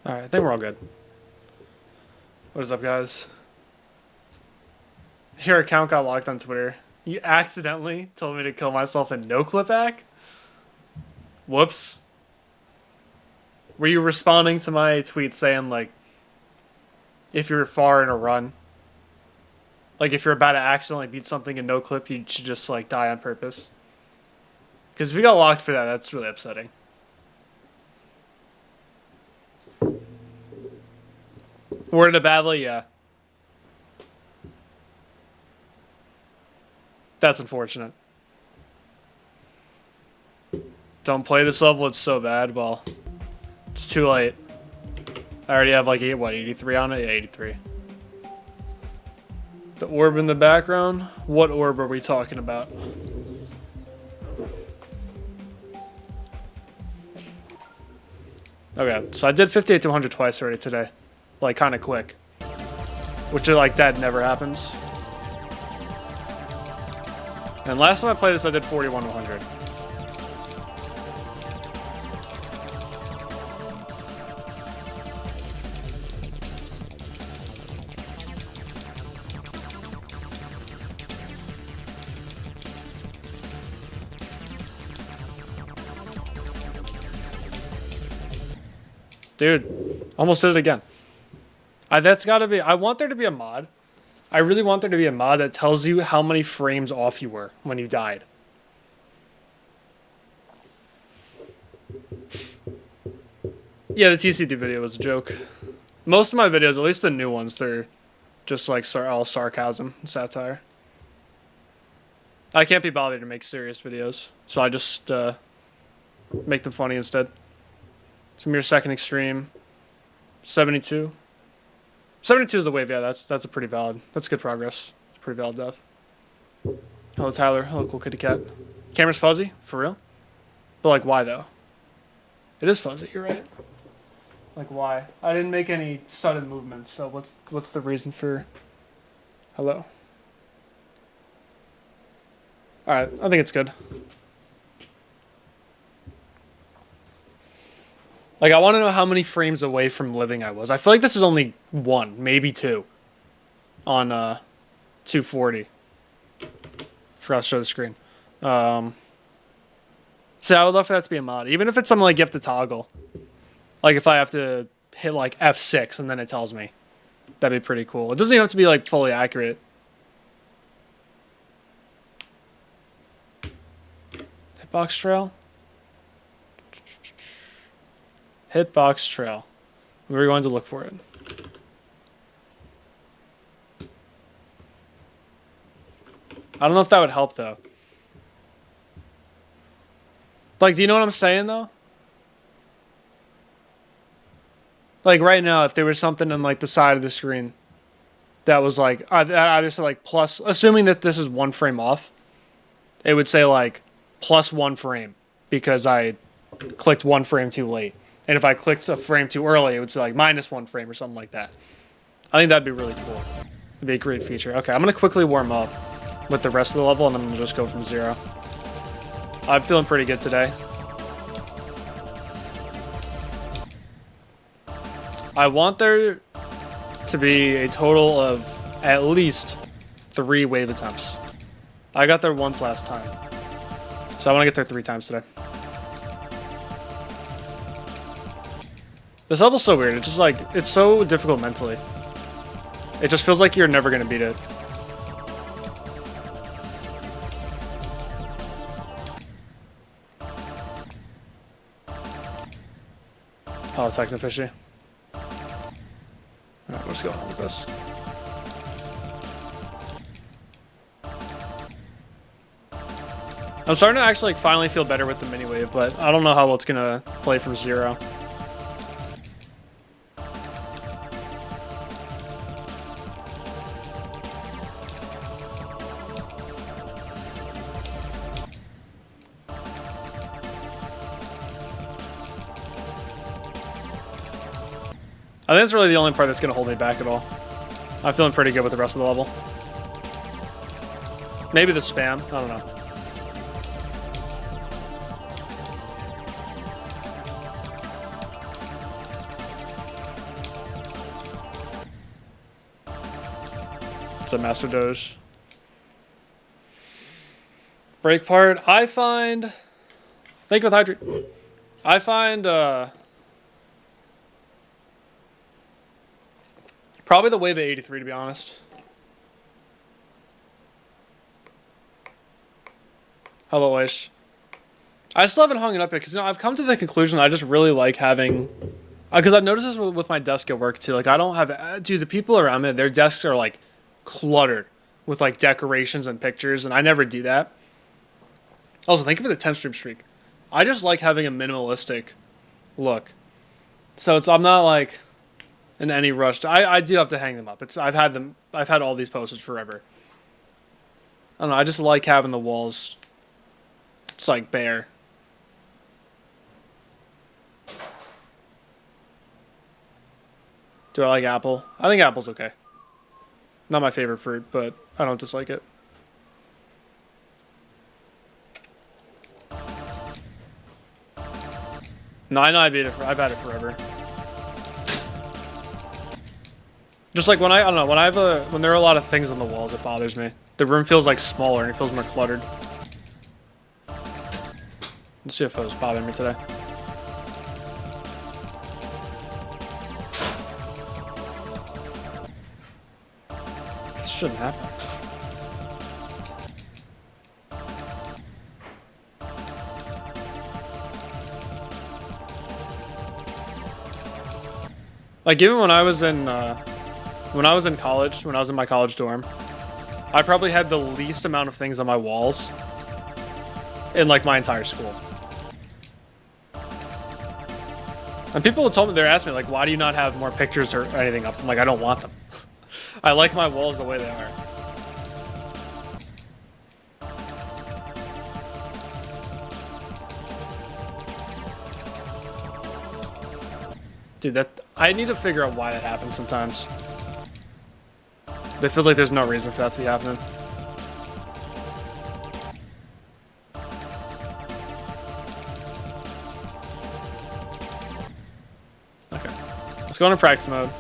Alright, I think we're all good. What is up, guys? Your account got locked on Twitter. You accidentally told me to kill myself in no-clip hack? Whoops. Were you responding to my tweet saying, like, if you're far in a run, like, if you're about to accidentally beat something in no-clip, you should just, like, die on purpose? Because if you got locked for that, that's really upsetting. Worded it badly? Yeah. That's unfortunate. Don't play this level, it's so bad. Well, it's too late. I already have like, 83 on it? Yeah, 83. The orb in the background? What orb are we talking about? Okay, so I did 58 to 100 twice already today. Like, kind of quick. Which, like, that never happens. And last time I played this, I did 41 to 100. Dude, almost did it again. That's gotta be... I want there to be a mod. I really want there to be a mod that tells you how many frames off you were when you died. Yeah, the TCD video was a joke. Most of my videos, at least the new ones, they're just like all sarcasm and satire. I can't be bothered to make serious videos, so I just make them funny instead. Some your second extreme. 72. 72 is the wave, yeah, that's a pretty valid. That's good progress. It's a pretty valid death. Hello, Tyler. Hello, Cool Kitty Cat. Camera's fuzzy? For real? But, like, why, though? It is fuzzy, you're right. Like, why? I didn't make any sudden movements, so what's the reason for... Hello? Alright, I think it's good. Like, I want to know how many frames away from living I was. I feel like this is only 1, maybe 2. On 240. Forgot to show the screen. So I would love for that to be a mod. Even if it's something like you have to toggle. Like if I have to hit like F6 and then it tells me. That'd be pretty cool. It doesn't even have to be like fully accurate. Hitbox trail? Hitbox trail. We're going to look for it. I don't know if that would help though. Like, do you know what I'm saying though? Like right now, if there was something on like the side of the screen that was like either said like plus, assuming that this is 1 frame off, it would say like plus 1 frame because I clicked 1 frame too late. And if I clicked a frame too early, it would say like -1 frame or something like that. I think that'd be really cool. It'd be a great feature. Okay, I'm going to quickly warm up with the rest of the level, and then I'm going to just go from 0. I'm feeling pretty good today. I want there to be a total of at least 3 wave attempts. I got there once last time. So I want to get there 3 times today. This level's so weird. It's just like, it's so difficult mentally. It just feels like you're never going to beat it. Oh, Technofishy. Alright, what's going on with this? I'm starting to actually like finally feel better with the mini wave, but I don't know how well it's gonna play from 0. I think it's really the only part that's going to hold me back at all. I'm feeling pretty good with the rest of the level. Maybe the spam. I don't know. It's a Master Doge. Break part. I find... Thank you with Hydrate. I find... Probably the wave at 83, to be honest. Hello, Ish. I still haven't hung it up yet, because I've come to the conclusion I just really like having... Because I've noticed this with my desk at work, too. Like, I don't have... Dude, the people around me, their desks are, like, cluttered with, like, decorations and pictures, and I never do that. Also, thank you for the 10-stream streak. I just like having a minimalistic look. So I'm not, like... in any rush. I do have to hang them up. I've had all these posters forever. I don't know, I just like having the walls just like bare. Do I like apple? I think apple's okay. Not my favorite fruit, but I don't dislike it. No, I know I've had it forever. Just like when I don't know, when there are a lot of things on the walls, it bothers me. The room feels like smaller and it feels more cluttered. Let's see if it was bothering me today. This shouldn't happen. Like even when I was in college, when I was in my college dorm, I probably had the least amount of things on my walls in like my entire school. And people told me, they're asking me like, why do you not have more pictures or anything up? I'm like, I don't want them. I like my walls the way they are. Dude, I need to figure out why that happens sometimes. It feels like there's no reason for that to be happening. Okay. Let's go into practice mode.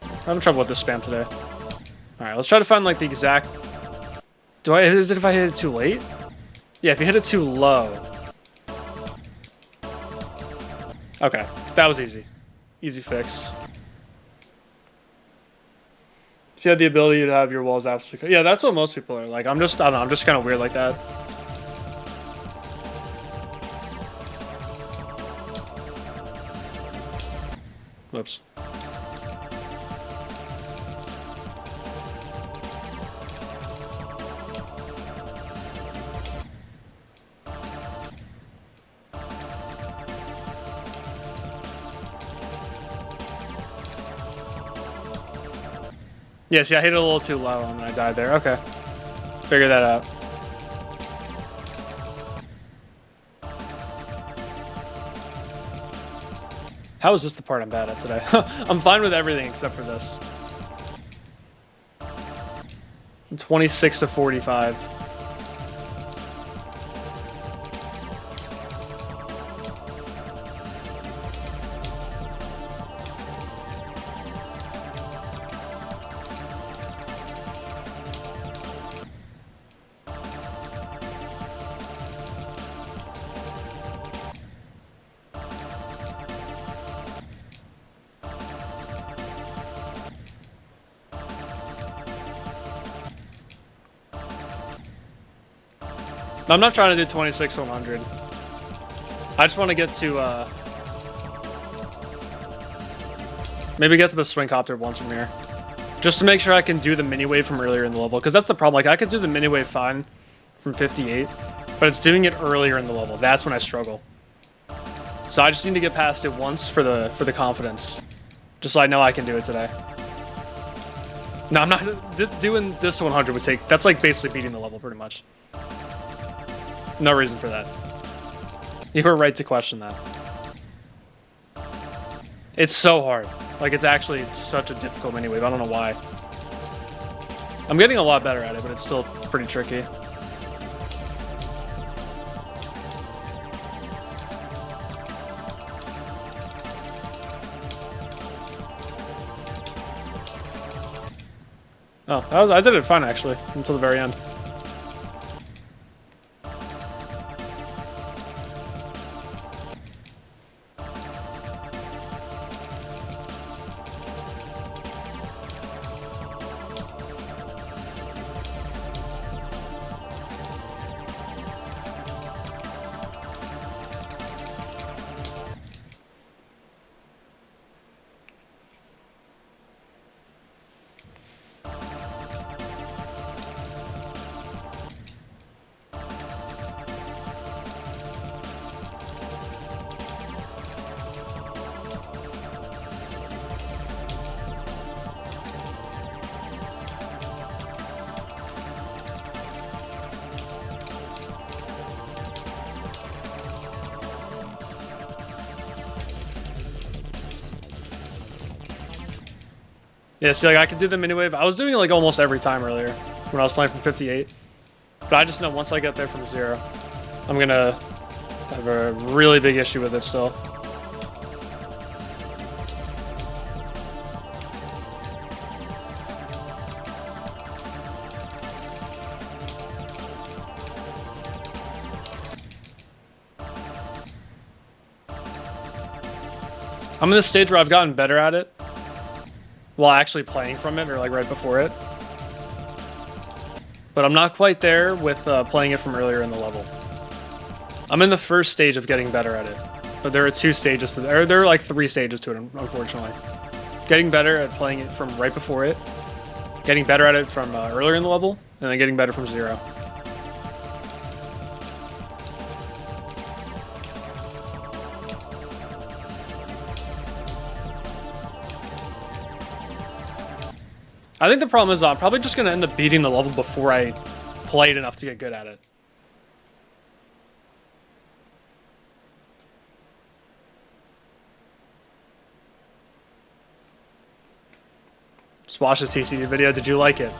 I'm having trouble with this spam today. Alright, let's try to find like the exact... Is it if I hit it too late? Yeah, if you hit it too low. Okay, that was easy. Easy fix. If you had the ability to have your walls absolutely... Yeah, that's what most people are like. I don't know, I'm just kind of weird like that. Whoops. Yeah, see, I hit it a little too low and then I died there. Okay. Figure that out. How is this the part I'm bad at today? I'm fine with everything except for this. 26 to 45. I'm not trying to do 26 to 100. I just want to get to, maybe get to the swing copter once from here. Just to make sure I can do the mini wave from earlier in the level. Because that's the problem. Like, I could do the mini wave fine from 58, but it's doing it earlier in the level. That's when I struggle. So I just need to get past it once for the confidence. Just so I know I can do it today. No, I'm not doing this to 100 would take, that's like basically beating the level pretty much. No reason for that. You were right to question that. It's so hard. Like, it's actually such a difficult mini wave. I don't know why. I'm getting a lot better at it, but it's still pretty tricky. Oh, I did it fine actually, until the very end. Yeah, see, like, I could do the mini wave. I was doing it like almost every time earlier when I was playing from 58. But I just know once I get there from 0, I'm gonna have a really big issue with it still. I'm in this stage where I've gotten better at it while actually playing from it, or like right before it. But I'm not quite there with playing it from earlier in the level. I'm in the first stage of getting better at it, but there are 2 stages to it. There are like 3 stages to it, unfortunately. Getting better at playing it from right before it, getting better at it from earlier in the level, and then getting better from 0. I think the problem is I'm probably just going to end up beating the level before I played enough to get good at it. Just watch the TCD video. Did you like it?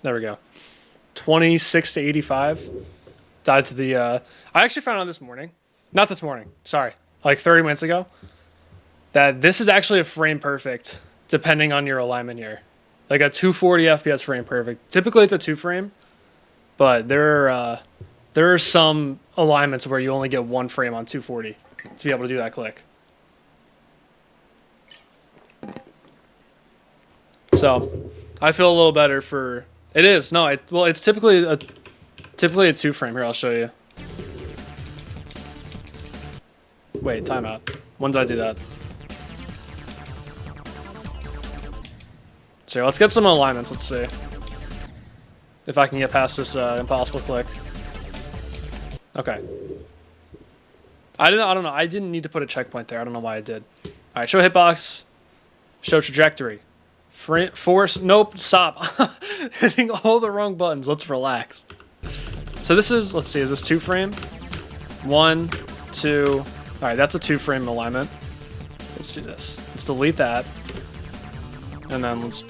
There we go. 26 to 85. Died to the... I actually found out this morning. Not this morning. Sorry. Like 30 minutes ago. That this is actually a frame perfect, depending on your alignment here. Like a 240 FPS frame perfect. Typically it's a 2 frame. But there are some alignments where you only get 1 frame on 240 to be able to do that click. So I feel a little better for... It is. No, well, it's typically a 2 frame. Here, I'll show you. Wait, timeout. When did I do that? So let's get some alignments. Let's see if I can get past this impossible click. Okay. I don't know. I didn't need to put a checkpoint there. I don't know why I did. All right, show hitbox. Show trajectory. Force. Nope. Stop. Hitting all the wrong buttons. Let's relax. So this is. Let's see. Is this 2 frame? 1, 2. All right, that's a 2 frame alignment. Let's do this. Let's delete that, and then let's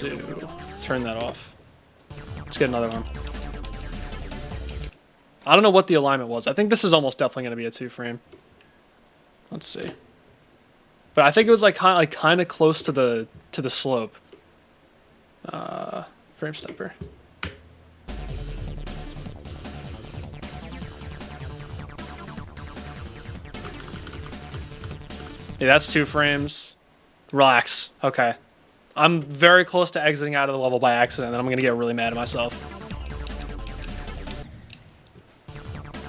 turn that off. Let's get another one. I don't know what the alignment was. I think this is almost definitely going to be a 2 frame. Let's see. But I think it was like kind of close to the slope. Frame stepper. Yeah, that's 2 frames. Relax. Okay. I'm very close to exiting out of the level by accident, and then I'm going to get really mad at myself.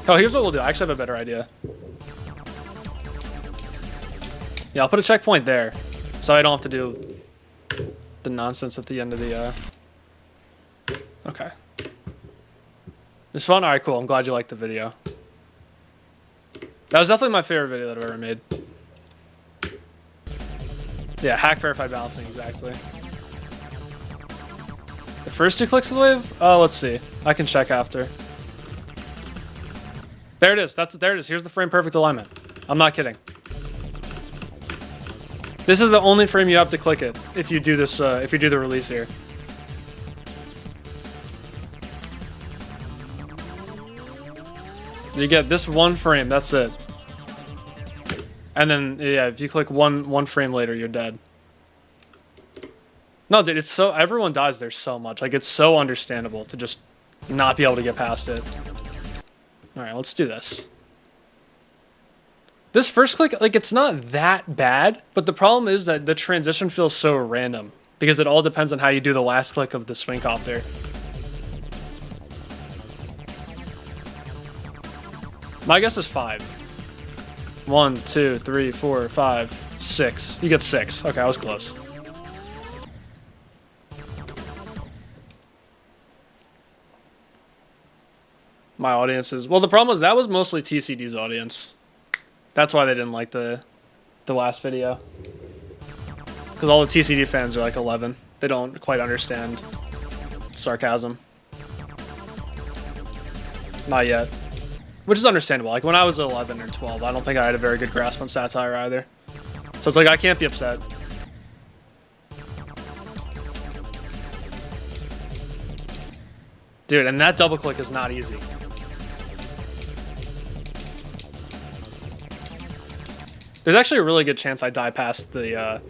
Oh, here's what we'll do. I actually have a better idea. Yeah, I'll put a checkpoint there, so I don't have to do the nonsense at the end of the... Okay. It's fun? Alright, cool. I'm glad you liked the video. That was definitely my favorite video that I've ever made. Yeah, hack verified balancing, exactly. The first 2 clicks of the wave? Oh, let's see. I can check after. There it is. There it is. Here's the frame perfect alignment. I'm not kidding. This is the only frame you have to click it if you do this. If you do the release here. You get this 1 frame. That's it. And then, yeah, if you click one frame later, you're dead. No, dude, it's so... Everyone dies there so much. Like, it's so understandable to just not be able to get past it. Alright, let's do this. This first click, like, it's not that bad, but the problem is that the transition feels so random. Because it all depends on how you do the last click of the swing copter. My guess is 5. 1, 2, 3, 4, 5, 6. You get 6. Okay, I was close. My audience is... Well, the problem was that was mostly TCD's audience. That's why they didn't like the last video. Because all the TCD fans are like 11. They don't quite understand sarcasm. Not yet. Which is understandable. Like, when I was 11 or 12, I don't think I had a very good grasp on satire either. So it's like, I can't be upset. Dude, and that double click is not easy. There's actually a really good chance I die past the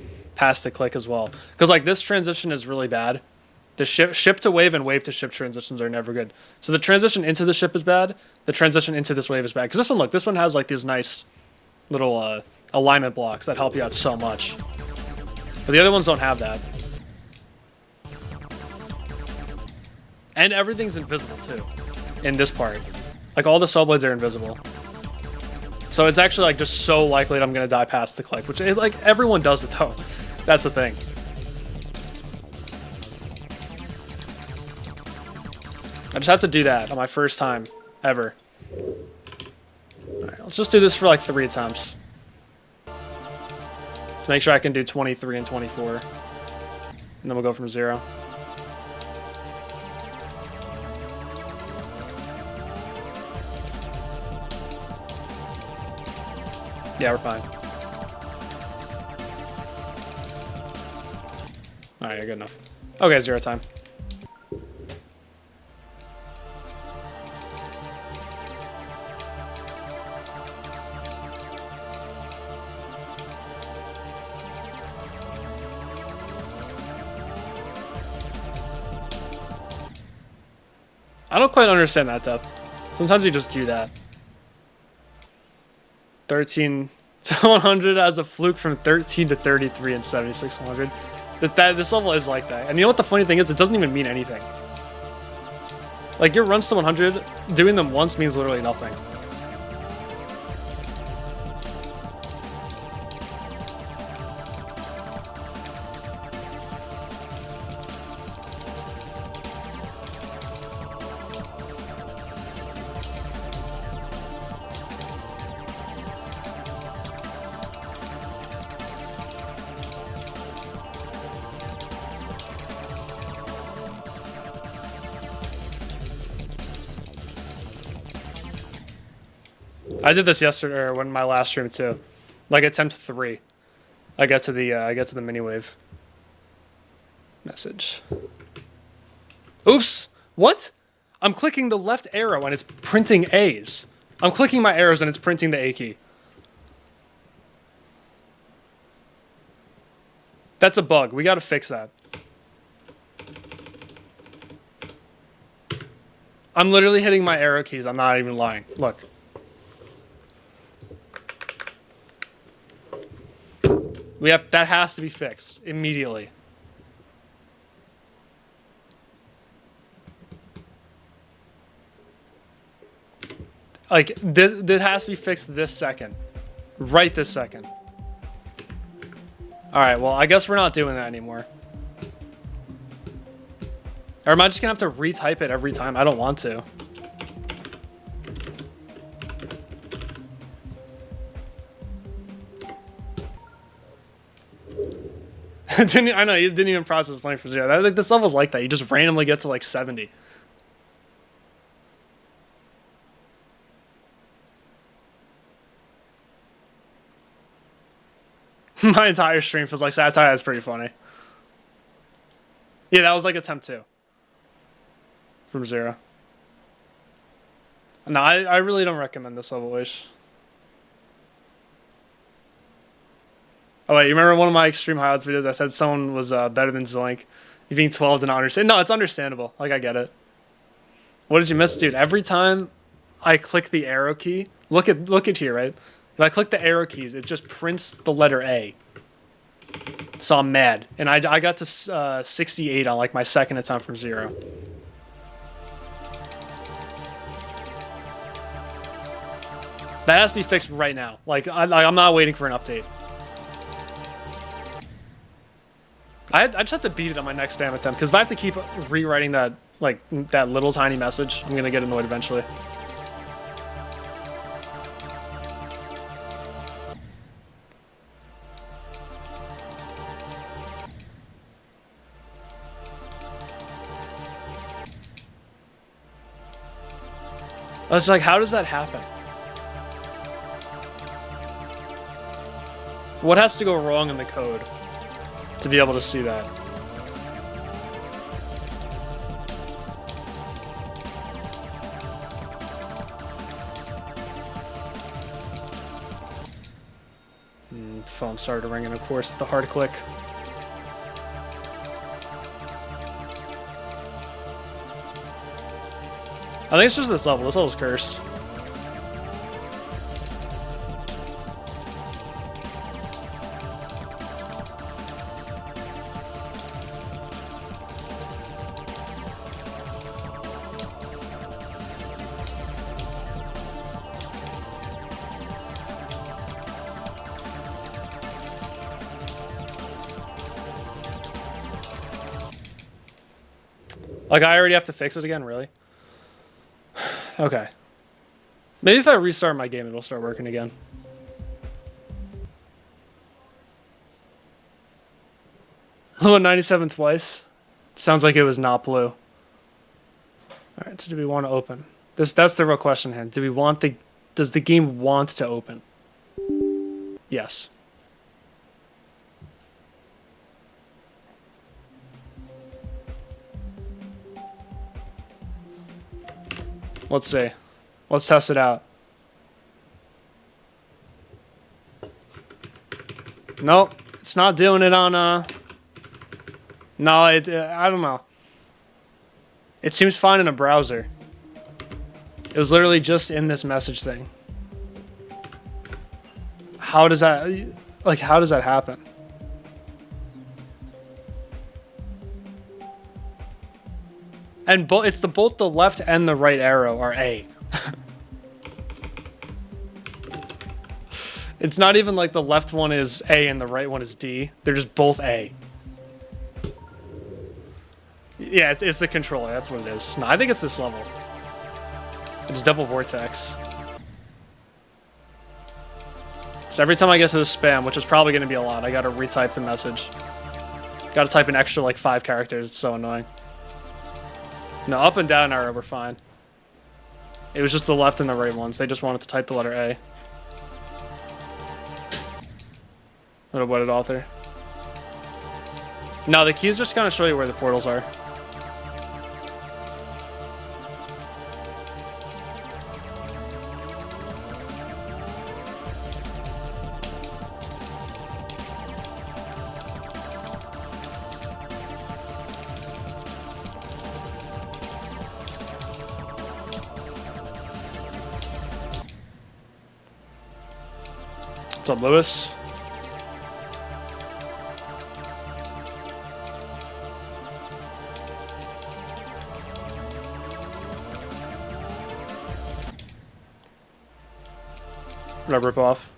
click as well. Because, like, this transition is really bad. The ship to wave and wave to ship transitions are never good. So the transition into the ship is bad. The transition into this wave is bad. Because this one, look, this one has like these nice little alignment blocks that help you out so much. But the other ones don't have that. And everything's invisible too in this part. Like all the saw blades are invisible. So it's actually like just so likely that I'm going to die past the click. Which, like, everyone does it though. That's the thing. I just have to do that on my first time ever. Alright, let's just do this for like 3 attempts. To make sure I can do 23 and 24. And then we'll go from 0. Yeah, we're fine. Alright, yeah, good enough. Okay, 0 time. I don't quite understand that depth. Sometimes you just do that. 13 to 100 as a fluke from 13 to 33 and 7600. This level is like that. And you know what the funny thing is? It doesn't even mean anything. Like, your runs to 100, doing them once means literally nothing. I did this yesterday, or when my last stream too. Like attempt 3. I get to the mini wave message. Oops! What? I'm clicking the left arrow and it's printing A's. I'm clicking my arrows and it's printing the A key. That's a bug. We gotta fix that. I'm literally hitting my arrow keys. I'm not even lying. Look. That has to be fixed immediately. Like, this has to be fixed this second. Right this second. Alright, well, I guess we're not doing that anymore. Or am I just gonna have to retype it every time? I don't want to. I know, you didn't even process playing for 0. Like, this level's like that. You just randomly get to like 70. My entire stream feels like satire. That's pretty funny. Yeah, that was like attempt 2. From 0. No, I really don't recommend this level, Wish. Oh wait, you remember one of my extreme highlights videos? I said someone was better than Zoink. You being 12 did not understand. No, it's understandable. Like, I get it. What did you miss, dude? Every time I click the arrow key, look at here, right? If I click the arrow keys, it just prints the letter A. So I'm mad. And I got to 68 on like my second attempt from 0. That has to be fixed right now. Like, I'm not waiting for an update. I just have to beat it on my next spam attempt, because if I have to keep rewriting that, like, that little tiny message, I'm gonna get annoyed eventually. I was like, how does that happen? What has to go wrong in the code to be able to see that? Phone started ringing, of course, the hard click. I think it's just this level. This level's cursed. Like, I already have to fix it again, really? Okay. Maybe if I restart my game, it'll start working again. Blue at 97 twice. Sounds like it was not blue. Alright, so do we want to open? That's the real question, Han. Do we want does the game want to open? Yes. Let's see. Let's test it out. Nope. It's not doing it on, No, I don't know. It seems fine in a browser. It was literally just in this message thing. How does that... Like, how does that happen? And both the left and the right arrow are A. It's not even like the left one is A and the right one is D. They're just both A. Yeah, it's the controller. That's what it is. No, I think it's this level. It's double vortex. So every time I get to the spam, which is probably going to be a lot, I got to retype the message. Got to type an extra like 5 characters. It's so annoying. No, up and down arrow, we're fine. It was just the left and the right ones. They just wanted to type the letter A. What did author? No, the keys just kind of show you where the portals are. What's up, Lewis? Rip off.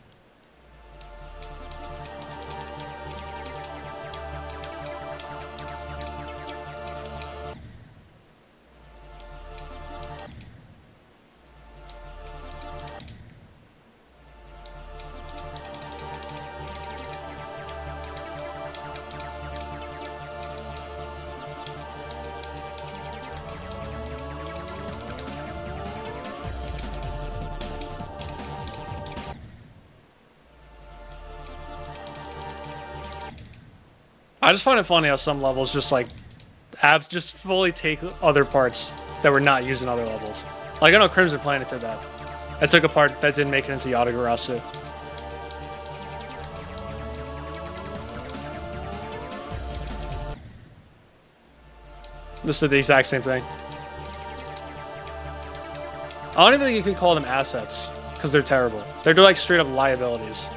I just find it funny how some levels just like apps just fully take other parts that were not used in other levels. Like I know Crimson Planet did that. I took a part that didn't make it into Yatagarasu. This is the exact same thing. I don't even think you can call them assets because they're terrible. They're like straight up liabilities.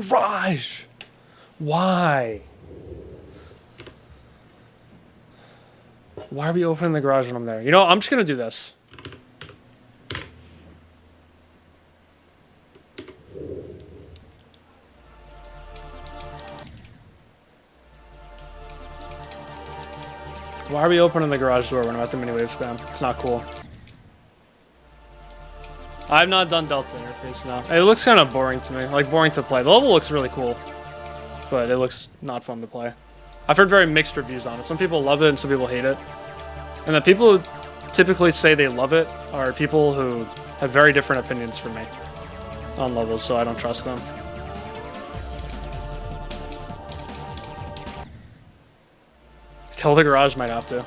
Garage! Why? Why are we opening the garage when I'm there? You know, I'm just gonna do this. Why are we opening the garage door when I'm at the mini wave spam? It's not cool. I've not done Delta interface now. It looks kind of boring to me, like boring to play. The level looks really cool, but it looks not fun to play. I've heard very mixed reviews on it. Some people love it and some people hate it. And the people who typically say they love it are people who have very different opinions from me on levels, so I don't trust them. Kill the garage might have to.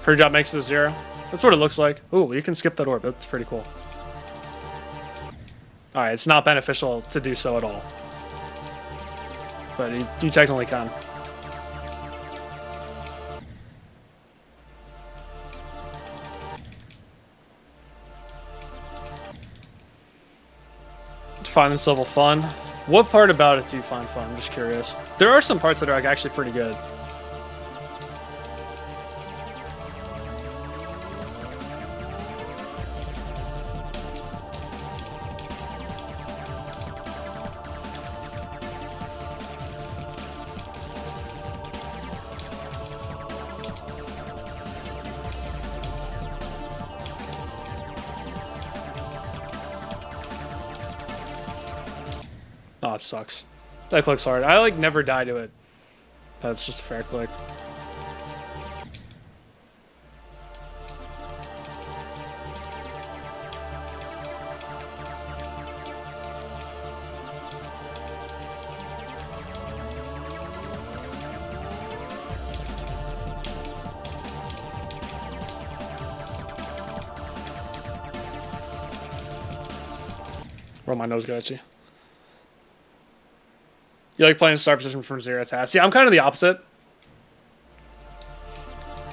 Her job makes it a 0. That's what it looks like. Ooh, you can skip that orb. That's pretty cool. Alright, it's not beneficial to do so at all. But you technically can. Find this level fun. What part about it do you find fun? I'm just curious. There are some parts that are like actually pretty good. Oh, it sucks. That click's hard. I like never die to it. That's just a fair click. Roll my nose got itchy. You like playing start position from 0 to half? See, I'm kind of the opposite.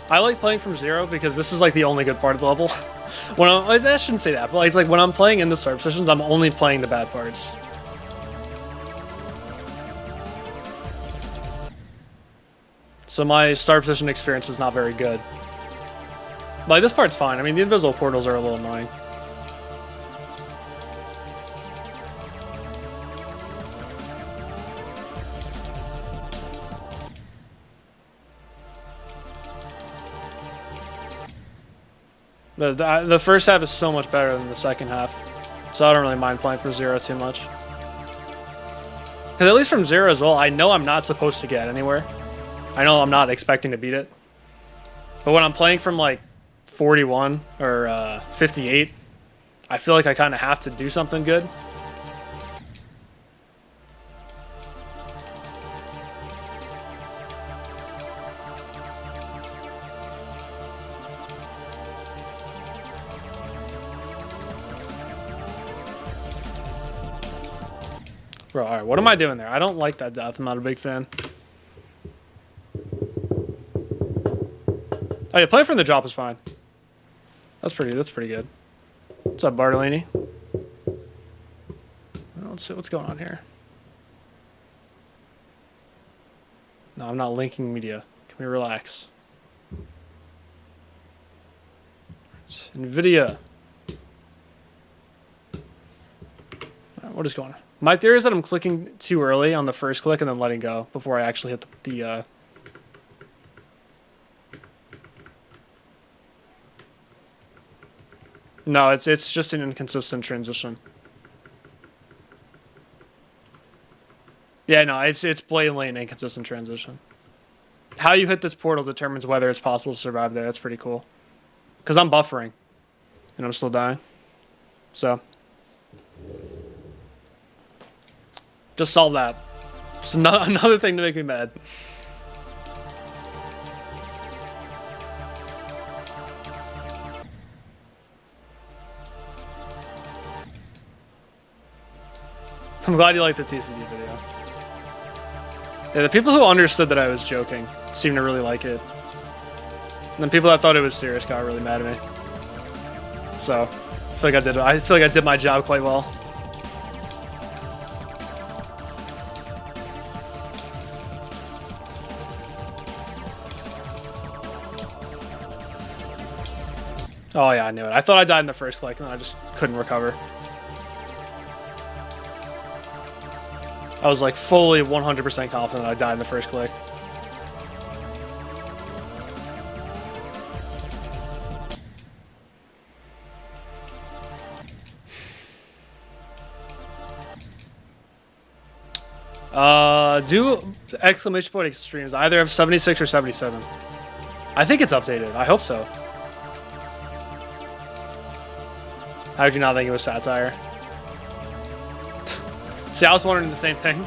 I like playing from 0 because this is like the only good part of the level. I shouldn't say that, but it's like when I'm playing in the start positions, I'm only playing the bad parts. So my start position experience is not very good. But like, this part's fine. I mean, the invisible portals are a little annoying. The first half is so much better than the second half. So I don't really mind playing from 0 too much. Because at least from 0 as well, I know I'm not supposed to get anywhere. I know I'm not expecting to beat it. But when I'm playing from like 41 or 58, I feel like I kind of have to do something good. Bro, alright, what am I doing there? I don't like that death. I'm not a big fan. Oh yeah, playing from the drop is fine. That's pretty good. What's up, Bartolini? Let's see what's going on here. No, I'm not linking media. Can we relax? It's NVIDIA. Right, what is going on? My theory is that I'm clicking too early on the first click and then letting go before I actually hit the No, it's just an inconsistent transition. Yeah, no, it's blatantly an inconsistent transition. How you hit this portal determines whether it's possible to survive there. That's pretty cool. Because I'm buffering. And I'm still dying. So. Just solve that. Just another thing to make me mad. I'm glad you liked the TCD video. Yeah, the people who understood that I was joking seem to really like it. And then people that thought it was serious got really mad at me. So, I feel like I did my job quite well. Oh yeah, I knew it. I thought I died in the first click and then I just couldn't recover. I was like fully 100% confident I died in the first click. Do exclamation point extremes either have 76 or 77? I think it's updated. I hope so. How did you not think it was satire? See, I was wondering the same thing.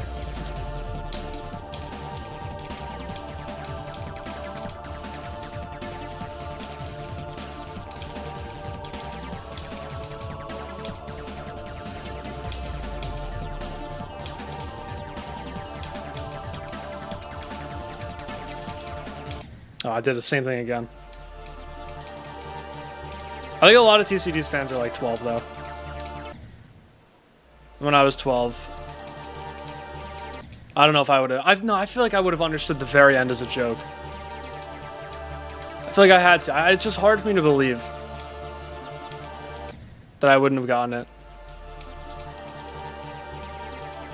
Oh, I did the same thing again. I think a lot of TCD's fans are like 12 though. When I was 12. I don't know if I would have. I feel like I would have understood the very end as a joke. I feel like I had to. It's just hard for me to believe that I wouldn't have gotten it.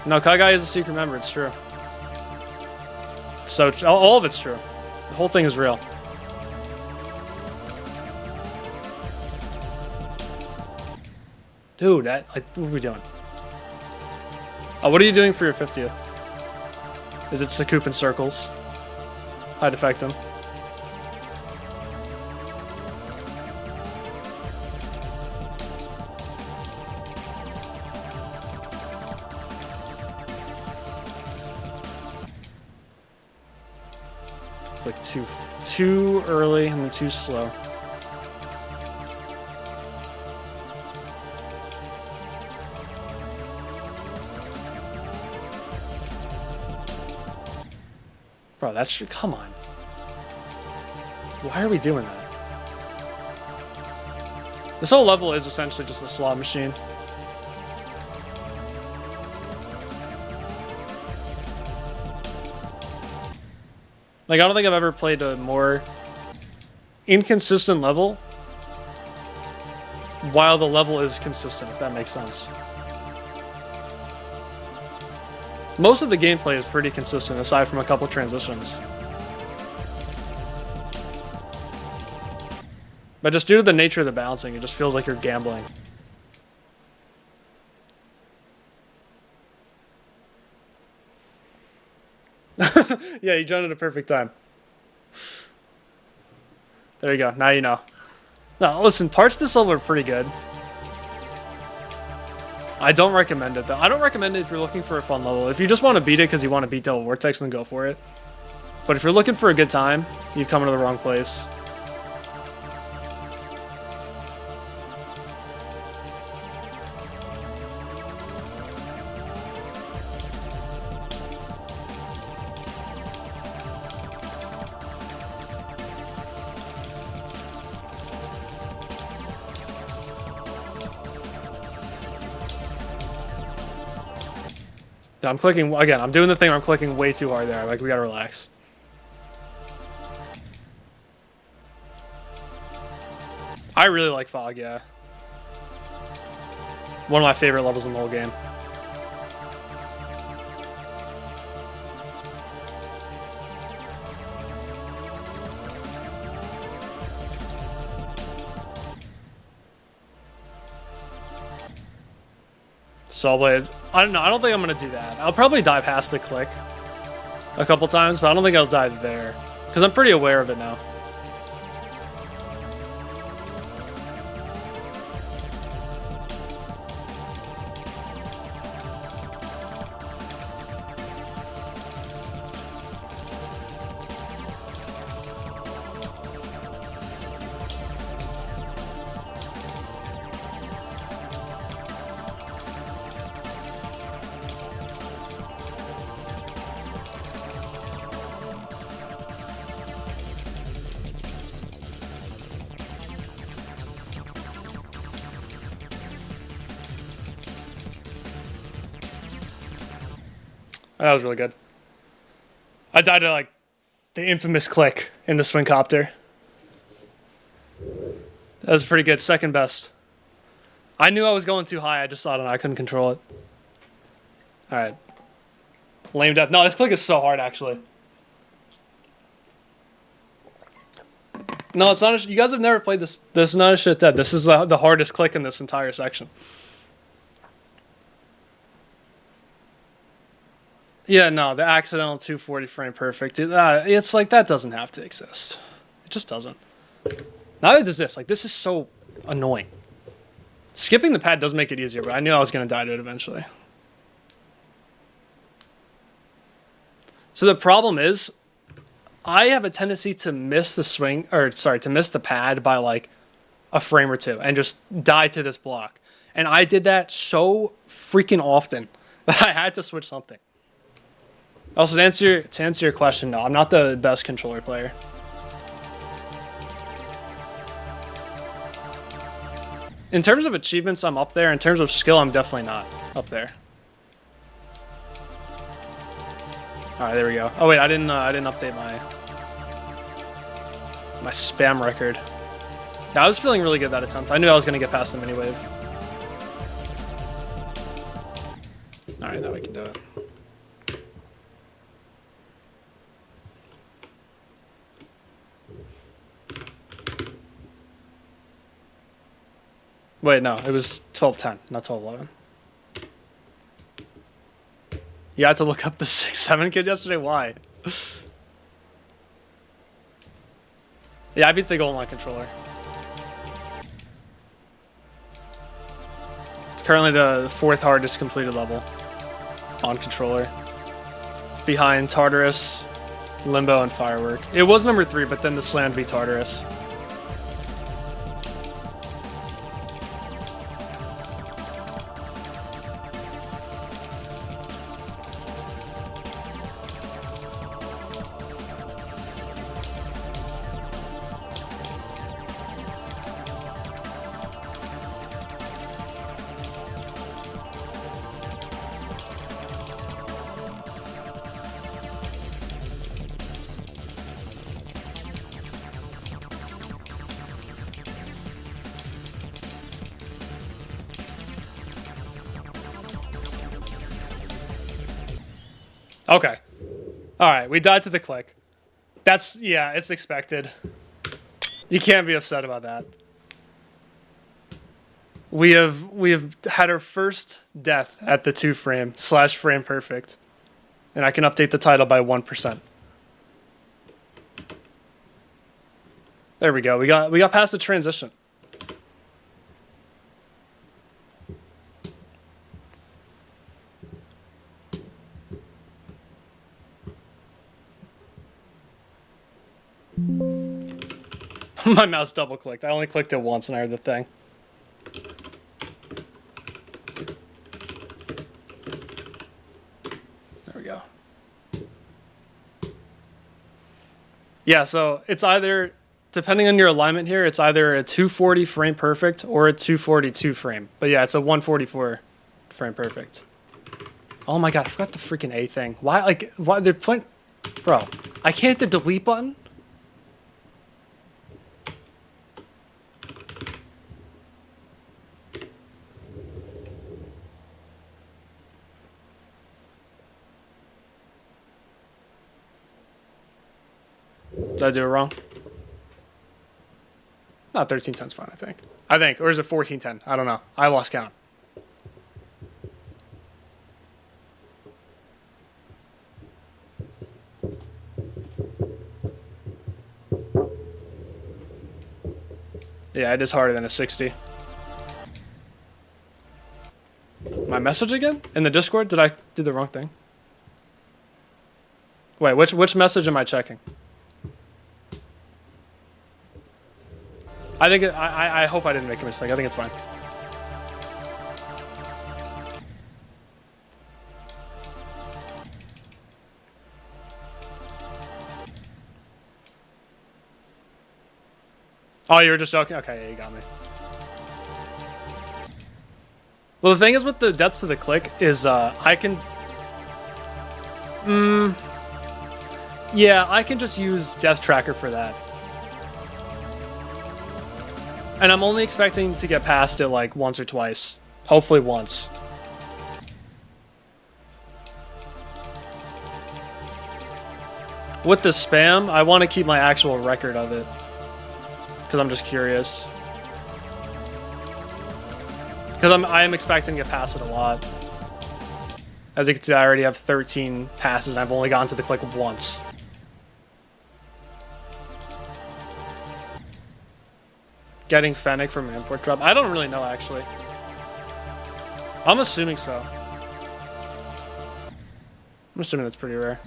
No, Kagai is a secret member. It's true. So all of it's true. The whole thing is real. Dude, what are we doing? Oh, what are you doing for your 50th? Is it Sakup in circles? I'd affect him. Like too early and then too slow. that should... Come on. Why are we doing that? This whole level is essentially just a slot machine. Like, I don't think I've ever played a more inconsistent level while the level is consistent, if that makes sense. Most of the gameplay is pretty consistent, aside from a couple transitions. But just due to the nature of the balancing, it just feels like you're gambling. Yeah, you joined at a perfect time. There you go. Now you know. No, listen, parts of this level are pretty good. I don't recommend it, though. I don't recommend it if you're looking for a fun level. If you just want to beat it because you want to beat Devil Vortex, then go for it. But if you're looking for a good time, you've come to the wrong place. I'm clicking, again, I'm doing the thing where I'm clicking way too hard there. Like, we gotta relax. I really like Fog, yeah. One of my favorite levels in the whole game. Saw Blade. I don't know. I don't think I'm going to do that. I'll probably die past the click a couple times, but I don't think I'll die there because I'm pretty aware of it now. That was really good. I died to, like, the infamous click in the swing copter. That was pretty good. Second best. I knew I was going too high. I just thought I couldn't control it. All right. Lame death. No, this click is so hard, actually. No, it's not. You guys have never played this. This is not a shit dead. This is the hardest click in this entire section. Yeah, no, the accidental 240 frame perfect. It's like, that doesn't have to exist. It just doesn't. Neither does this. Like, this is so annoying. Skipping the pad does make it easier, but I knew I was going to die to it eventually. So the problem is, I have a tendency to miss the swing, or sorry, to miss the pad by like a frame or two and just die to this block. And I did that so freaking often that I had to switch something. Also, to answer your question, no, I'm not the best controller player. In terms of achievements, I'm up there. In terms of skill, I'm definitely not up there. All right, there we go. Oh wait, I didn't update my spam record. Yeah, I was feeling really good that attempt. I knew I was gonna get past the mini wave. All right, now we can do it. Wait, no, it was 12:10, not 12:11. You had to look up the 6'7" kid yesterday? Why? Yeah, I beat the goal line controller. It's currently the 4th hardest completed level on controller. It's behind Tartarus, Limbo, and Firework. It was number 3, but then the Slammed v Tartarus. Okay. All right, we died to the click. That's, yeah, it's expected. You can't be upset about that. We have had our first death at the 2 frame / frame perfect. And I can update the title by 1%. There we go. We got past the transition. My mouse double clicked. I only clicked it once and I heard the thing. There we go. Yeah, so it's either, depending on your alignment here, it's either a 240 frame perfect or a 242 frame. But yeah, it's a 144 frame perfect. Oh my god, I forgot the freaking A thing. Why they're playing... Bro, I can't hit the delete button? Did I do it wrong? No, 1310's fine, I think. Or is it 1410? I don't know. I lost count. Yeah, it is harder than a 60. My message again? In the Discord? Did I do the wrong thing? Wait, which message am I checking? I hope I didn't make a mistake. I think it's fine. Oh, you were just joking? Okay, yeah, you got me. Well, the thing is with the deaths to the click is I can... yeah, I can just use Death Tracker for that. And I'm only expecting to get past it like once or twice. Hopefully once. With the spam, I want to keep my actual record of it. Because I'm just curious. Because I am expecting to get past it a lot. As you can see, I already have 13 passes and I've only gotten to the click once. Getting Fennec from an import drop? I don't really know, actually. I'm assuming so. I'm assuming that's pretty rare.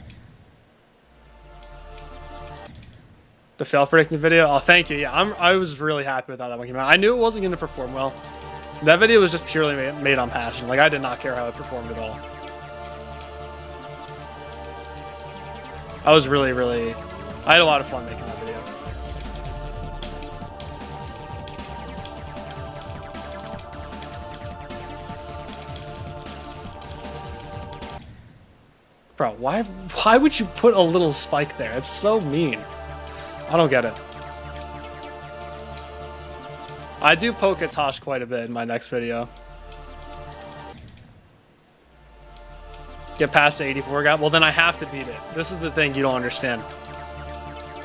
The fail predicting video? Oh, thank you. Yeah, I was really happy with how that one came out. I knew it wasn't going to perform well. That video was just purely made on passion. Like, I did not care how it performed at all. I was really, really... I had a lot of fun making that video. Bro, why would you put a little spike there? It's so mean. I don't get it. I do poke at Tosh quite a bit in my next video. Get past the 84 guy? Well, then I have to beat it. This is the thing you don't understand.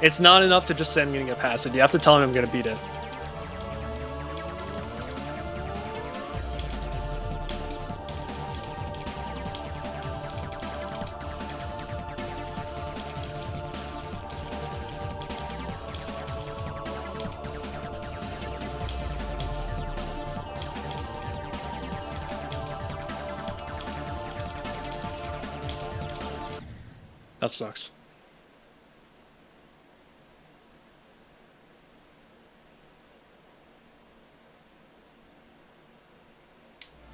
It's not enough to just say I'm going to get past it. You have to tell him I'm going to beat it. That sucks.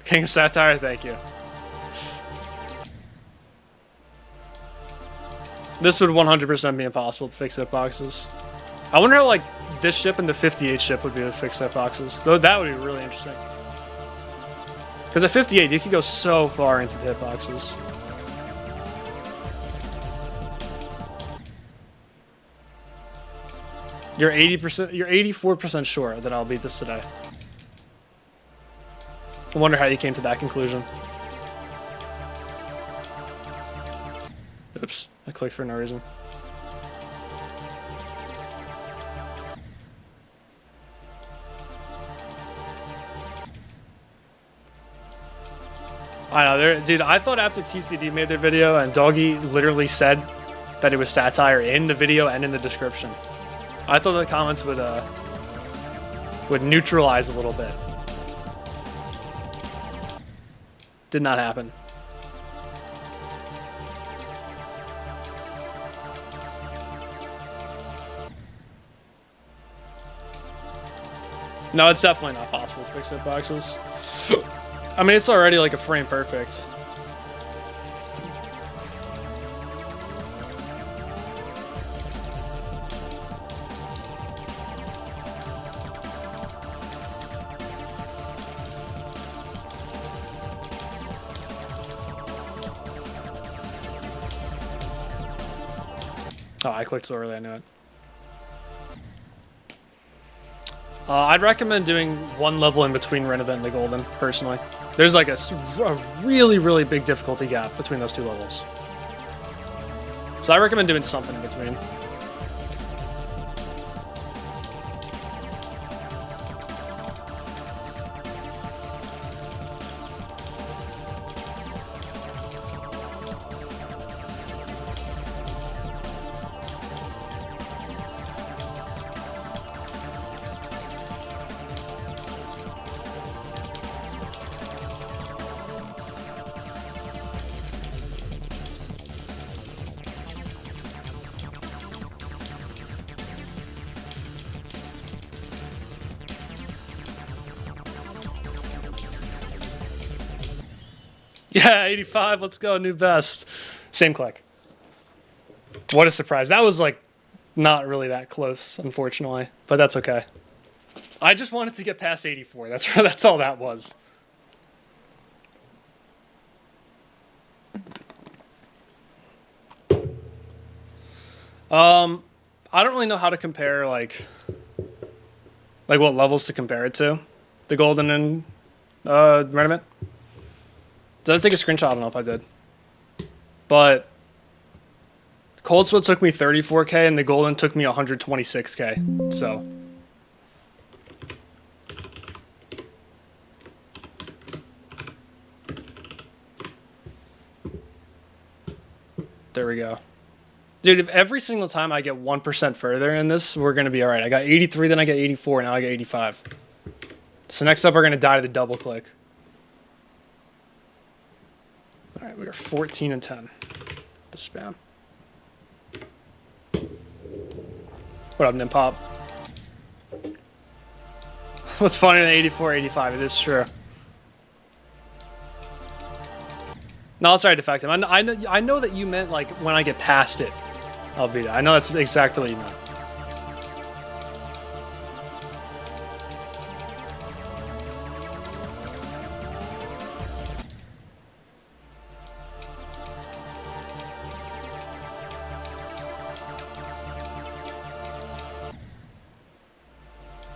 King of Satire, thank you. This would 100% be impossible to fix hitboxes. I wonder how like this ship and the 58 ship would be with fixed hitboxes. Though that would be really interesting. Because at 58 you could go so far into the hitboxes. You're 80%, you're 84% sure that I'll beat this today. I wonder how you came to that conclusion. Oops, I clicked for no reason. I know, dude, I thought after TCD made their video and Doggy literally said that it was satire in the video and in the description. I thought the comments would neutralize a little bit. Did not happen. No, it's definitely not possible to fix hitboxes. I mean, it's already like a frame perfect. Oh, I clicked so early, I knew it. I'd recommend doing one level in between Renevant and the Golden, personally. There's like a really, really big difficulty gap between those two levels. So I recommend doing something in between. Yeah, 85, let's go, new best. Same click. What a surprise. That was like not really that close, unfortunately, but that's okay. I just wanted to get past 84. That's all that was. I don't really know how to compare like what levels to compare it to. The Golden and Renevant. Did I take a screenshot? I don't know if I did. But Cold Sweat took me 34K and the Golden took me 126K. So there we go. Dude, if every single time I get 1% further in this, we're going to be all right. I got 83, then I get 84, now I get 85. So next up, we're going to die to the double click. All right, we are 14 and 10. The spam. What up, Nimpop? What's funnier than 84, 85? It is true. No, it's alright, Defective. I know that you meant like when I get past it, I'll beat it. I know that's exactly what you meant.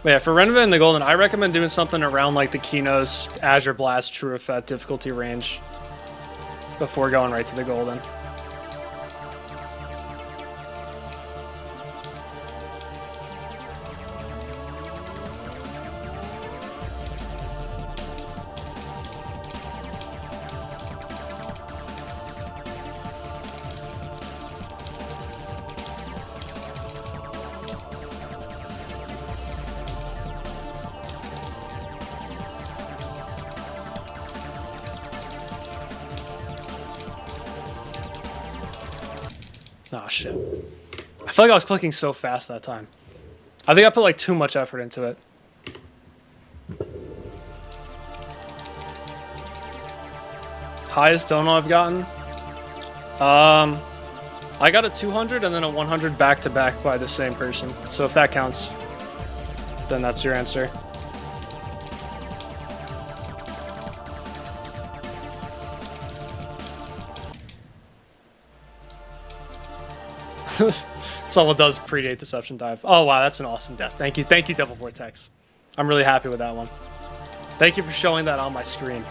But yeah, for Renevant and the Golden, I recommend doing something around like the Kino's Azure Blast True Effect difficulty range before going right to the Golden. Oh shit. I feel like I was clicking so fast that time. I think I put like too much effort into it. Highest dono I've gotten? I got a 200 and then a 100 back to back by the same person. So if that counts, then that's your answer. Someone does predate Deception Dive. Oh wow, that's an awesome death. Thank you, Devil Vortex. I'm really happy with that one. Thank you for showing that on my screen.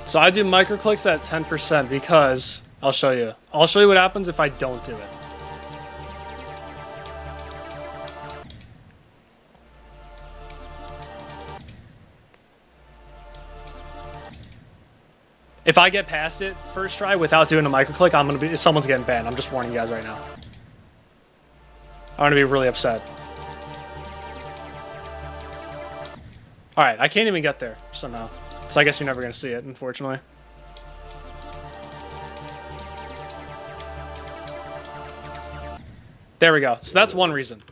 So I do micro clicks at 10% because I'll show you. I'll show you what happens if I don't do it. If I get past it first try without doing a micro click, someone's getting banned. I'm just warning you guys right now. I'm gonna be really upset. All right, I can't even get there somehow. So I guess you're never gonna see it, unfortunately. There we go. So that's one reason.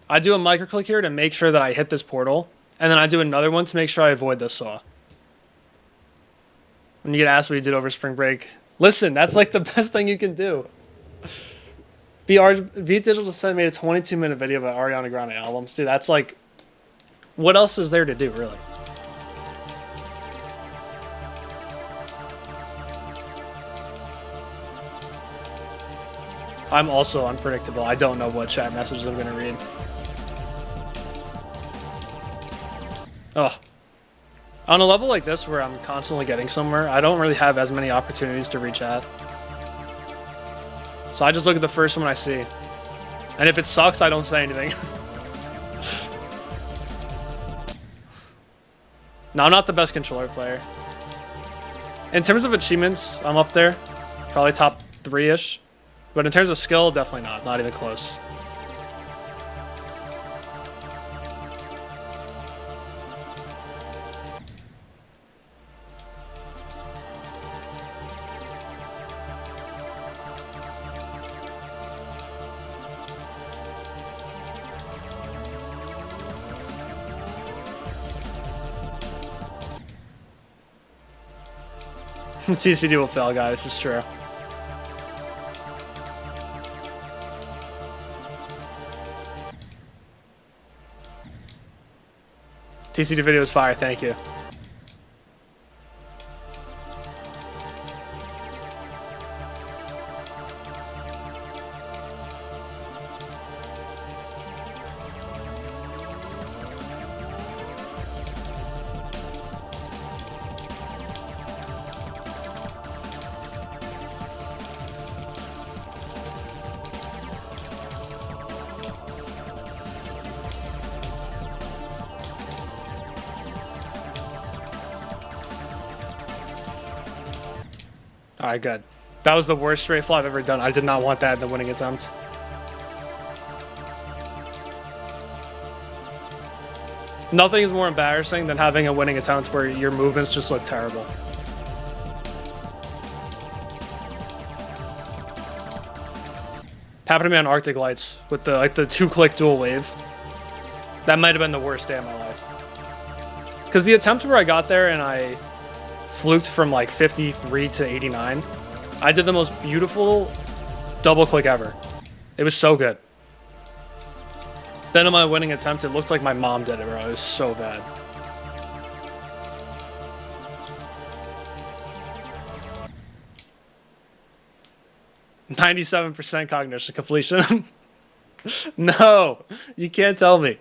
I do a micro click here to make sure that I hit this portal, and then I do another one to make sure I avoid this saw. When you get asked what you did over spring break, listen, that's like the best thing you can do. V Digital sent me a 22-minute video about Ariana Grande albums. Dude, that's like, what else is there to do, really? I'm also unpredictable. I don't know what chat messages I'm going to read. Oh. On a level like this where I'm constantly getting somewhere, I don't really have as many opportunities to read chat. So I just look at the first one I see. And if it sucks, I don't say anything. No, I'm not the best controller player. In terms of achievements, I'm up there. Probably top 3-ish. But in terms of skill, definitely not. Not even close. TCD will fail, guys. This is true. TCD video is fire. Thank you. Alright, good. That was the worst straight fly I've ever done. I did not want that in the winning attempt. Nothing is more embarrassing than having a winning attempt where your movements just look terrible. Happened to me on Arctic Lights with the the 2-click dual wave. That might have been the worst day of my life. Because the attempt where I got there and I fluked from like 53 to 89, I did the most beautiful double click ever. It was so good. Then on my winning attempt, it looked like my mom did it, bro. It was so bad. "97% cognition completion." No, you can't tell me.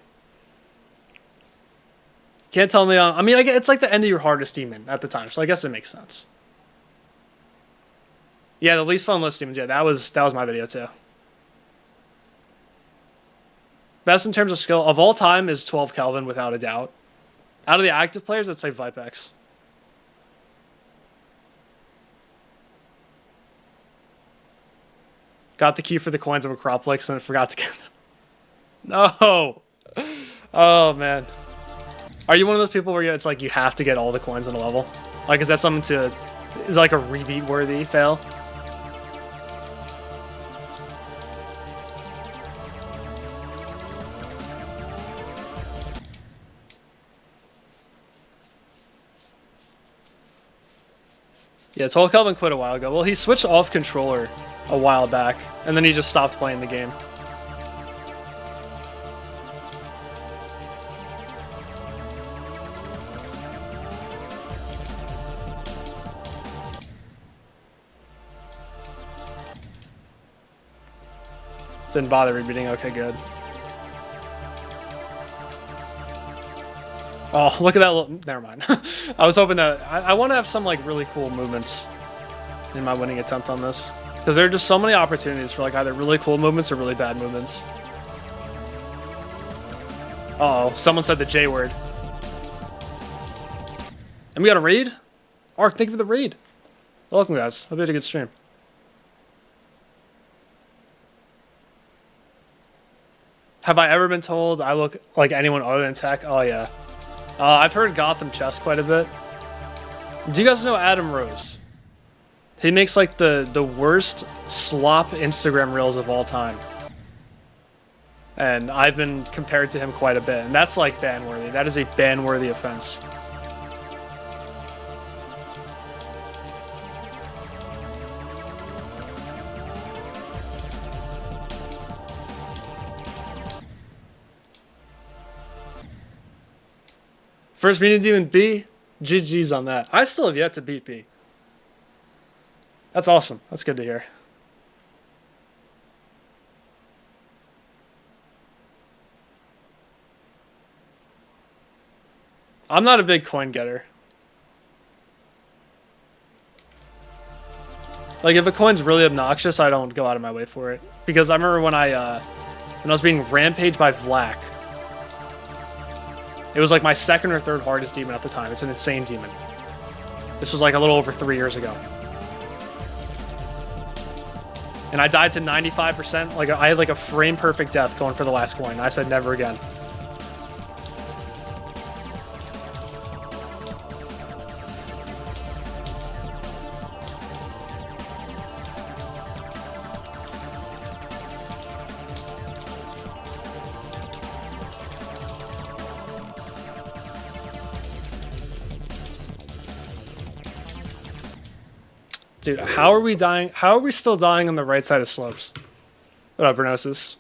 Can't tell me. I mean, it's like the end of your hardest demon at the time, so I guess it makes sense. Yeah, the least fun list demons. Yeah, that was my video too. Best in terms of skill of all time is 12 Kelvin without a doubt. Out of the active players, I'd say VORTEX. Got the key for the coins of Acropolis and then forgot to get them. No. Oh man. Are you one of those people where it's like you have to get all the coins in a level? Like, is that something to... Is it like a rebeat-worthy fail? Yeah, 12 Kelvin quit a while ago. Well, he switched off controller a while back, and then he just stopped playing the game. Didn't bother rebooting. Okay, good. Oh, look at that little... Never mind. I was hoping that... I want to have some, like, really cool movements in my winning attempt on this. Because there are just so many opportunities for, like, either really cool movements or really bad movements. Uh-oh. Someone said the J word. And we got a raid? Ark, thank you for the raid. Welcome, guys. Hope you had a good stream. Have I ever been told I look like anyone other than tech? Oh, yeah. I've heard Gotham Chess quite a bit. Do you guys know Adam Rose? He makes like the worst slop Instagram reels of all time. And I've been compared to him quite a bit. And that's like ban-worthy. That is a ban-worthy offense. First medium demon B, GG's on that. I still have yet to beat B. That's awesome. That's good to hear. I'm not a big coin getter. Like, if a coin's really obnoxious, I don't go out of my way for it. Because I remember when I was being rampaged by Vlak. It was like my second or third hardest demon at the time. It's an insane demon. This was like a little over 3 years ago. And I died to 95%. Like, I had like a frame perfect death going for the last coin. I said never again. Dude, how are we dying? How are we still dying on the right side of slopes? What up, Bernosis?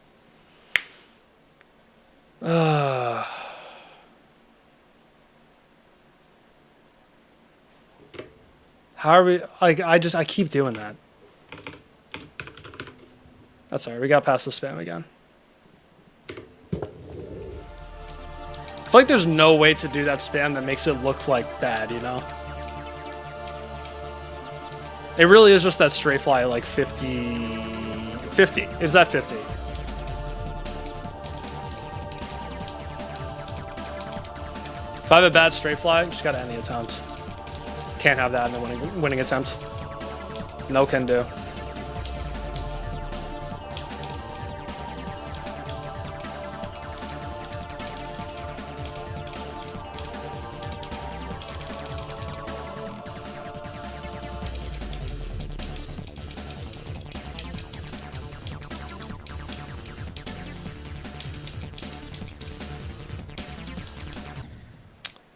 How are we? Like, I keep doing that. That's alright. We got past the spam again. I feel like there's no way to do that spam that makes it look like bad, you know? It really is just that straight fly, like 50... 50. It's at 50. If I have a bad straight fly, just gotta end the attempt. Can't have that in the winning attempt. No can do.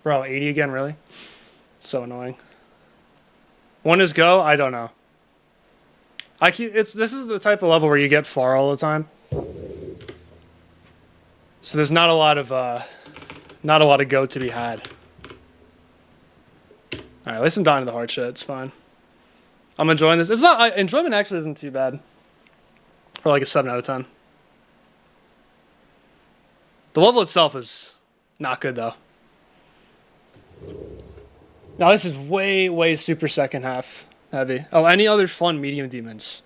Bro, 80 again, really? So annoying. One is go? I don't know. This is the type of level where you get far all the time. So there's not a lot of go to be had. Alright, at least I'm dying to the hard shit, it's fine. I'm enjoying this. It's not enjoyment actually isn't too bad. For like a 7 out of 10. The level itself is not good though. Now this is way super second half heavy. Oh, any other fun medium demons?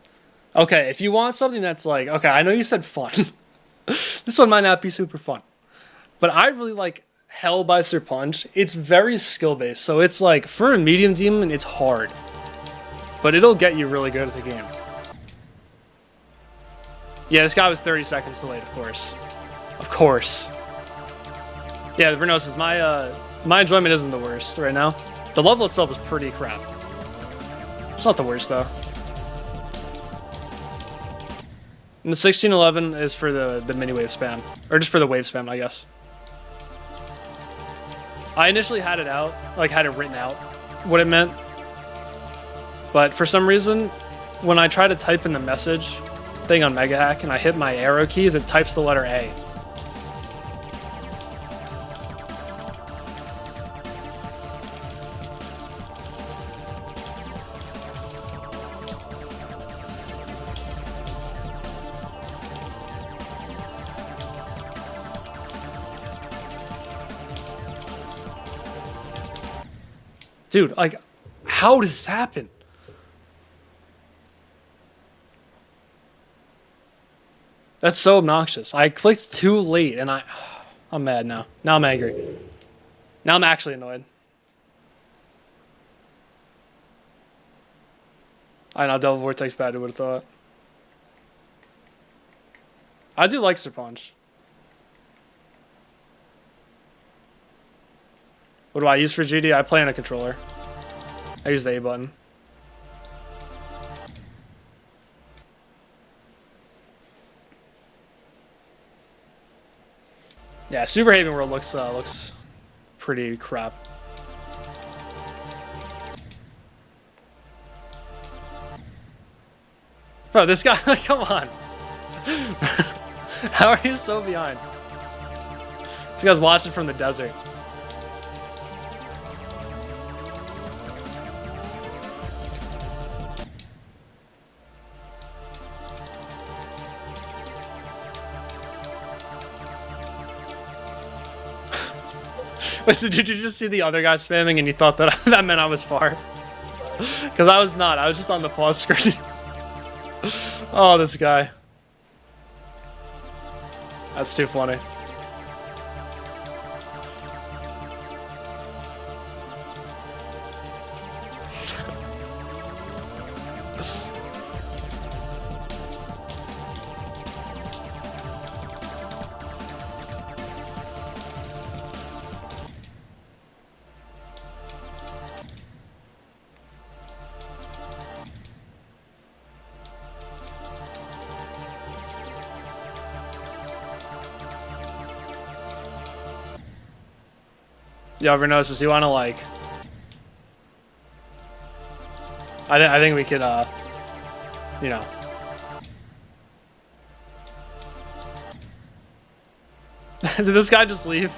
Okay, if you want something that's like, okay, I know you said fun. This one might not be super fun. But I really like Hell by Sir Punch. It's very skill based. So it's like, for a medium demon, it's hard. But it'll get you really good at the game. Yeah, this guy was 30 seconds delayed, of course. Of course. Yeah, Vernos, my enjoyment isn't the worst right now. The level itself is pretty crap. It's not the worst, though. And the 1611 is for the mini wave spam. Or just for the wave spam, I guess. I initially had it out, like had it written out, what it meant. But for some reason, when I try to type in the message thing on Mega Hack and I hit my arrow keys, it types the letter A. Dude, like, how does this happen? That's so obnoxious. I clicked too late, and I'm mad now. Now I'm angry. Now I'm actually annoyed. I know, double vortex bad, I would have thought. I do like Sir Punch. What do I use for GD? I play on a controller. I use the A button. Yeah, Super Haven World looks pretty crap. Bro, this guy, come on. How are you so behind? This guy's watching from the desert. Wait, so did you just see the other guy spamming and you thought that that meant I was far? Because I was not. I was just on the pause screen. Oh, this guy. That's too funny. Yo, Renosis, you want to like... I think we could, you know... Did this guy just leave?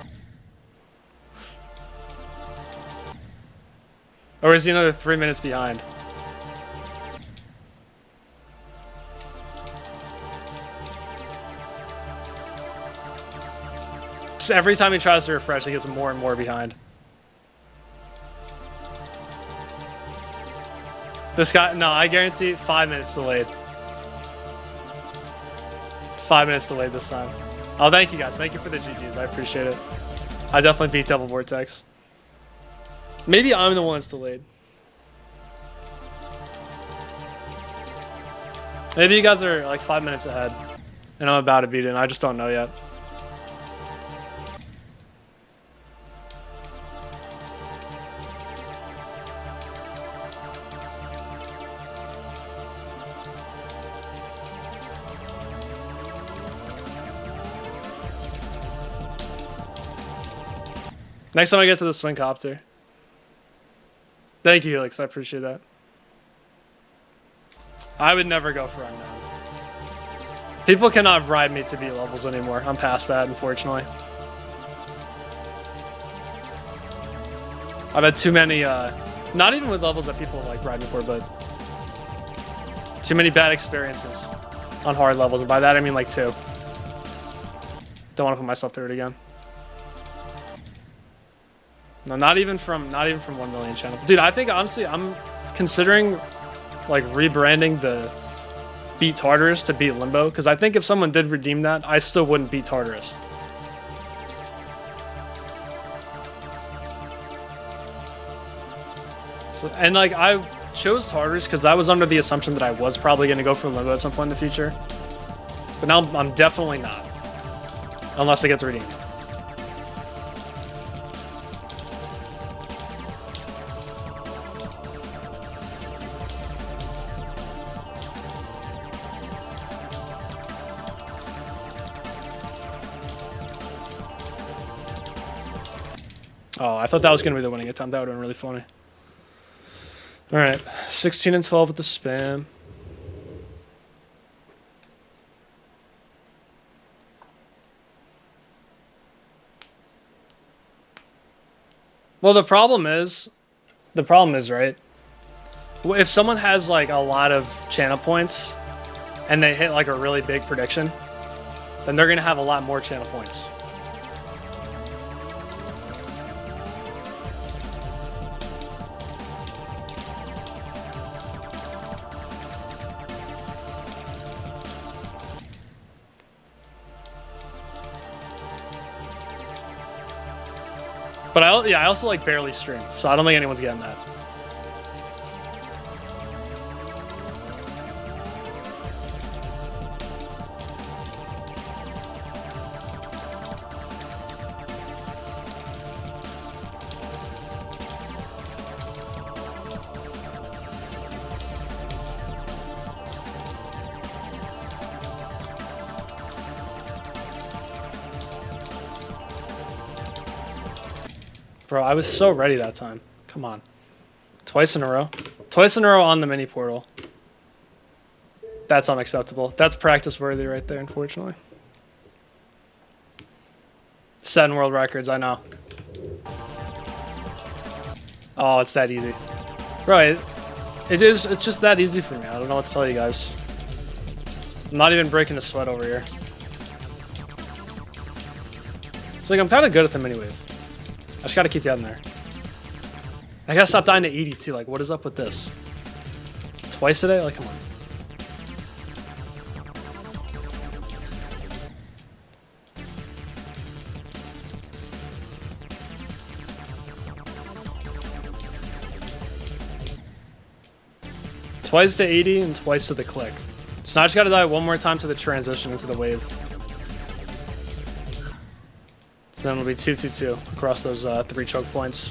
Or is he another 3 minutes behind? Just every time he tries to refresh, he gets more and more behind. This guy, no, I guarantee 5 minutes delayed. 5 minutes delayed this time. Oh, thank you guys. Thank you for the GGs. I appreciate it. I definitely beat Double Vortex. Maybe I'm the one that's delayed. Maybe you guys are like 5 minutes ahead. And I'm about to beat it, and I just don't know yet. Next time I get to the swing copter. Thank you, Helix. I appreciate that. I would never go for unknown. People cannot bribe me to beat levels anymore. I'm past that, unfortunately. I've had too many, not even with levels that people like bribe me for, but too many bad experiences on hard levels. And by that, I mean like 2. Don't want to put myself through it again. No, not even from 1 million channel. Dude, I think honestly, I'm considering like rebranding the Beat Tartarus to Beat Limbo, because I think if someone did redeem that, I still wouldn't beat Tartarus. So, and like I chose Tartarus because I was under the assumption that I was probably going to go for Limbo at some point in the future, but now I'm definitely not, unless it gets redeemed. Oh, I thought that was going to be the winning attempt. That would have been really funny. All right, 16 and 12 with the spam. Well, the problem is, right? If someone has like a lot of channel points and they hit like a really big prediction, then they're going to have a lot more channel points. But I also like barely stream, so I don't think anyone's getting that. Bro, I was so ready that time. Come on. Twice in a row. Twice in a row on the mini portal. That's unacceptable. That's practice worthy right there, unfortunately. 7 world records, I know. Oh, it's that easy. Right. It's just that easy for me. I don't know what to tell you guys. I'm not even breaking a sweat over here. It's like I'm kind of good at the mini wave. I just gotta keep getting there. I gotta stop dying to 82. Like, what is up with this? Twice a day? Like, come on. Twice to 80 and twice to the click. So now I just gotta die one more time to the transition into the wave. So then it'll be 2-2-2 across those 3 choke points.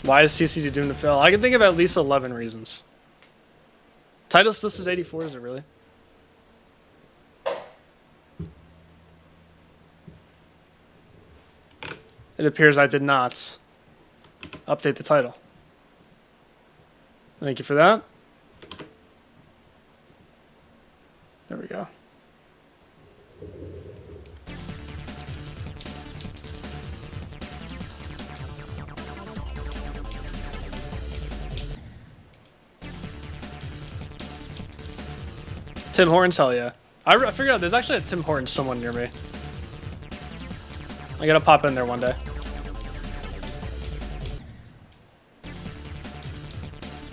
Why is TCG doomed to fail? I can think of at least 11 reasons. Title list is 84, is it really? It appears I did not update the title. Thank you for that. There we go. Tim Hortons, hell yeah. I figured out there's actually a Tim Hortons somewhere near me. I gotta pop in there one day.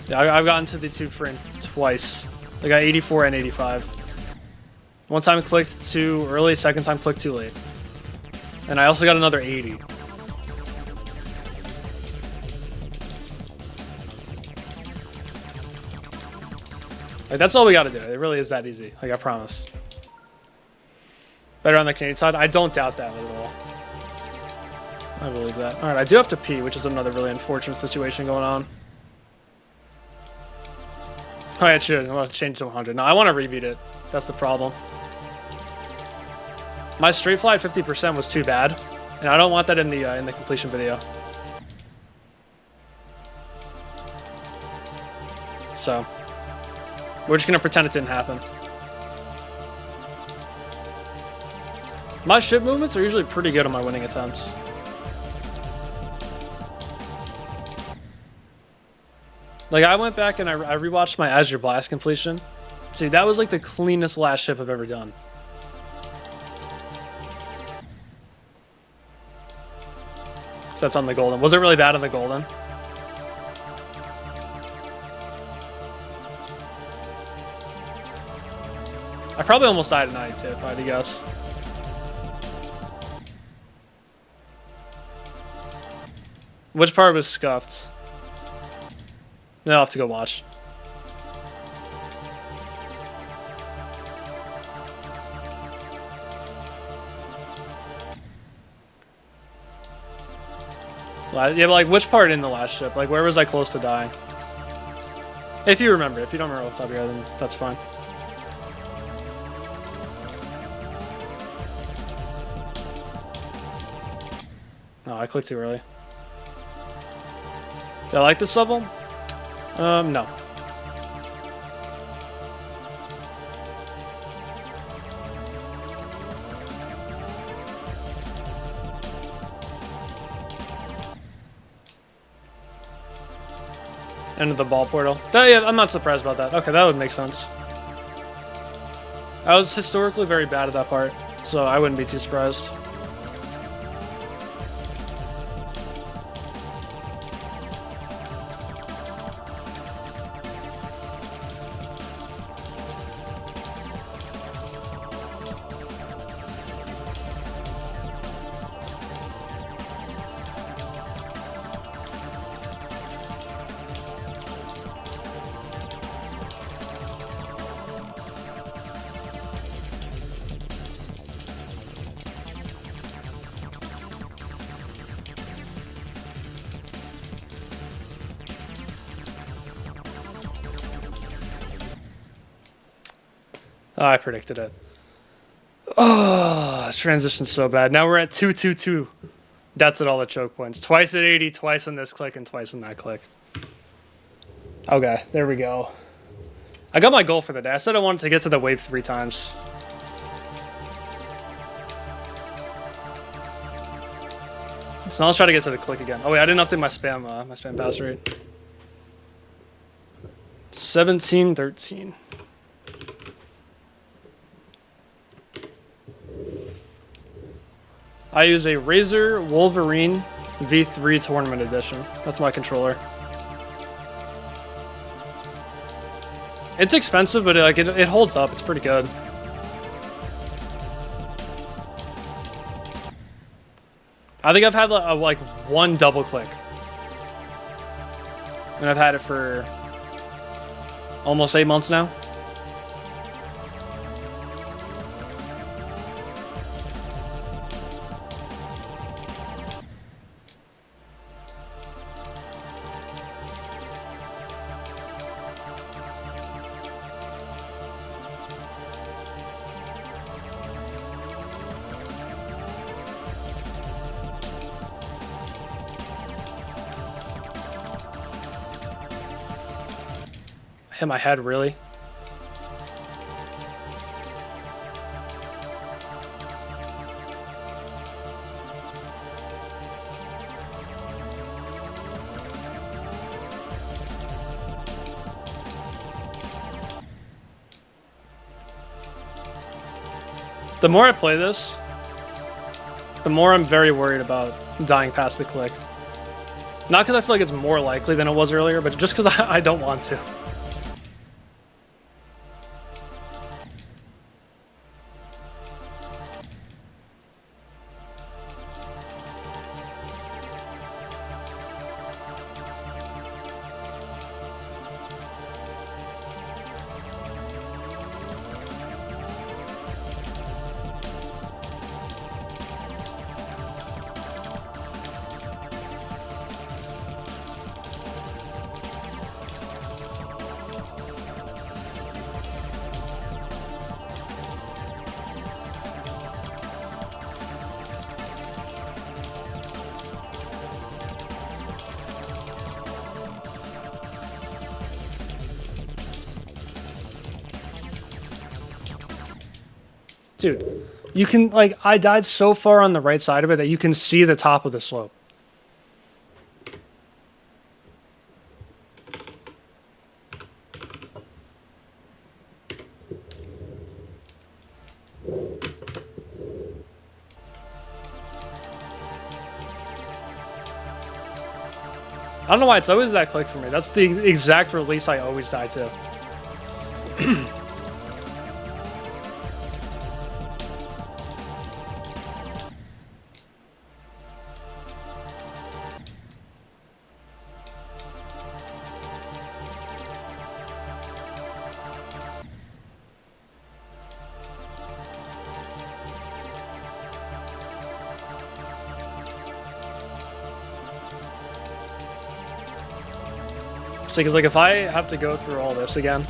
Yeah, I've gotten to the 2 frame twice. I got 84 and 85. One time clicked too early, second time clicked too late. And I also got another 80. Like, that's all we gotta do. It really is that easy. Like, I promise. Better on the Canadian side? I don't doubt that at all. I believe that. Alright, I do have to pee, which is another really unfortunate situation going on. Oh, yeah, it should. I want to change to 100. No, I want to rebeat it. That's the problem. My straight fly at 50% was too bad, and I don't want that in the completion video. So, we're just gonna pretend it didn't happen. My ship movements are usually pretty good on my winning attempts. Like, I went back and I rewatched my Azure Blast completion. See, that was like the cleanest last ship I've ever done. Except on the golden. Was it really bad on the golden? I probably almost died at 92 if I had to guess. Which part was scuffed? No, I'll have to go watch. Yeah, but like, which part in the last ship? Like, where was I close to dying? If you remember. If you don't remember off the top of your head, then that's fine. No, I clicked too early. Do I like this level? No. End of the ball portal. Yeah, I'm not surprised about that. Okay, that would make sense. I was historically very bad at that part, so I wouldn't be too surprised. Oh, I predicted it. Oh, transition's so bad. Now we're at 2-2-2. That's at all the choke points. Twice at 80, twice on this click, and twice on that click. Okay, there we go. I got my goal for the day. I said I wanted to get to the wave 3 times. So now let's try to get to the click again. Oh wait, I didn't update my spam pass rate. 17-13. I use a Razer Wolverine V3 Tournament Edition. That's my controller. It's expensive, but it holds up. It's pretty good. I think I've had like one double click, and I've had it for almost 8 months now. Hit my head, really? The more I play this, the more I'm very worried about dying past the click. Not because I feel like it's more likely than it was earlier, but just because I don't want to. Dude, you can, like, I died so far on the right side of it that you can see the top of the slope. I don't know why it's always that click for me. That's the exact release I always die to. See, because like if I have to go through all this again,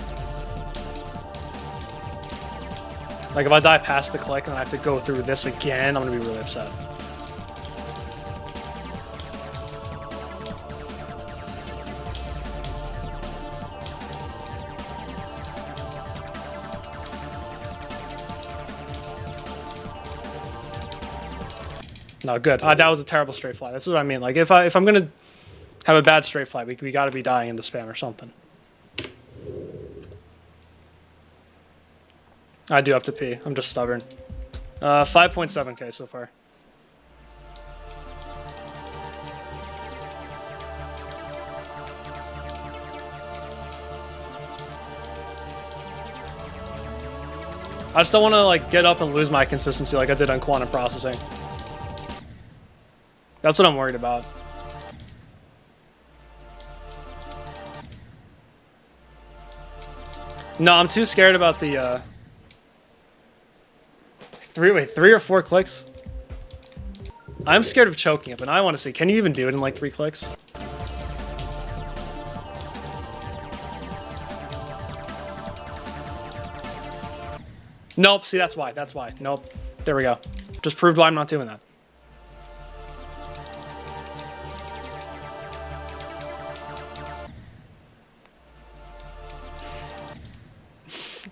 like if I die past the click and I have to go through this again, I'm gonna be really upset. No, good. That was a terrible straight fly. That's what I mean. Like if I'm gonna have a bad straight fly, we got to be dying in the spam or something. I do have to pee. I'm just stubborn. 5.7k so far. I just don't want to like get up and lose my consistency like I did on quantum processing. That's what I'm worried about. No, I'm too scared about the three or four clicks. I'm scared of choking it, but I want to see. Can you even do it in like 3 clicks? Nope, see, that's why. That's why. Nope. There we go. Just proved why I'm not doing that.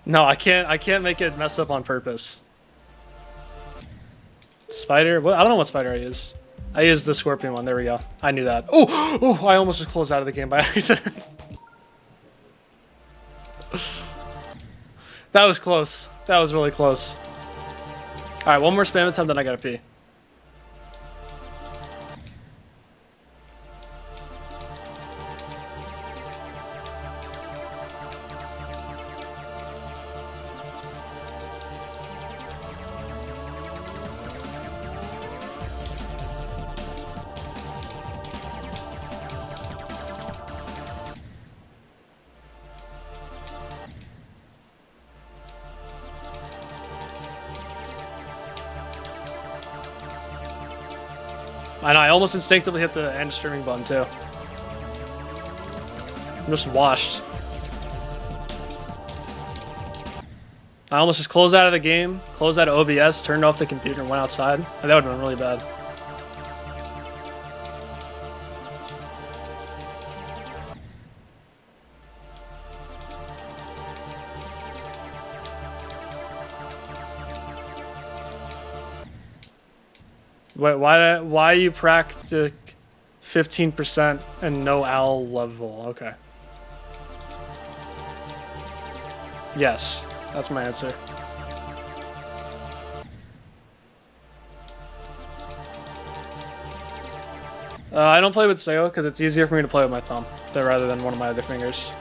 No, I can't make it mess up on purpose. Spider? What? I don't know what spider I use. I used the scorpion one. There we go. I knew that. Oh, I almost just closed out of the game by accident. That was close. That was really close. All right, one more spam attempt, then I gotta pee. I know, I almost instinctively hit the end streaming button too. I'm just washed. I almost just closed out of the game, closed out of OBS, turned off the computer, and went outside. And that would have been really bad. Wait, why you practice 15% and no owl level? Okay. Yes, that's my answer. I don't play with Seo because it's easier for me to play with my thumb rather than one of my other fingers.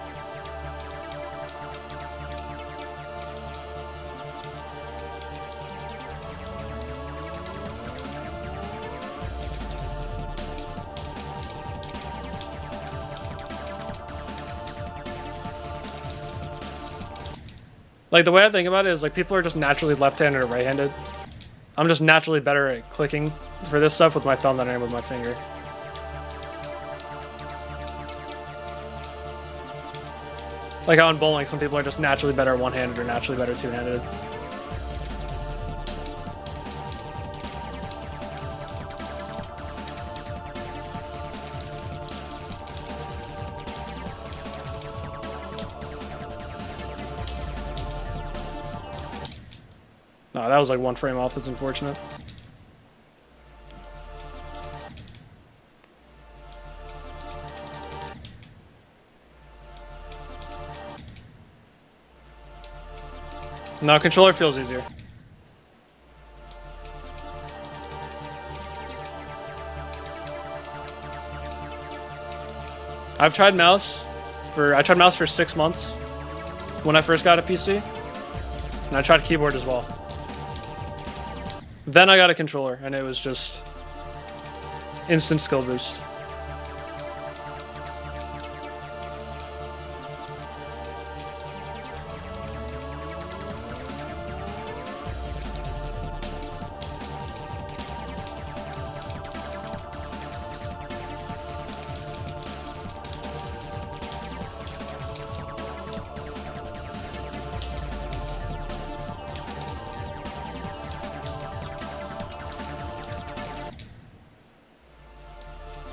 Like, the way I think about it is, like, people are just naturally left-handed or right-handed. I'm just naturally better at clicking for this stuff with my thumb than I am with my finger. Like how in bowling, some people are just naturally better at one-handed or naturally better two-handed. No, that was like one frame off. That's unfortunate. No, controller feels easier. I tried mouse for 6 months when I first got a PC, and I tried keyboard as well. Then I got a controller, and it was just instant skill boost.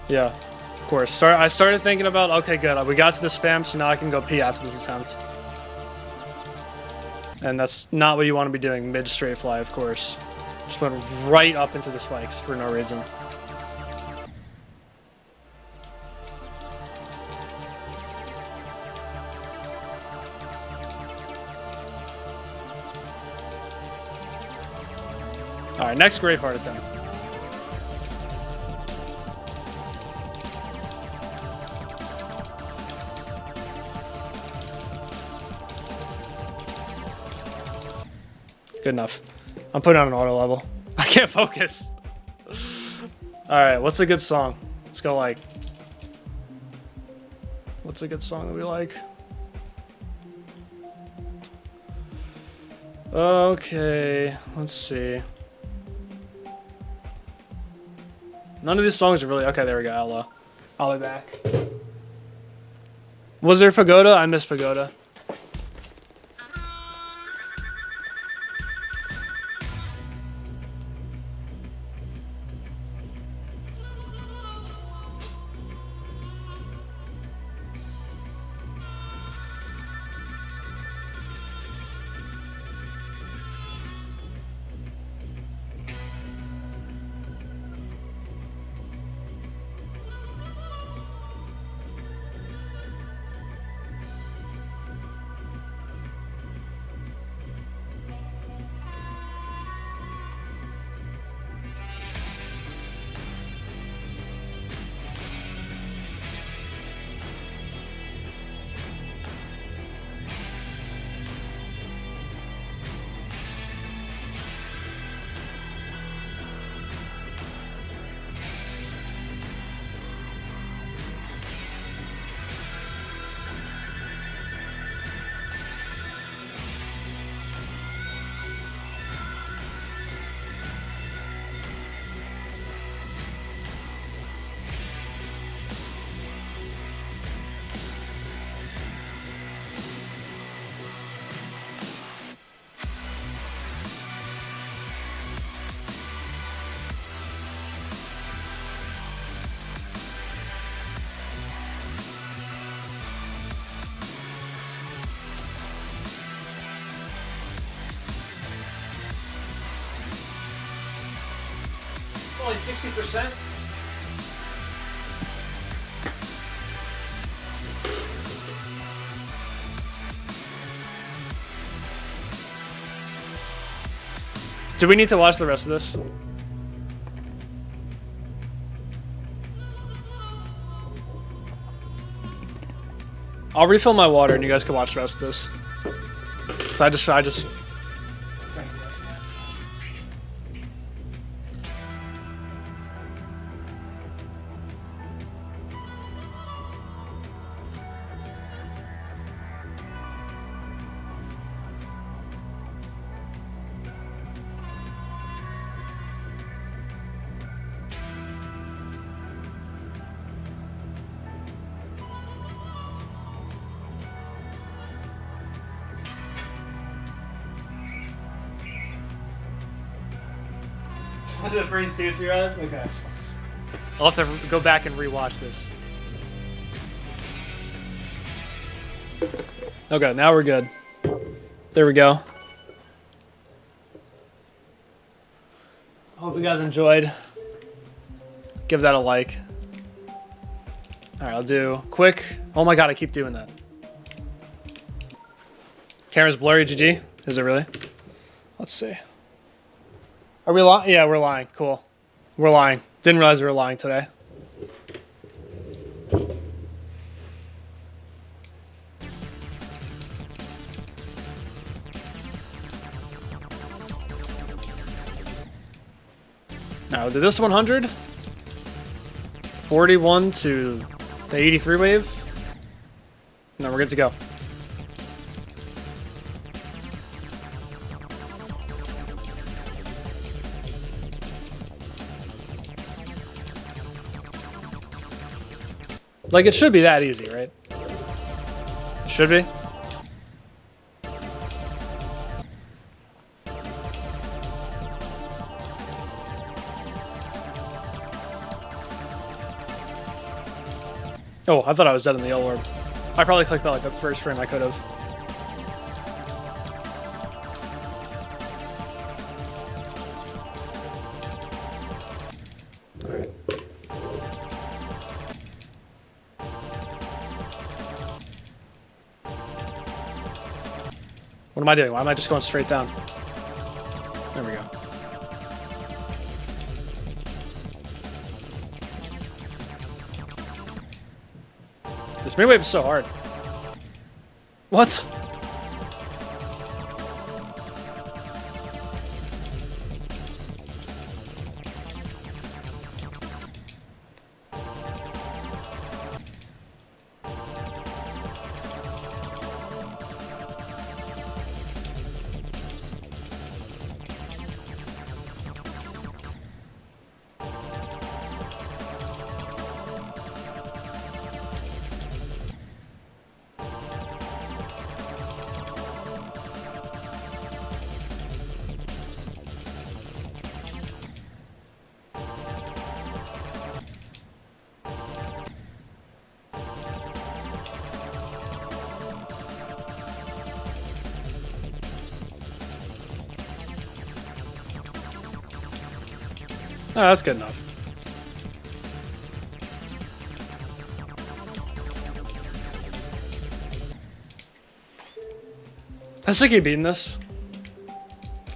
Yeah, of course. I started thinking about, okay, good. We got to the spam, so now I can go pee after this attempt. And that's not what you want to be doing mid straight fly, of course. Just went right up into the spikes for no reason. All right, next great hard attempt. Good enough. I'm putting on an auto level. I can't focus. Alright, what's a good song? Let's go like... What's a good song that we like? Okay, let's see. None of these songs are really... Okay, there we go, Outlaw. I'll be back. Was there Pagoda? I miss Pagoda. only 60%. Do we need to watch the rest of this? I'll refill my water and you guys can watch the rest of this. So I just. Was it pretty serious to your eyes? Okay. I'll have to go back and rewatch this. Okay, now we're good. There we go. Hope you guys enjoyed. Give that a like. Alright, I'll do quick. Oh my god, I keep doing that. Camera's blurry, GG. Is it really? Let's see. Are we lying? Yeah, we're lying. Cool. We're lying. Didn't realize we were lying today. Now, did this 100? 41 to the 83 wave? No, we're good to go. Like, it should be that easy, right? Should be. Oh, I thought I was dead in the yellow orb. I probably clicked that like the first frame I could have. Alright. What am I doing? Why am I just going straight down? There we go. This mid wave is so hard. What? Oh, that's good enough. Has Sticky beaten this?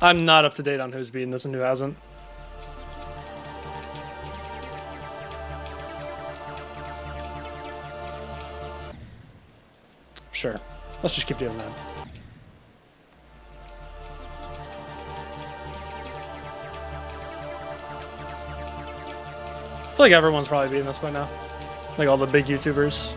I'm not up to date on who's beaten this and who hasn't. Sure. Let's just keep doing that. I feel like everyone's probably beating this by now. Like all the big YouTubers.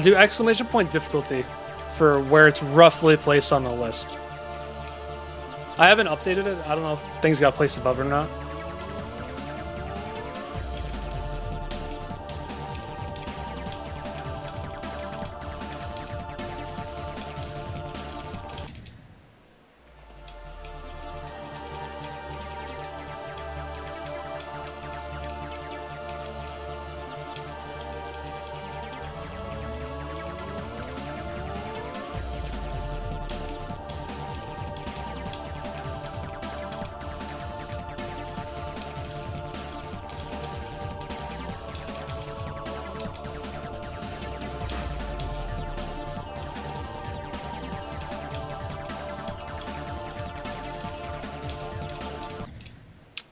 Do exclamation point difficulty for where it's roughly placed on the list. I haven't updated it. I don't know if things got placed above it or not.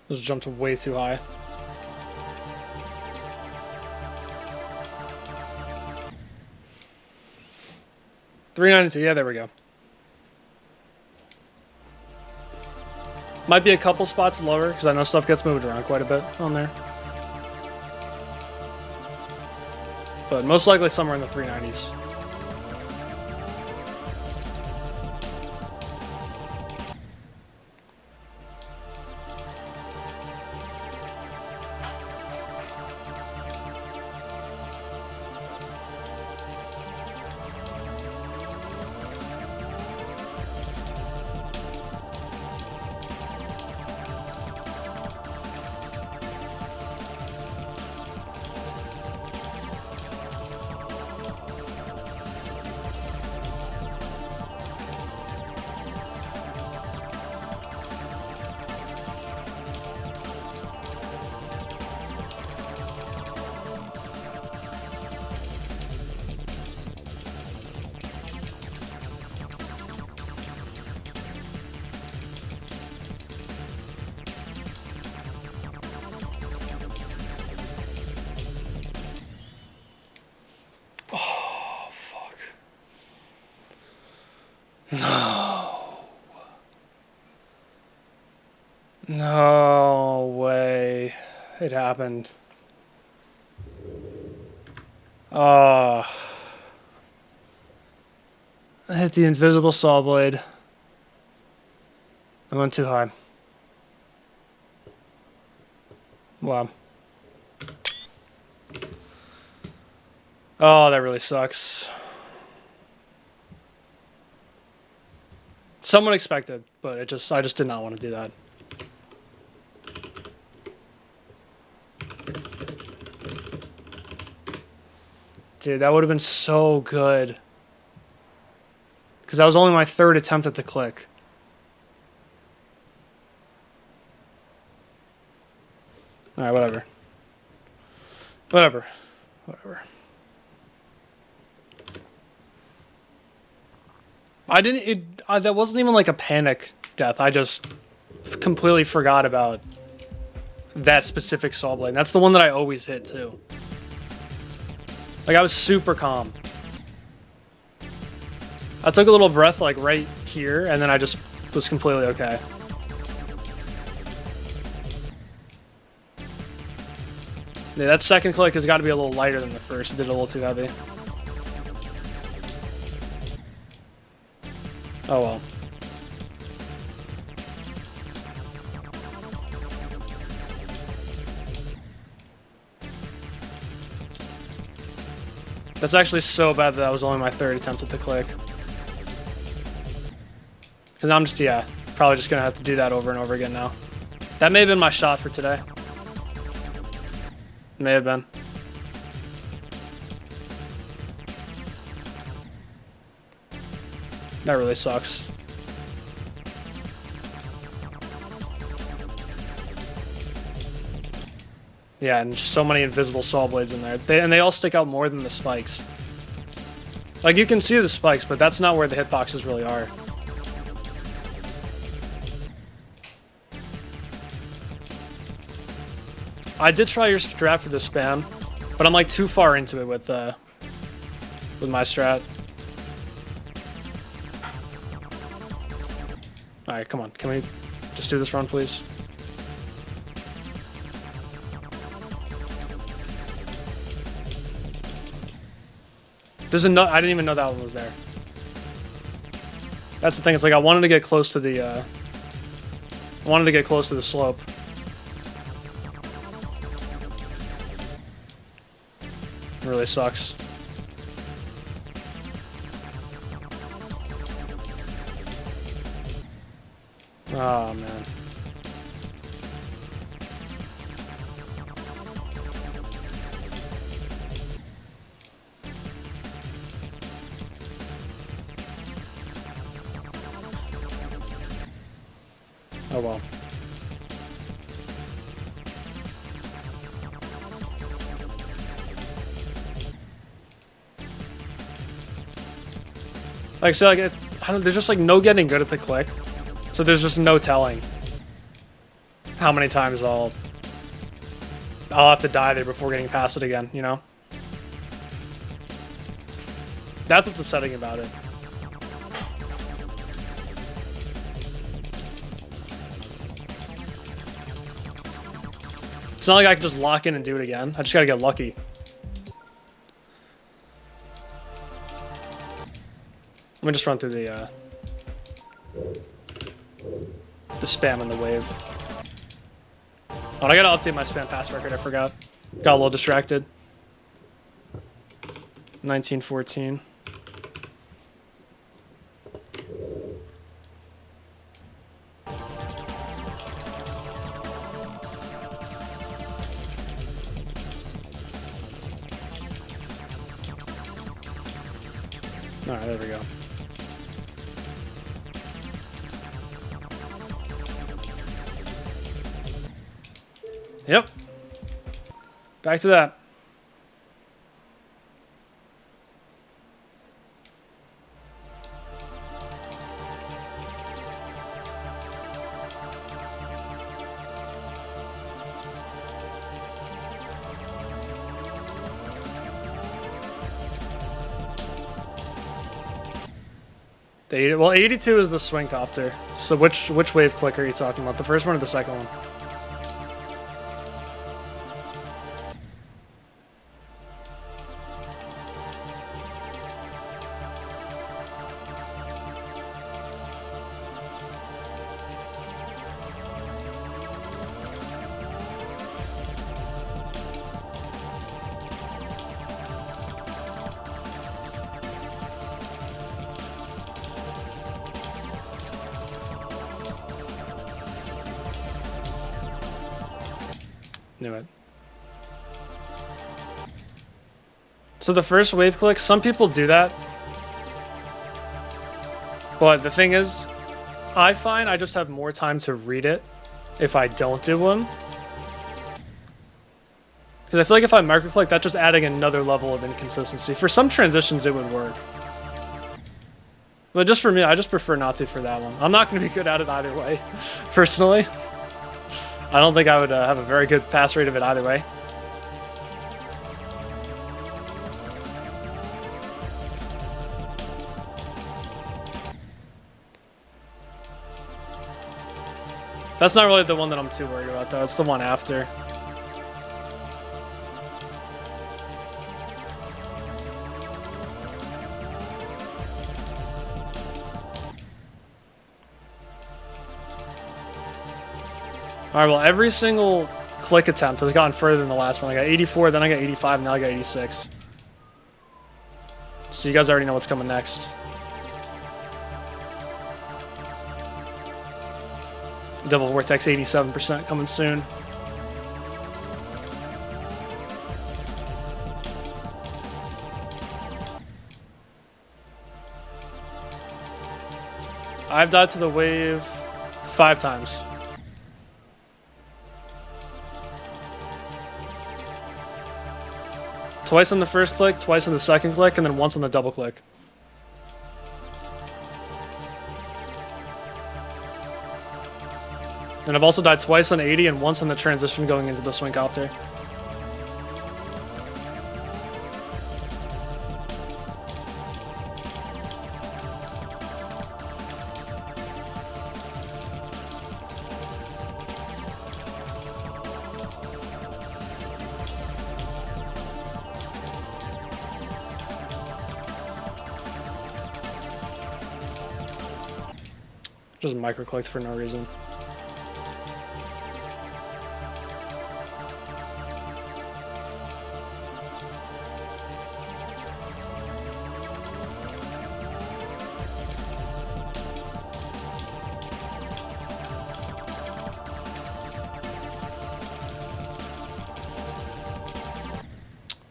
Those jumped way too high. $392. Yeah, there we go. Might be a couple spots lower because I know stuff gets moved around quite a bit on there. But most likely somewhere in the 390s. No. No way. It happened. I hit the invisible saw blade. I went too high. Wow. Oh, that really sucks. Someone expected, but I just did not want to do that. Dude, that would have been so good. Because that was only my third attempt at the click. Alright, whatever. Whatever. That wasn't even like a panic death. I just completely forgot about that specific saw blade. And that's the one that I always hit too. Like, I was super calm. I took a little breath like right here, and then I just was completely okay. Yeah, that second click has got to be a little lighter than the first. It did a little too heavy. Oh well. That's actually so bad that was only my third attempt at the click. Because I'm just, yeah, probably just going to have to do that over and over again now. That may have been my shot for today. May have been. That really sucks. Yeah, and so many invisible saw blades in there. They all stick out more than the spikes. Like, you can see the spikes, but that's not where the hitboxes really are. I did try your strat for the spam, but I'm like too far into it with my strat. Alright, come on. Can we just do this run, please? I didn't even know that one was there. That's the thing. It's like I wanted to get close to the slope. It really sucks. Oh man. Oh well. Like I said, like there's just like no getting good at the click, so there's just no telling. how many times I'll have to die there before getting past it again, you know? That's what's upsetting about it. It's not like I can just lock in and do it again. I just gotta get lucky. Let me just run through the spam and the wave. Oh, I gotta update my spam pass record, I forgot. Got a little distracted. 1914. Alright, there we go. Yep. Back to that. Well, 82 is the swing copter. So which wave click are you talking about? The first one or the second one? Knew it. So the first wave click, some people do that. But the thing is, I find I just have more time to read it if I don't do one. Because I feel like if I microclick, that's just adding another level of inconsistency. For some transitions, it would work. But just for me, I just prefer not to for that one. I'm not going to be good at it either way, personally. I don't think I would have a very good pass rate of it either way. That's not really the one that I'm too worried about, though. It's the one after. Alright, well, every single click attempt has gotten further than the last one. I got 84, then I got 85, now I got 86. So you guys already know what's coming next. Double Vortex 87% coming soon. I've died to the wave 5 times. Twice on the first click, twice on the second click, and then once on the double click. And I've also died twice on 80 and once on the transition going into the swing copter. Just microclicked for no reason.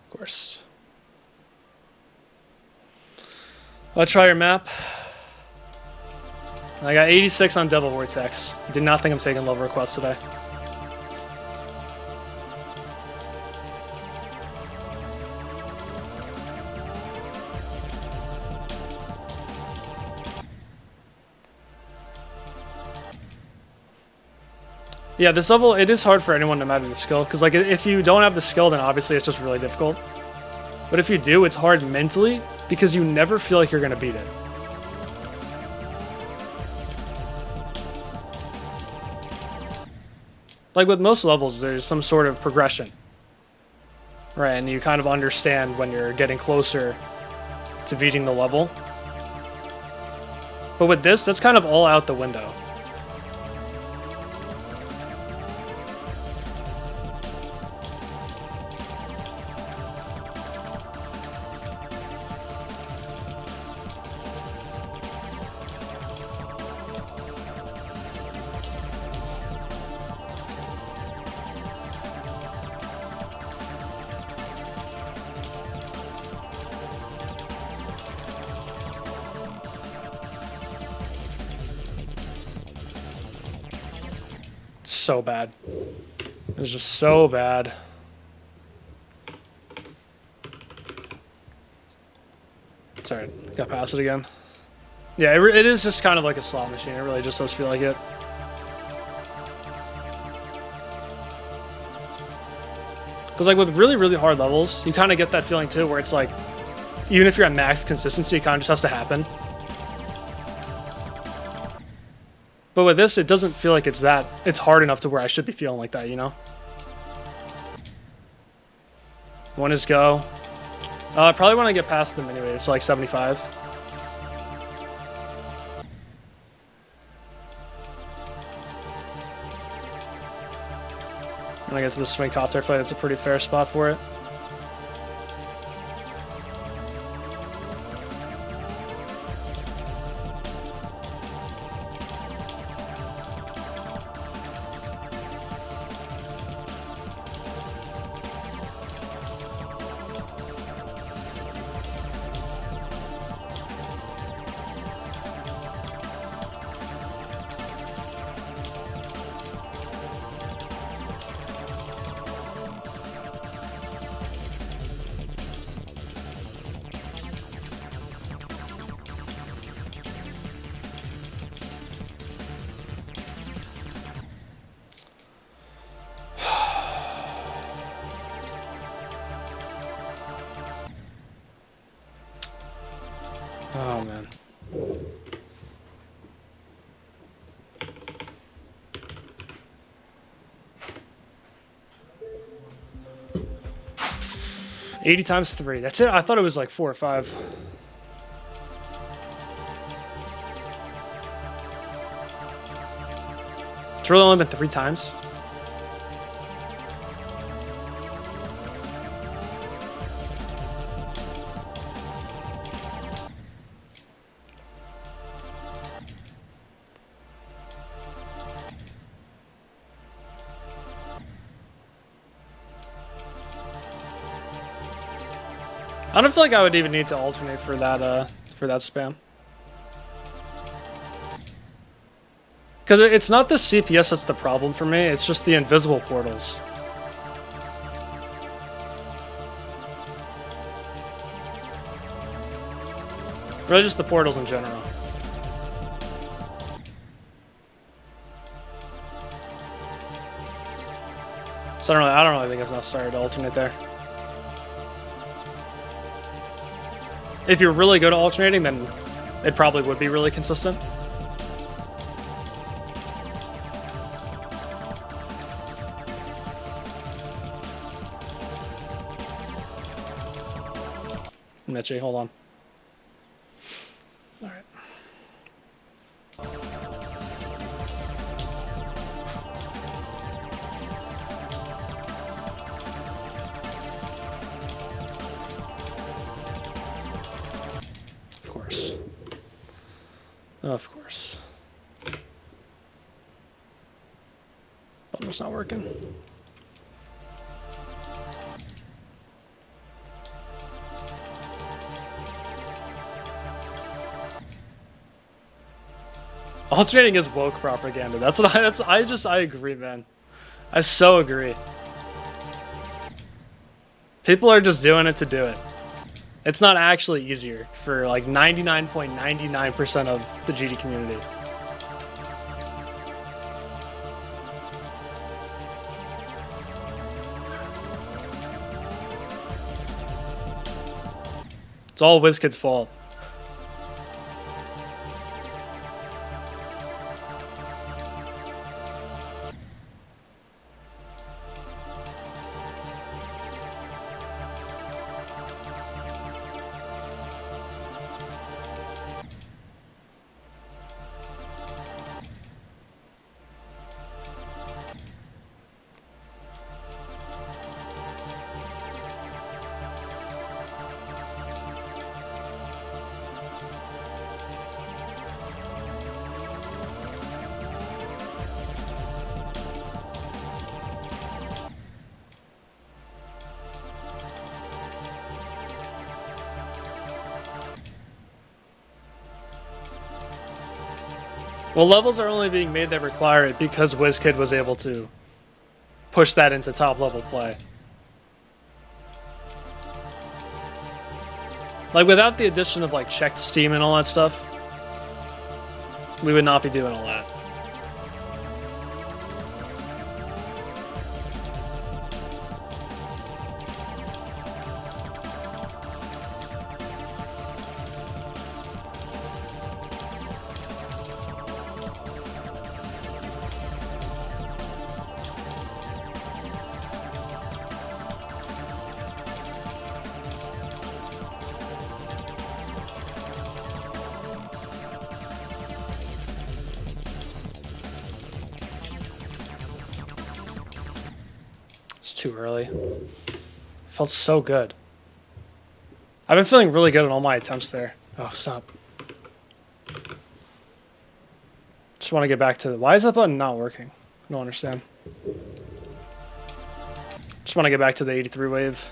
Of course. I'll try your map. I got 86 on Double Vortex. Did not think I'm taking love requests today. Yeah, this level, it is hard for anyone no matter the skill. Because, like, if you don't have the skill, then obviously it's just really difficult. But if you do, it's hard mentally because you never feel like you're going to beat it. Like, with most levels, there's some sort of progression. Right, and you kind of understand when you're getting closer to beating the level. But with this, that's kind of all out the window. So bad. It was just so bad. Sorry, got past it again. Yeah, it is just kind of like a slot machine. It really just does feel like it. Because like with really, really hard levels, you kind of get that feeling too, where it's like, even if you're at max consistency, it kind of just has to happen. But with this, it doesn't feel like it's hard enough to where I should be feeling like that, you know? One is go. Probably when I get past them anyway, it's like 75. When I get to the swing copter, I feel like that's a pretty fair spot for it. Oh, man. $80 times 3. That's it? I thought it was like 4 or 5. It's really only been 3 times. I don't feel like I would even need to alternate for that spam. Because it's not the CPS that's the problem for me, it's just the invisible portals. Really just the portals in general. So I don't really think it's necessary to alternate there. If you're really good at alternating, then it probably would be really consistent. Mitchie, hold on. All right. Of course. Button's not working. Alternating is woke propaganda. That's what I agree, man. I so agree. People are just doing it to do it. It's not actually easier for like 99.99% of the GD community. It's all WizKid's fault. Well, levels are only being made that require it because WizKid was able to push that into top level play. Like, without the addition of, like, checked Steam and all that stuff, we would not be doing all that. Too early. Felt so good. I've been feeling really good on all my attempts there. Oh, stop. Just want to get back to why is that button not working? I don't understand. Just want to get back to the 83 wave.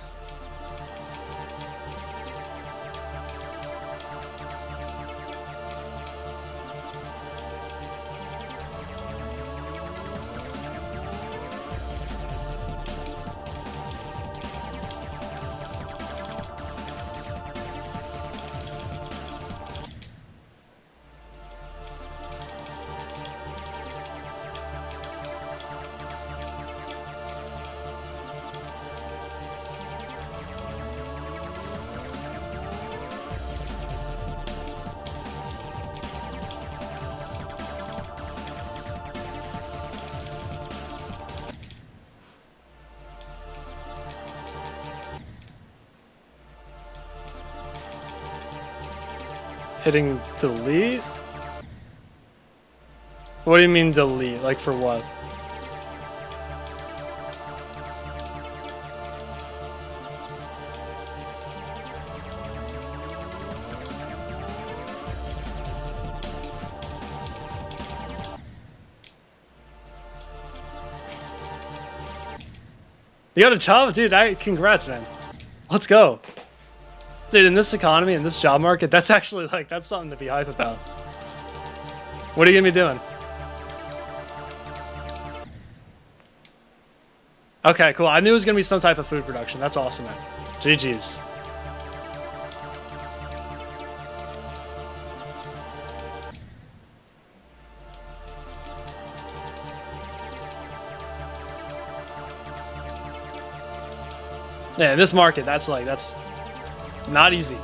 Hitting delete? What do you mean delete? Like for what? You got a job? Dude, congrats, man. Let's go. Dude, in this economy, in this job market, that's actually, like, that's something to be hype about. What are you gonna be doing? Okay, cool. I knew it was gonna be some type of food production. That's awesome, man. GG's. Yeah, in this market, that's not easy.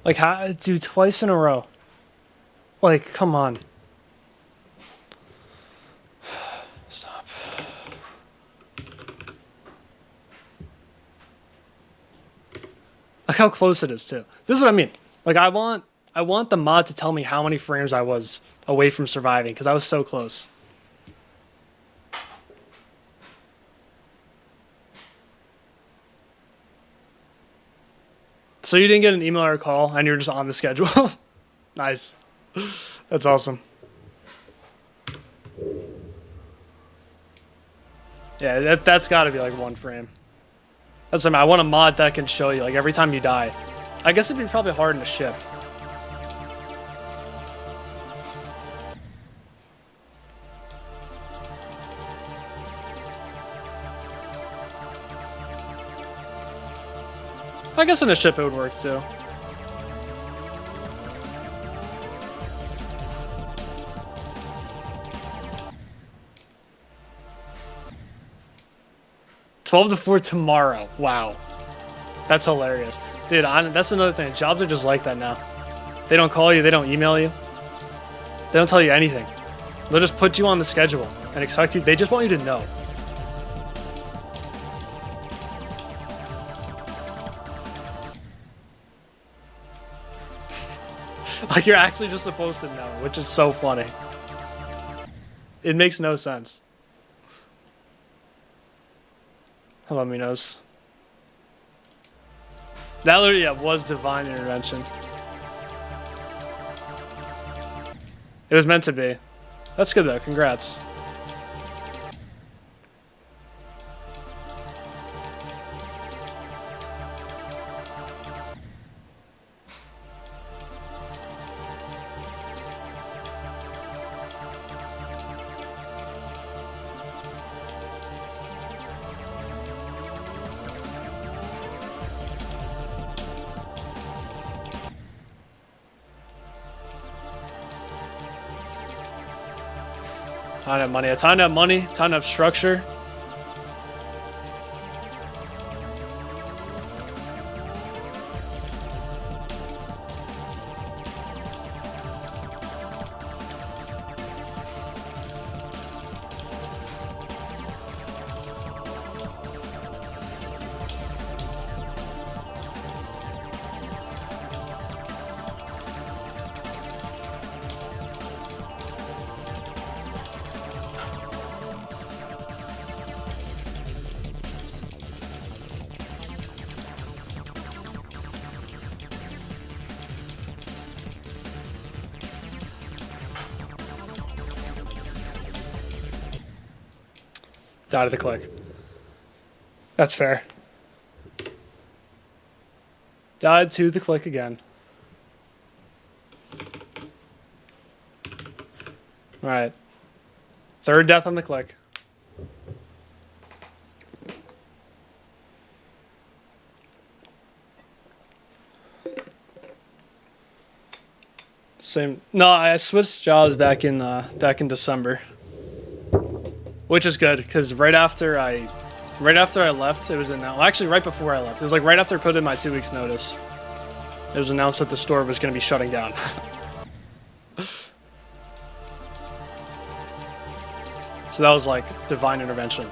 Like, how, dude, twice in a row. Like, come on. Stop. Look how close it is, too. This is what I mean. Like, I want the mod to tell me how many frames I was away from surviving, because I was so close. So you didn't get an email or a call, and you're just on the schedule? Nice. That's awesome. Yeah, that's got to be like one frame. That's what I want a mod that can show you, like, every time you die. I guess it'd be probably hard to ship. I guess in a ship it would work too. $12 to $4 tomorrow. Wow. That's hilarious. Dude, that's another thing. Jobs are just like that now. They don't call you. They don't email you. They don't tell you anything. They'll just put you on the schedule and expect you. They just want you to know. Like, you're actually just supposed to know, which is so funny. It makes no sense. Hello, Minos. That literally, yeah, was divine intervention. It was meant to be. That's good, though. Congrats. Time to have money. Time to have money. Time to have structure. Died of the click. That's fair. Died to the click again. Alright. Third death on the click. Same. No, I switched jobs back in December. Which is good, because right after I left, it was announced. Well, actually, right before I left, it was like right after I put in my 2 weeks notice. It was announced that the store was going to be shutting down. So that was like divine intervention.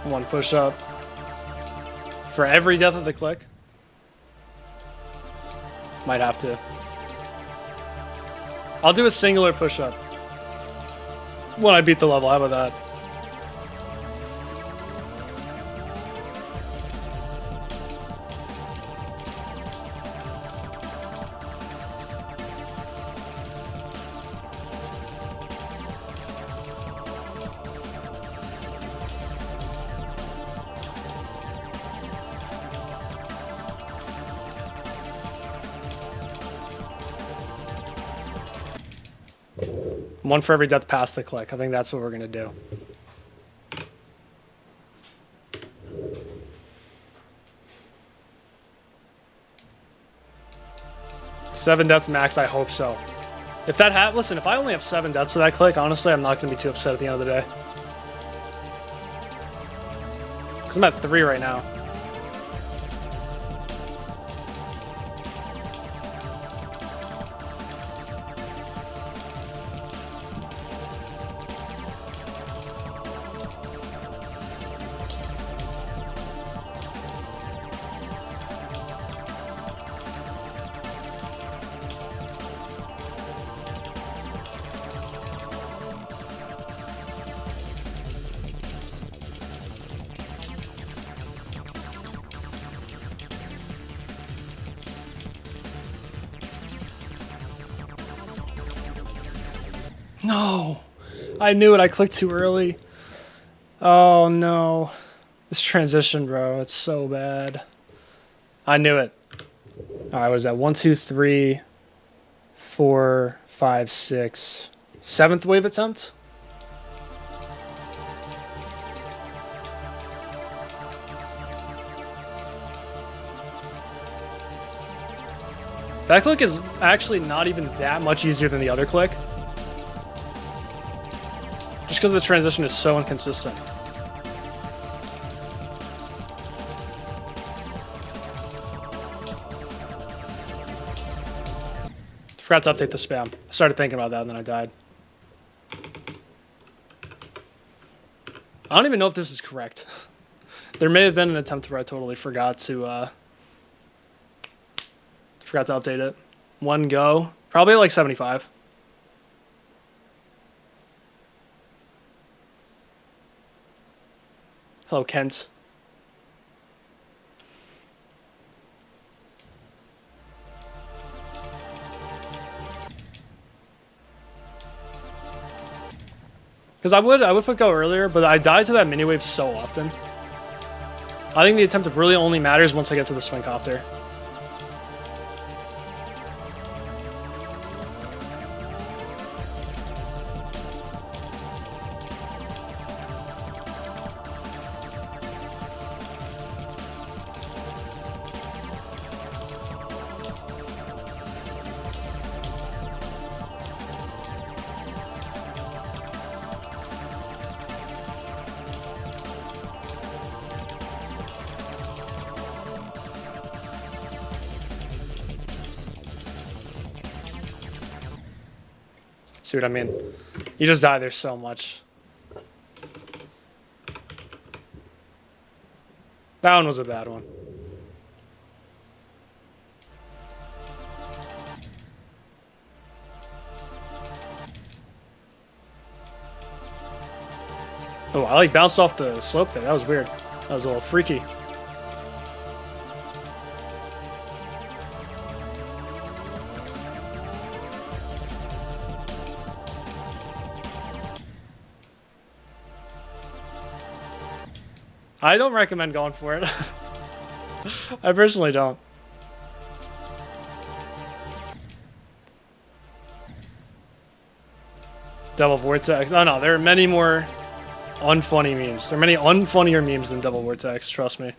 One push up for every death of the click. Might have to. I'll do a singular push up when I beat the level. How about that? One for every death past the click. I think that's what we're going to do. Seven deaths max, I hope so. If that happens, listen, if I only have 7 deaths to that click, honestly, I'm not going to be too upset at the end of the day. Because I'm at 3 right now. No, I knew it. I clicked too early. Oh no, this transition, bro, it's so bad. I knew it. All right, what is that? 1, 2, 3, 4, 5, 6. 7th wave attempt. That click is actually not even that much easier than the other click. Just because the transition is so inconsistent. Forgot to update the spam. I started thinking about that and then I died. I don't even know if this is correct. There may have been an attempt where I totally forgot to update it. 1 go. Probably like 75. Hello, Kent. Because I would put go earlier, but I die to that mini wave so often. I think the attempt really only matters once I get to the swing copter. See what I mean? You just die there so much. That one was a bad one. Oh, I like bounced off the slope there. That was weird. That was a little freaky. I don't recommend going for it. I personally don't. Double Vortex. Oh no, there are many more unfunny memes. There are many unfunnier memes than Double Vortex, trust me.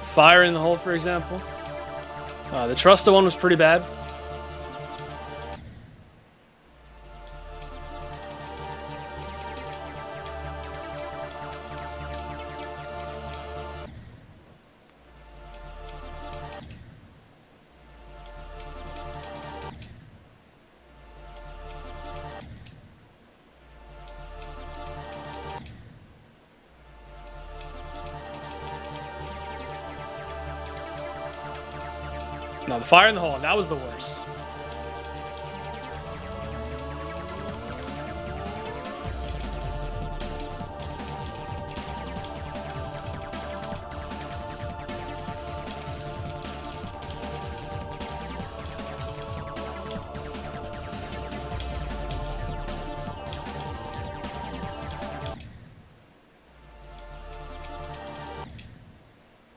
Fire in the hole, for example. The Trusta one was pretty bad. No, the fire in the hole, that was the worst.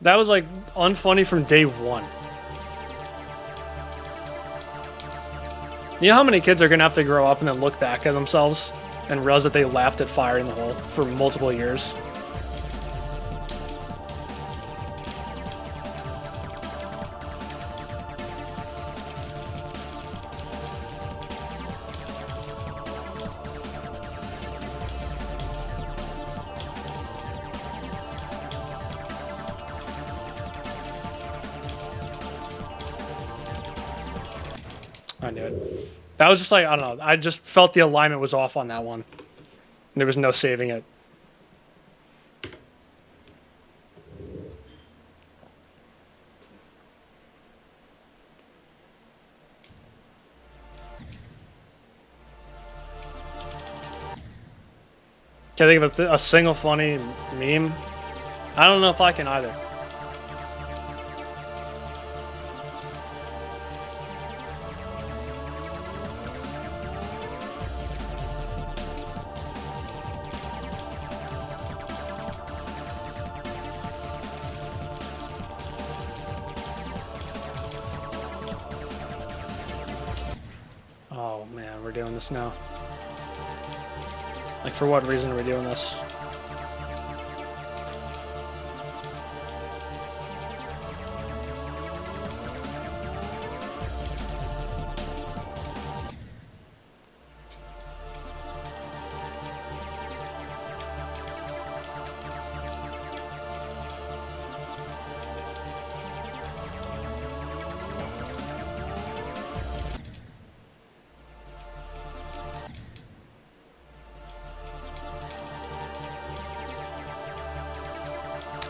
That was like unfunny from day one. You know how many kids are going to have to grow up and then look back at themselves and realize that they laughed at fire in the hole for multiple years? I knew it. That was just like, I don't know. I just felt the alignment was off on that one. There was no saving it. Can I think of a single funny meme? I don't know if I can either. Oh man, we're doing this now. Like, for what reason are we doing this?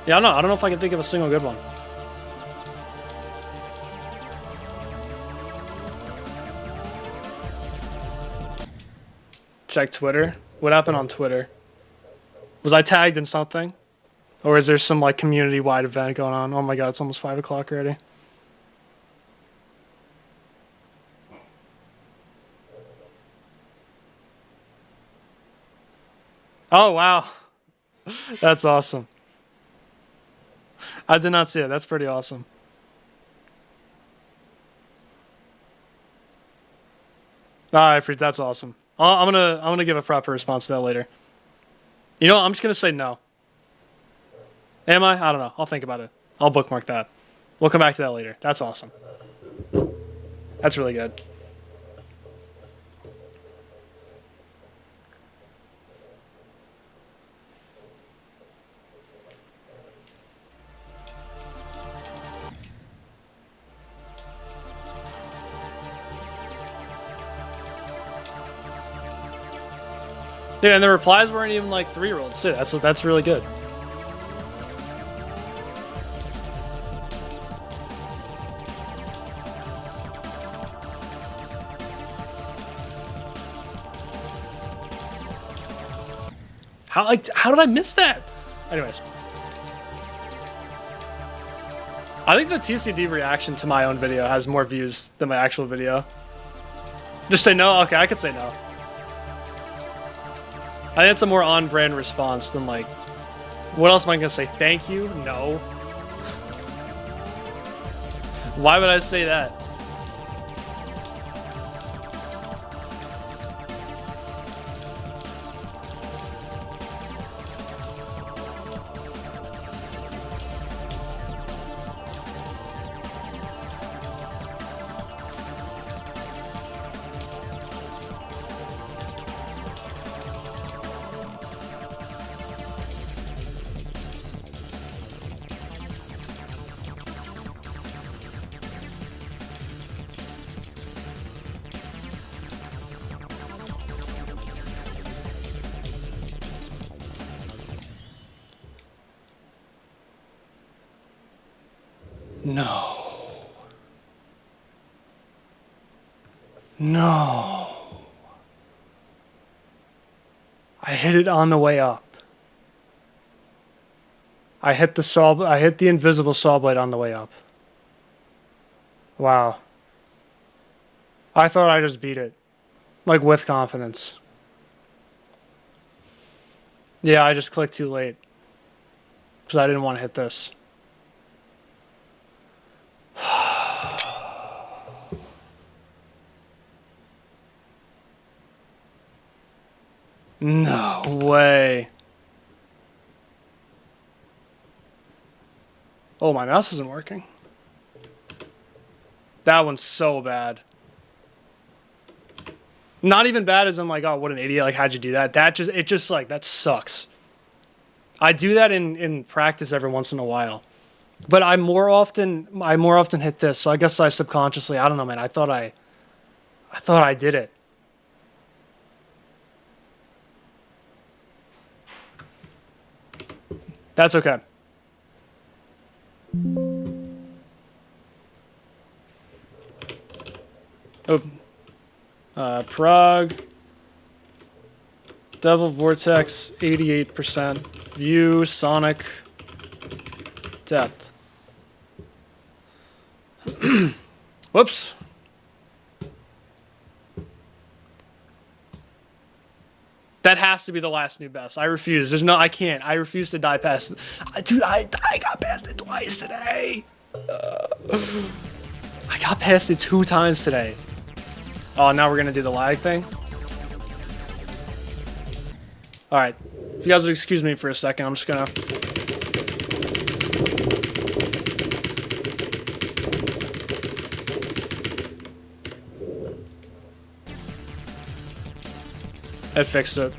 Yeah, I don't know if I can think of a single good one. Check Twitter. What happened on Twitter? Was I tagged in something? Or is there some like community-wide event going on? Oh my god, it's almost 5 o'clock already. Oh wow. That's awesome. I did not see it. That's pretty awesome. That's awesome. I'm gonna give a proper response to that later. You know what? I'm just gonna say no. Am I? I don't know. I'll think about it. I'll bookmark that. We'll come back to that later. That's awesome. That's really good. Dude, and the replies weren't even like 3-year-olds too. That's really good. How did I miss that? Anyways. I think the TCD reaction to my own video has more views than my actual video. Just say no? Okay, I could say no. I think it's a more on-brand response than like, what else am I gonna say? Thank you? No. Why would I say that? No. No. I hit it on the way up. I hit the invisible saw blade on the way up. Wow. I thought I just beat it. Like, with confidence. Yeah, I just clicked too late. Because I didn't want to hit this. No way. Oh, my mouse isn't working. That one's so bad. Not even bad as in like, oh, what an idiot, like, how'd you do that? It just like, that sucks. I do that in practice every once in a while. But I more often hit this, so I guess I subconsciously, I don't know, man, I thought I I thought I did it. That's okay. Oh. Prague. Devil Vortex, 88%. View, Sonic, Depth. Whoops. That has to be the last new best. I refuse. There's no, I can't. I refuse to die past. Dude, I got past it twice today. I got past it 2 times today. Oh, now we're gonna do the lag thing. All right, if you guys would excuse me for a second, I'm just gonna. I fixed it.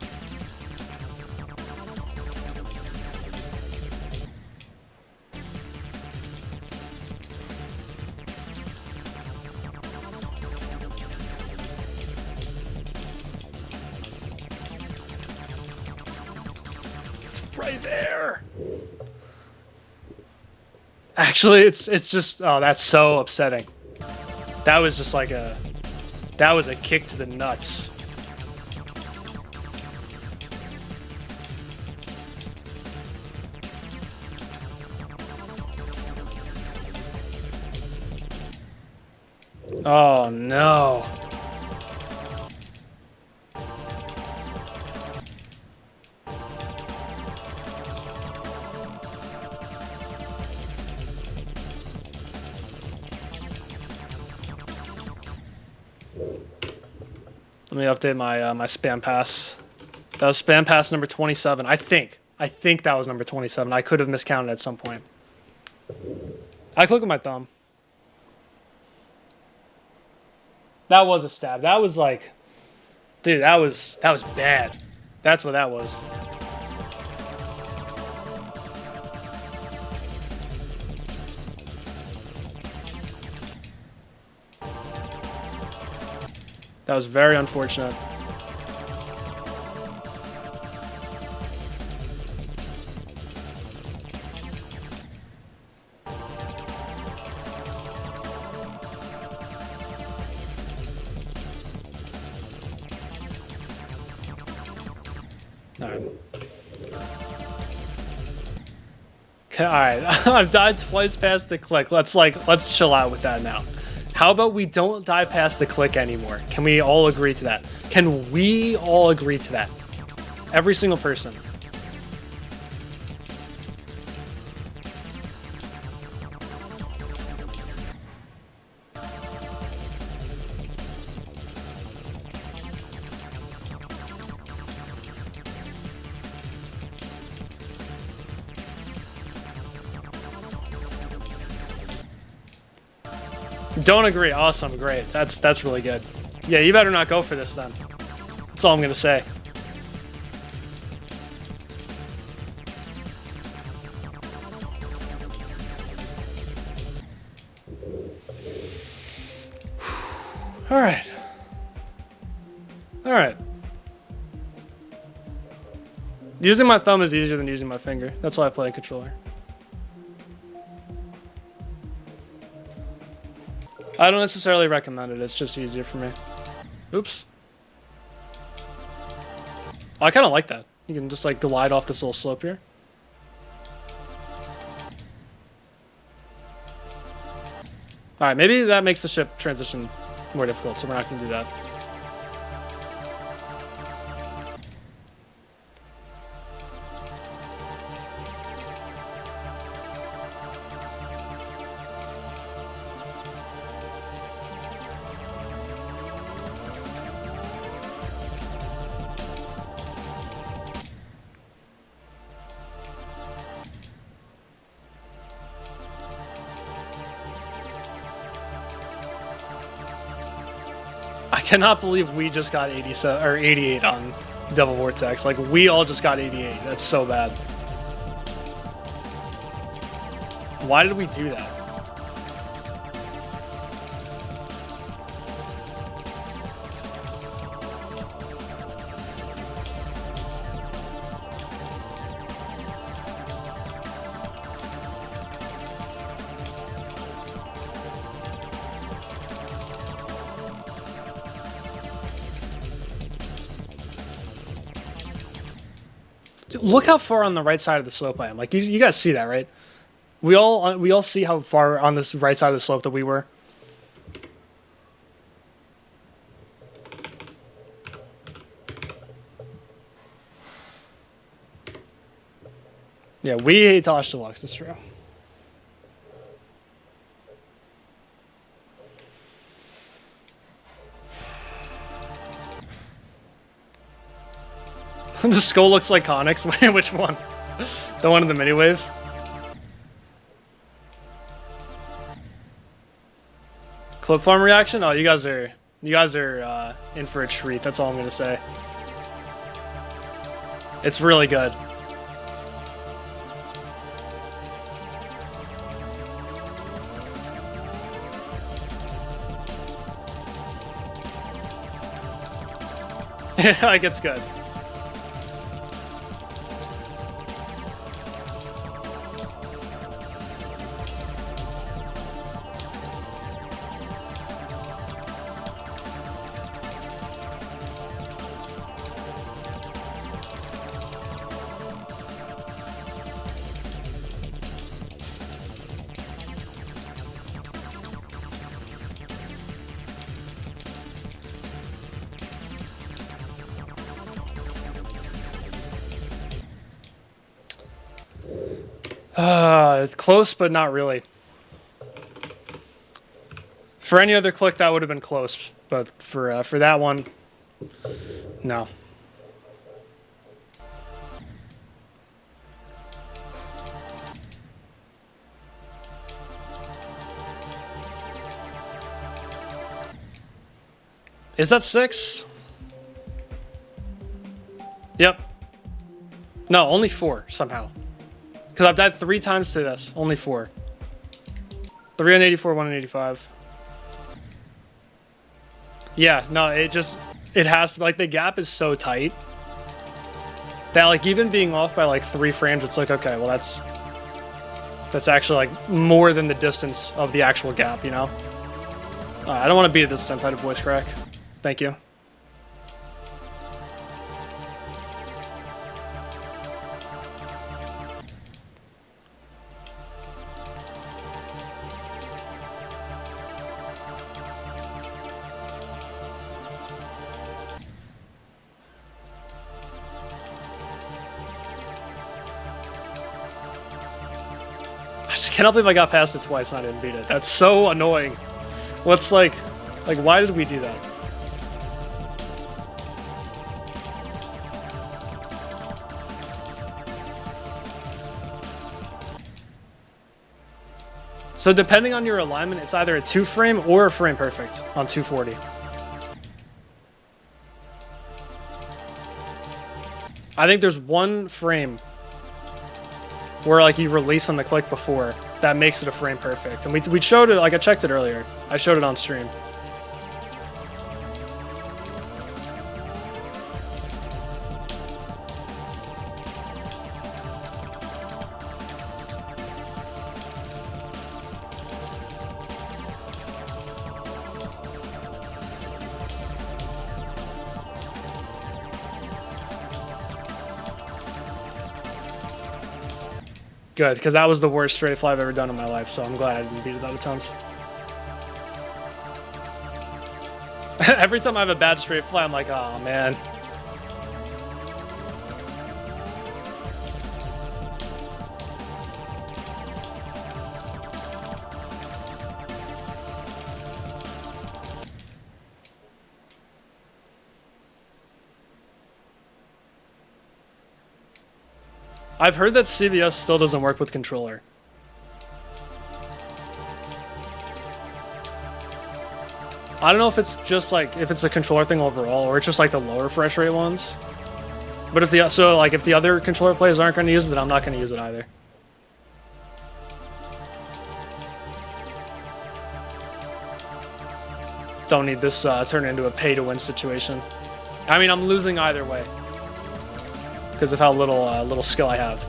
Right there. Actually, it's just, oh, that's so upsetting. That was just like that was a kick to the nuts. Oh no. Let me update my my spam pass. That was spam pass number 27. I think that was number 27. I could have miscounted at some point. I click with my thumb. That was a stab. That was like, dude, that was bad. That's what that was. That was very unfortunate. Okay, all right. I've died twice past the click. Let's chill out with that now. How about we don't die past the click anymore? Can we all agree to that? Can we all agree to that? Every single person. Don't agree. Awesome. Great. That's really good. Yeah, you better not go for this then. That's all I'm going to say. All right. All right. Using my thumb is easier than using my finger. That's why I play a controller. I don't necessarily recommend it. It's just easier for me. Oops. Oh, I kind of like that. You can just like glide off this little slope here. All right, maybe that makes the ship transition more difficult, so we're not going to do that. I cannot believe we just got 87 or 88 on Devil Vortex. Like, we all just got 88. That's so bad. Why did we do that? Look how far on the right side of the slope I am. Like you guys see that, right? We all see how far on this right side of the slope that we were. Yeah, we hate Tosh Deluxe. That's true. The skull looks like Conics. Wait, which one? The one in the mini wave? Clip farm reaction? Oh, you guys are in for a treat. That's all I'm gonna say. It's really good. Like it's good. Close, but not really. For any other click, that would have been close, but for that one, no. Is that 6? Yep. No, only 4 somehow. Because I've died 3 times to this. Only 4. 3 on 84, 1 on 85. Yeah, no, it has to, like, the gap is so tight that, like, even being off by, like, 3 frames, it's like, okay, well, that's actually, like, more than the distance of the actual gap, you know? I don't want to beat this time type of voice crack. Thank you. I cannot believe I got past it twice and I didn't beat it. That's so annoying. What's like why did we do that? So depending on your alignment, it's either a 2 frame or a frame perfect on 240. I think there's 1 frame where like you release on the click before that makes it a frame perfect, and we showed it, like I checked it earlier. I showed it on stream. Good, because that was the worst straight fly I've ever done in my life, so I'm glad I didn't beat it that attempt. Every time I have a bad straight fly, I'm like, oh man. I've heard that CBS still doesn't work with controller. I don't know if it's just like, if it's a controller thing overall, or it's just like the lower refresh rate ones. But if the other controller players aren't going to use it, then I'm not going to use it either. Don't need this turn into a pay-to-win situation. I mean, I'm losing either way because of how little skill I have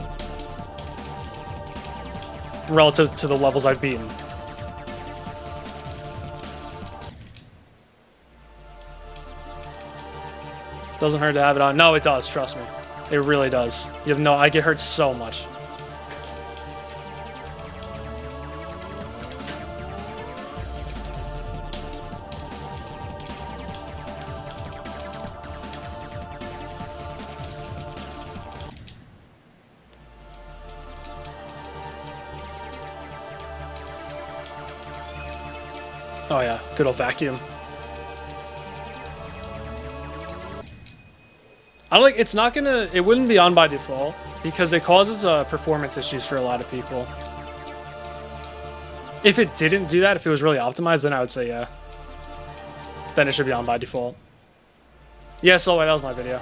relative to the levels I've beaten. Doesn't hurt to have it on. No, it does. Trust me. It really does. You have no, I get hurt so much. Oh yeah, good old vacuum. I don't like, it's not gonna, it wouldn't be on by default because it causes performance issues for a lot of people. If it didn't do that, if it was really optimized, then I would say yeah. Then it should be on by default. Yeah, so that was my video.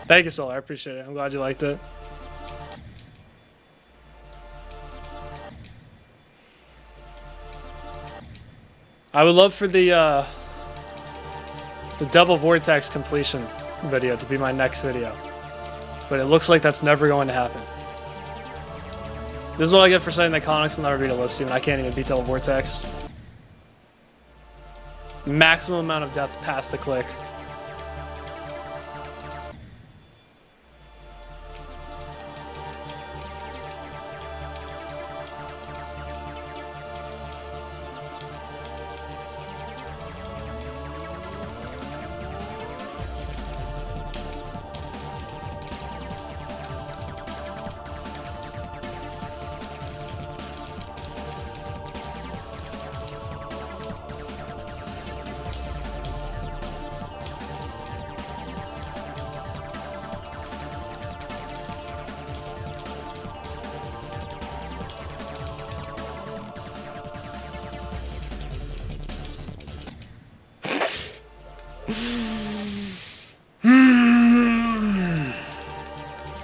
Thank you, Solar. I appreciate it. I'm glad you liked it. I would love for the double vortex completion video to be my next video, but it looks like that's never going to happen. This is what I get for saying that Conics will never beat a Lithium, and I can't even beat double vortex. Maximum amount of deaths past the click.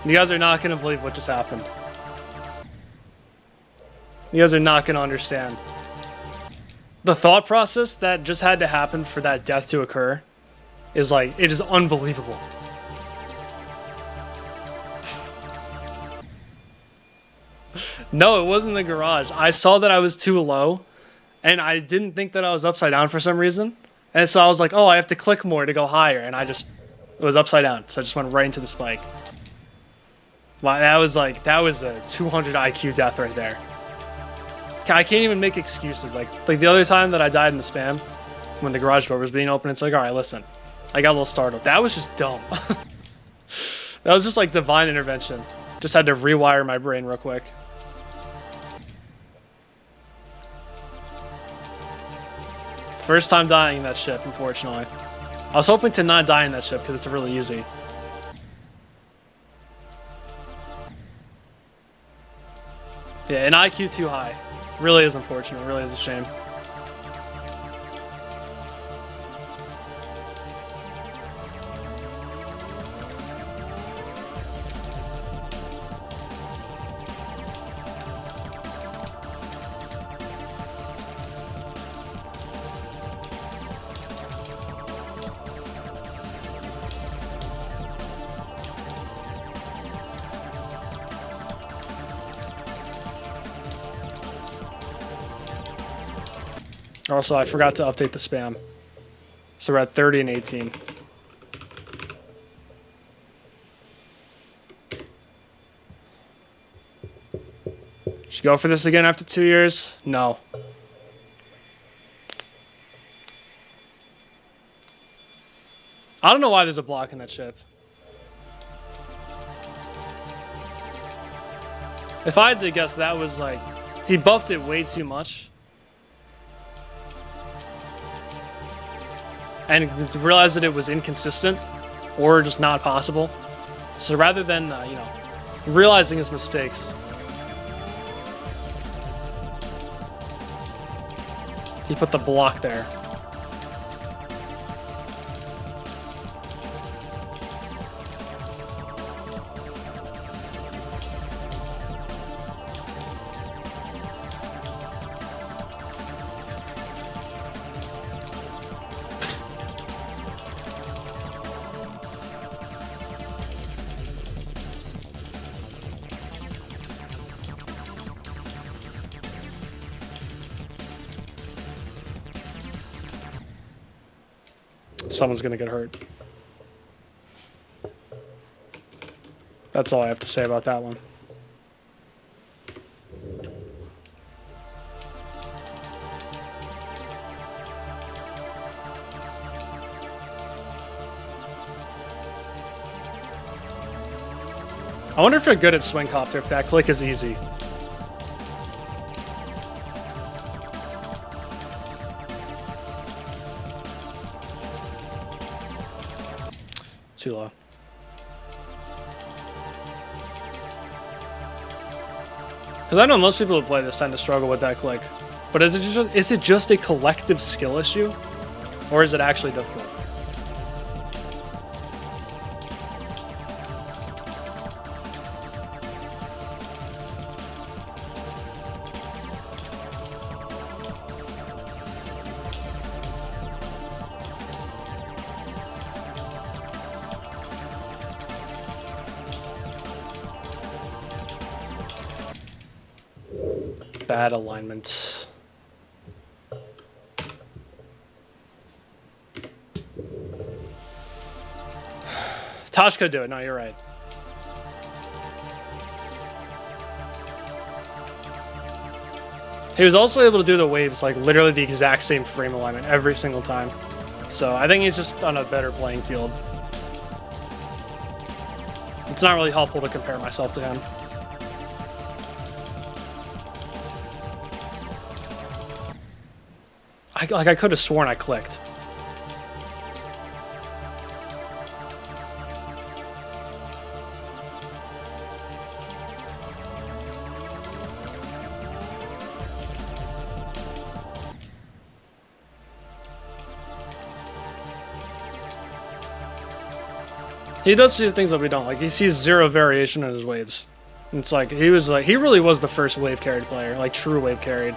You guys are not going to believe what just happened. You guys are not going to understand. The thought process that just had to happen for that death to occur is like, it is unbelievable. No, it wasn't the garage. I saw that I was too low, and I didn't think that I was upside down for some reason. And so I was like, oh, I have to click more to go higher, and it was upside down, so I just went right into the spike. Wow, that was a 200 IQ death right there. I can't even make excuses. Like the other time that I died in the spam, when the garage door was being opened, it's like, all right, listen, I got a little startled. That was just dumb. That was just like divine intervention. Just had to rewire my brain real quick. First time dying in that ship, unfortunately. I was hoping to not die in that ship because it's really easy. Yeah, an IQ too high. Really is unfortunate. Really is a shame. Also, I forgot to update the spam. So we're at 30 and 18. Should go for this again after 2 years? No. I don't know why there's a block in that ship. If I had to guess, that was like, he buffed it way too much. And realized that it was inconsistent or just not possible. So rather than, you know, realizing his mistakes, He put the block there. Someone's gonna get hurt. That's all I have to say about that one. I wonder if you're good at swing copter, if that click is easy. Too low. Because I know most people who play this tend to struggle with that click. But is it just a collective skill issue? Or is it actually difficult? Bad alignment. Tosh could do it. No, you're right. He was also able to do the waves like literally the exact same frame alignment every single time. So I think he's just on a better playing field. It's not really helpful to compare myself to him. I could have sworn I clicked. He does see things that we don't. Like, he sees zero variation in his waves. And it's like, he really was the first wave carried player. Like, true wave carried.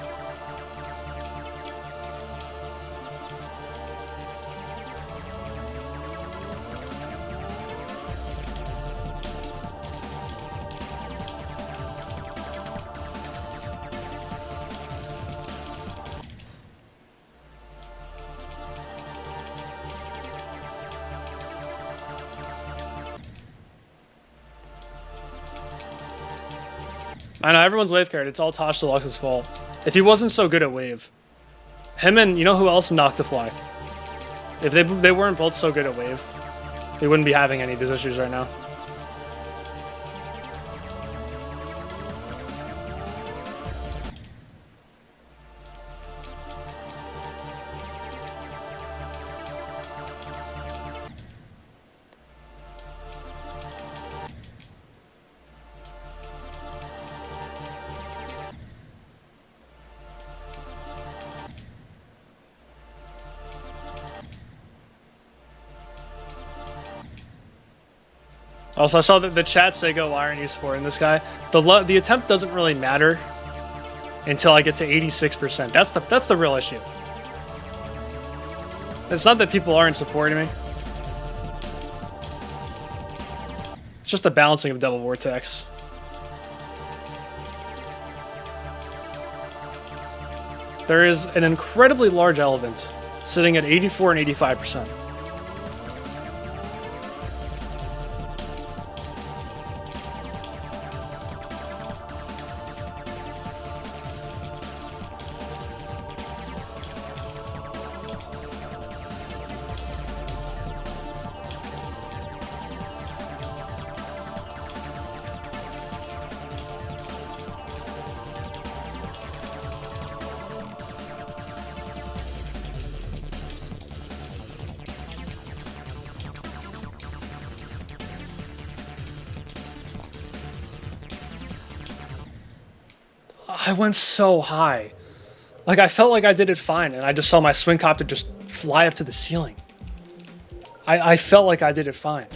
I know, everyone's wave carried. It's all Tosh Deluxe's fault. If he wasn't so good at wave. Him and, you know who else? Noctifly. If they weren't both so good at wave, they wouldn't be having any of these issues right now. Also, I saw that the chat say go Iron Esport in this guy. The attempt doesn't really matter until I get to 86%. That's the real issue. It's not that people aren't supporting me. It's just the balancing of double vortex. There is an incredibly large element sitting at 84 and 85%. I went so high. Like, I felt like I did it fine, and I just saw my swing copter just fly up to the ceiling. I felt like I did it fine.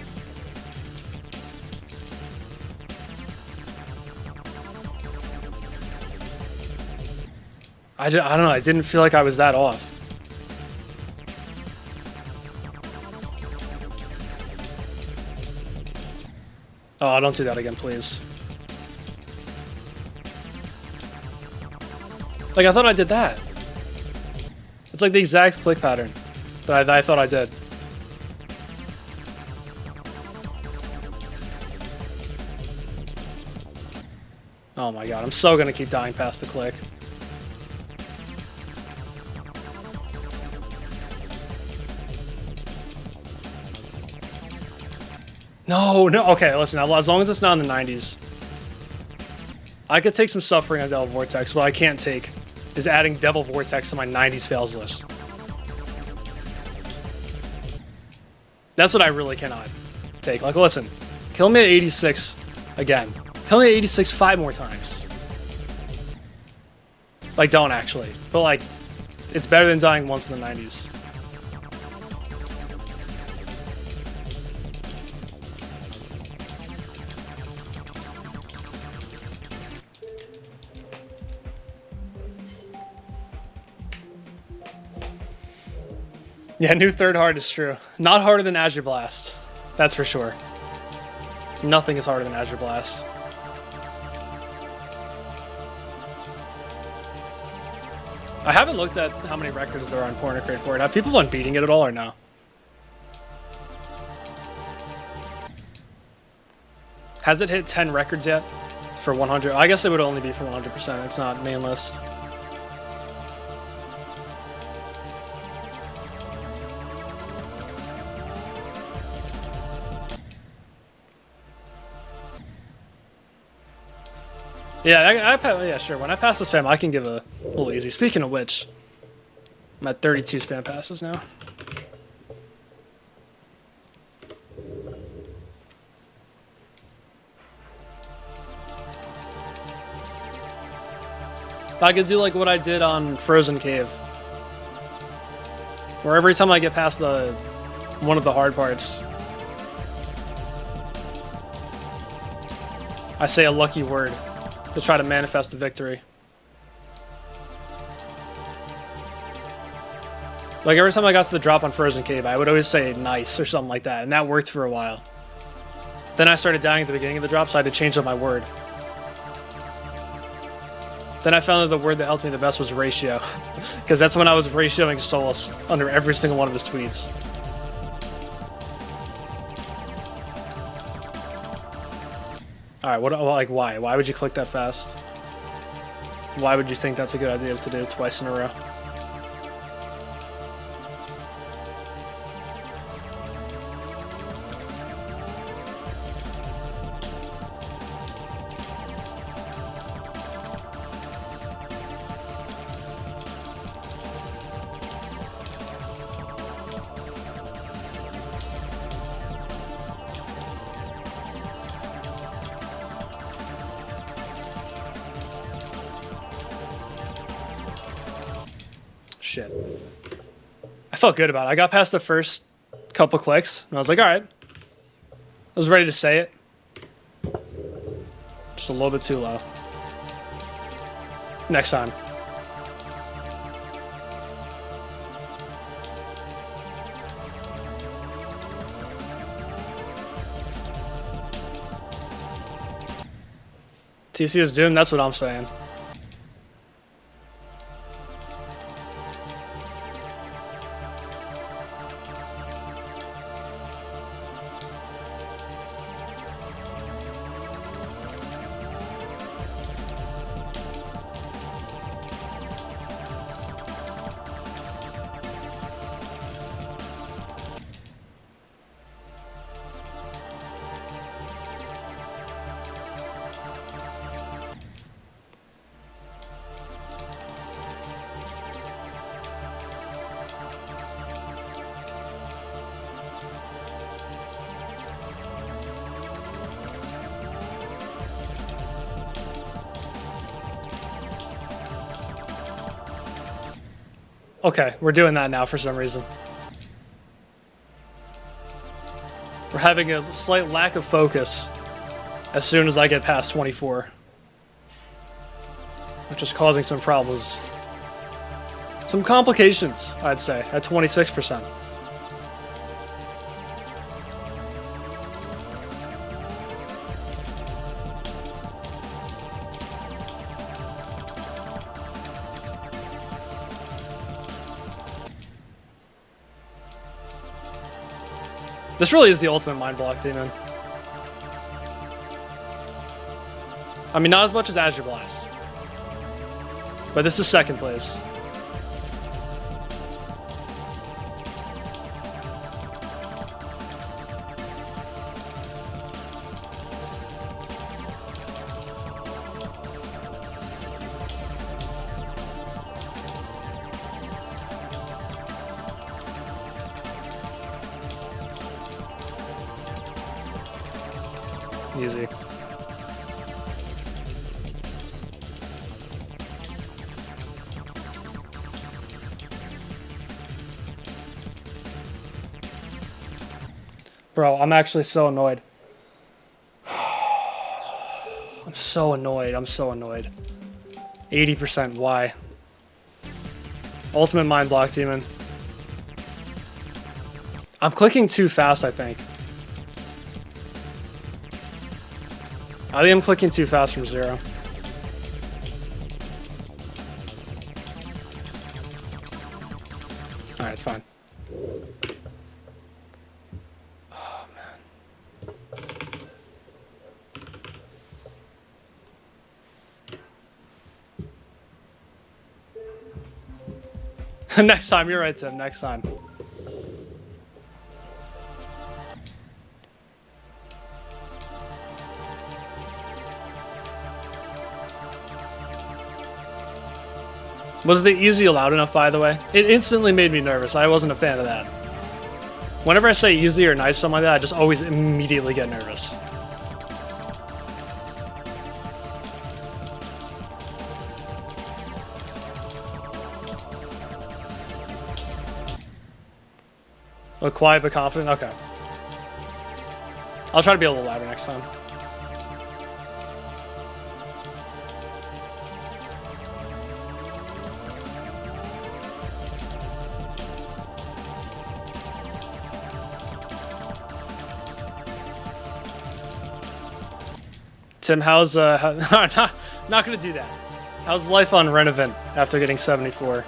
I don't know, I didn't feel like I was that off. Oh, don't do that again, please. Like, I thought I did that. It's like the exact click pattern that I thought I did. Oh my god, I'm so gonna keep dying past the click. No, okay, listen, as long as it's not in the 90s. I could take some suffering on Devil Vortex. What I can't take is adding Devil Vortex to my 90s fails list. That's what I really cannot take. Like, listen, kill me at 86 again. Kill me at 86 5 more times. Like, don't actually. But, like, it's better than dying once in the 90s. Yeah, new third hard is true. Not harder than Azure Blast. That's for sure. Nothing is harder than Azure Blast. I haven't looked at how many records there are on Pornocrate for it. Have people been beating it at all or no? Has it hit 10 records yet? For 100? I guess it would only be for 100%. It's not main list. Yeah, yeah, sure. When I pass the spam, I can give a little easy. Speaking of which, I'm at 32 spam passes now. I could do like what I did on Frozen Cave, where every time I get past one of the hard parts, I say a lucky word to try to manifest the victory. Like every time I got to the drop on Frozen Cave, I would always say nice or something like that, and that worked for a while. Then I started dying at the beginning of the drop, so I had to change up my word. Then I found that the word that helped me the best was ratio, because that's when I was ratioing Solus under every single one of his tweets. Alright, like why? Why would you click that fast? Why would you think that's a good idea to do twice in a row? Shit. I felt good about it. I got past the first couple clicks, and I was like, alright. I was ready to say it. Just a little bit too low. Next time. TC is doomed, that's what I'm saying. Okay, we're doing that now for some reason. We're having a slight lack of focus as soon as I get past 24. Which is causing some problems. Some complications, I'd say, at 26%. This really is the ultimate mind block demon. I mean, not as much as Azure Blast. But this is second place. Easy. Bro, I'm actually so annoyed. I'm so annoyed. I'm so annoyed. 80%. Why? Ultimate mind block demon. I'm clicking too fast, I think. I think I'm clicking too fast from 0. Alright, it's fine. Oh, man. Next time, you're right, Tim. Next time. Was the easy loud enough, by the way? It instantly made me nervous. I wasn't a fan of that. Whenever I say easy or nice, something like that, I just always immediately get nervous. Oh, quiet but confident? Okay. I'll try to be a little louder next time. Tim, how's not gonna do that. How's life on Renevant after getting 74?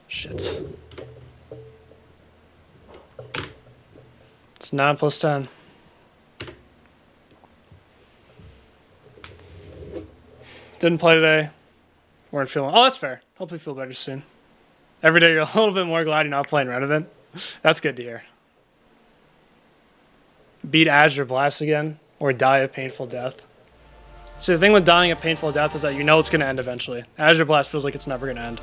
Shit. It's 9 plus 10. Didn't play today. Weren't feeling... Oh, that's fair. Hopefully feel better soon. Every day you're a little bit more glad you're not playing Renevant. That's good to hear. Beat Azure Blast again, or die a painful death. See, the thing with dying a painful death is that you know it's going to end eventually. Azure Blast feels like it's never going to end.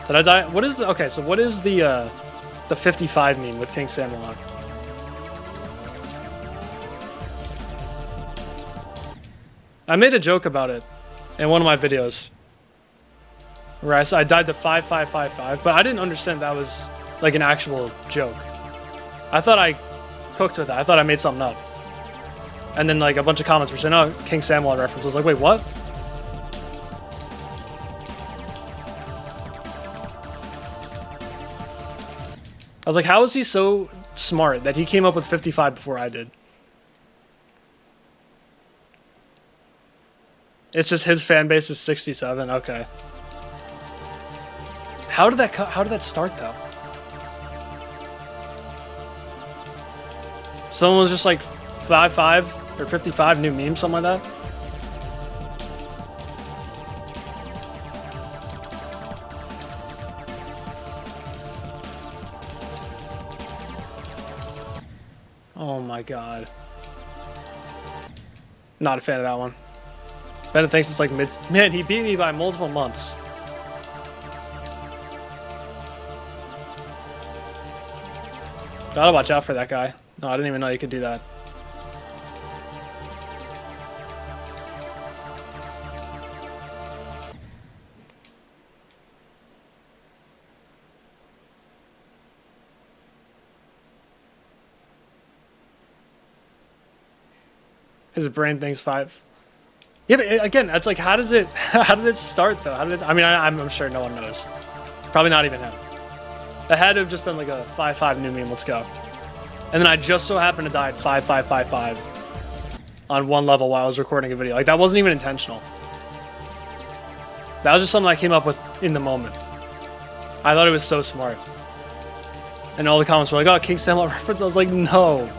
Did I die? What is the... Okay, so what is the 55 meme with King Samuel on? I made a joke about it in one of my videos. Where I died to 5555, but I didn't understand that was like an actual joke. I thought I cooked with that. I thought I made something up. And then like a bunch of comments were saying, oh, King Samuel reference. I was like, wait, what? I was like, how is he so smart that he came up with 55 before I did? It's just his fan base is 67. Okay. How did that start though? Someone was just like 55 or 55 new meme, something like that. Oh my god. Not a fan of that one. Bennett thinks it's like mid. Man, he beat me by multiple months. Gotta watch out for that guy. No, I didn't even know you could do that. His brain thinks 5. Yeah, but again, that's like, how did it start though? I mean, I'm sure no one knows. Probably not even him. It had to have just been like a 5-5 new meme, let's go. And then I just so happened to die at 5-5-5-5 on one level while I was recording a video. Like, that wasn't even intentional. That was just something I came up with in the moment. I thought it was so smart. And all the comments were like, oh, King Samlet reference. I was like, no.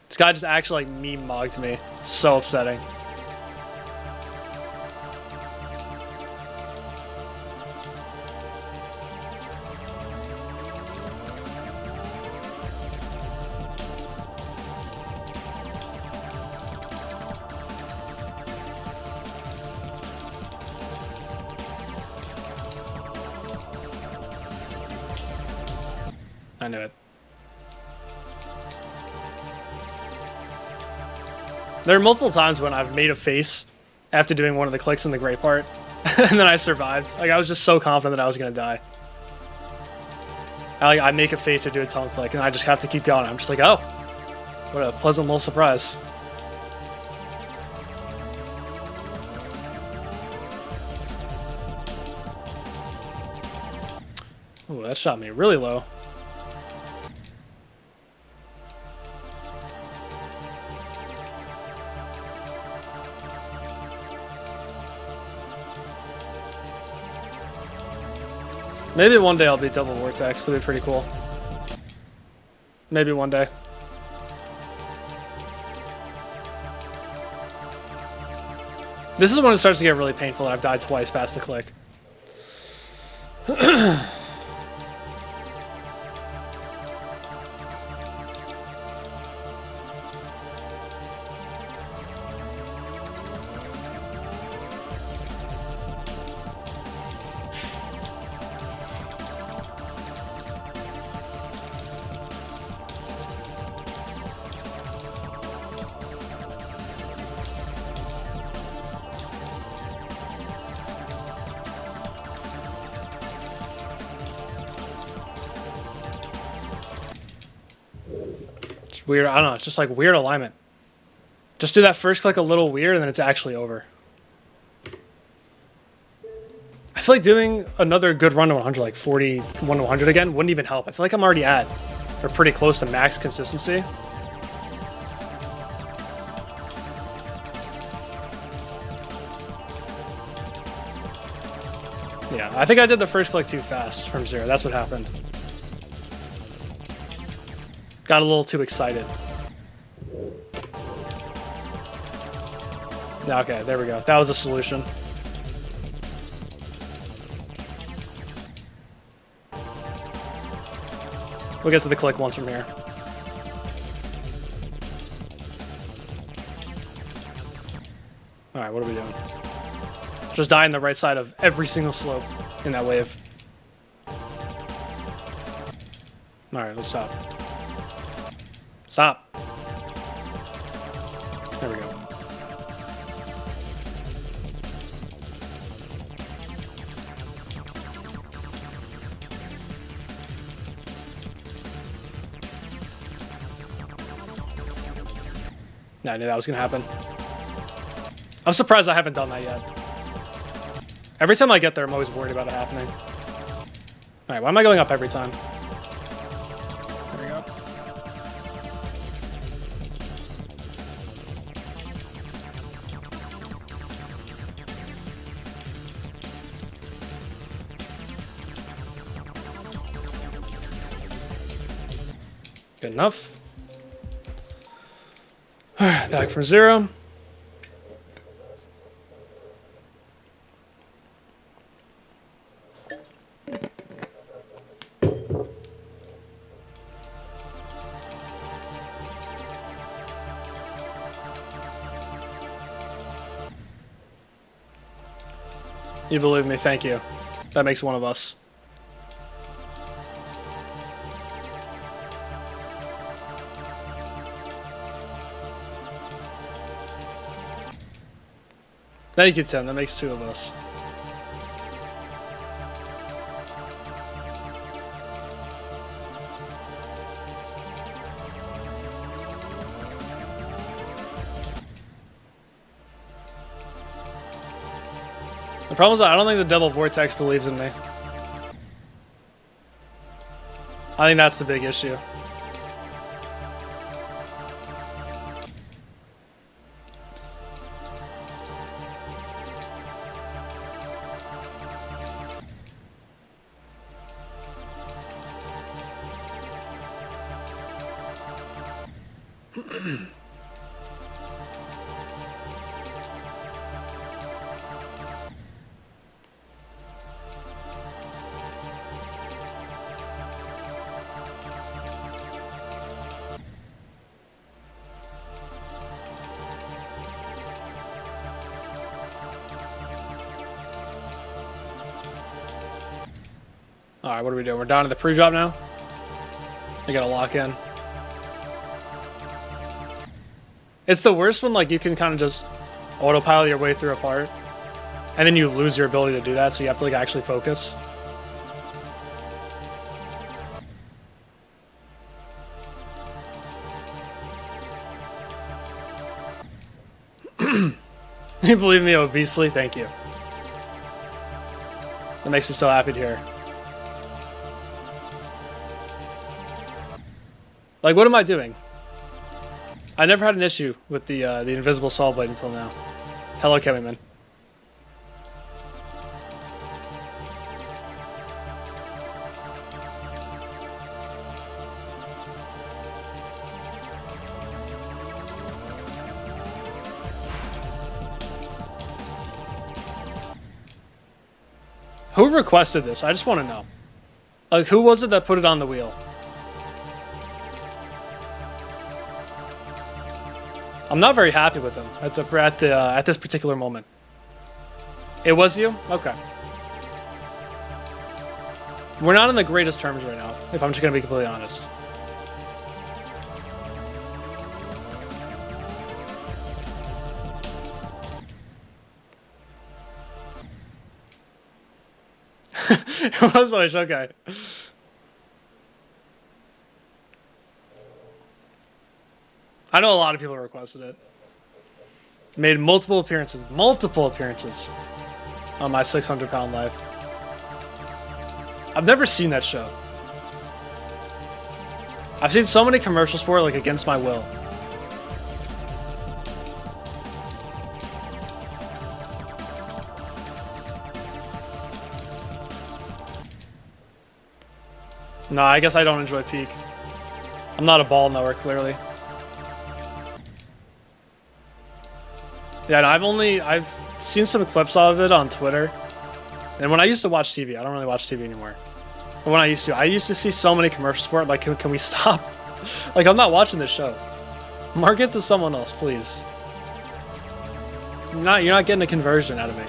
This guy just actually like meme mogged me. It's so upsetting. I knew it. There are multiple times when I've made a face after doing one of the clicks in the gray part, and then I survived. Like, I was just so confident that I was gonna die. I make a face or do a tongue click, and I just have to keep going. I'm just like, oh, what a pleasant little surprise. Ooh, that shot me really low. Maybe one day I'll be double VORTEX. That'd be pretty cool. Maybe one day. This is when it starts to get really painful that I've died twice past the click. Weird. I don't know. It's just like weird alignment. Just do that first click a little weird, and then it's actually over. I feel like doing another good run to 100, like 41 to 100 again, wouldn't even help. I feel like I'm already at, or pretty close to max consistency. Yeah, I think I did the first click too fast from 0. That's what happened. Got a little too excited. Okay, there we go. That was a solution. We'll get to the click once from here. Alright, what are we doing? Just die on the right side of every single slope in that wave. Alright, let's stop. Stop. There we go. Yeah, I knew that was going to happen. I'm surprised I haven't done that yet. Every time I get there, I'm always worried about it happening. Alright, why am I going up every time? There we go. Good enough. Alright, back from 0. You believe me, thank you. That makes one of us. Thank you, Tim. That makes 2 of us. The problem is I don't think the devil Vortex believes in me. I think that's the big issue. Alright, what are we doing? We're down to the pre-drop now? I gotta lock in. It's the worst when like you can kind of just autopilot your way through a part, and then you lose your ability to do that, so you have to like actually focus. You believe me obesely? Thank you. That makes me so happy to hear. Like, what am I doing? I never had an issue with the invisible saw blade until now. Hello, Kevin. Who requested this? I just want to know. Like, who was it that put it on the wheel? I'm not very happy with him at this particular moment. It was you? Okay. We're not on the greatest terms right now, if I'm just gonna be completely honest. It was always okay. I know a lot of people requested it. Made multiple appearances on my 600-pound life. I've never seen that show. I've seen so many commercials for it, like against my will. No, I guess I don't enjoy Peak. I'm not a ball knower, clearly. Yeah, no, I've seen some clips of it on Twitter. And when I used to watch TV, I don't really watch TV anymore. But when I used to see so many commercials for it. Like, can we stop? Like, I'm not watching this show. Market it to someone else, please. You're not getting a conversion out of me.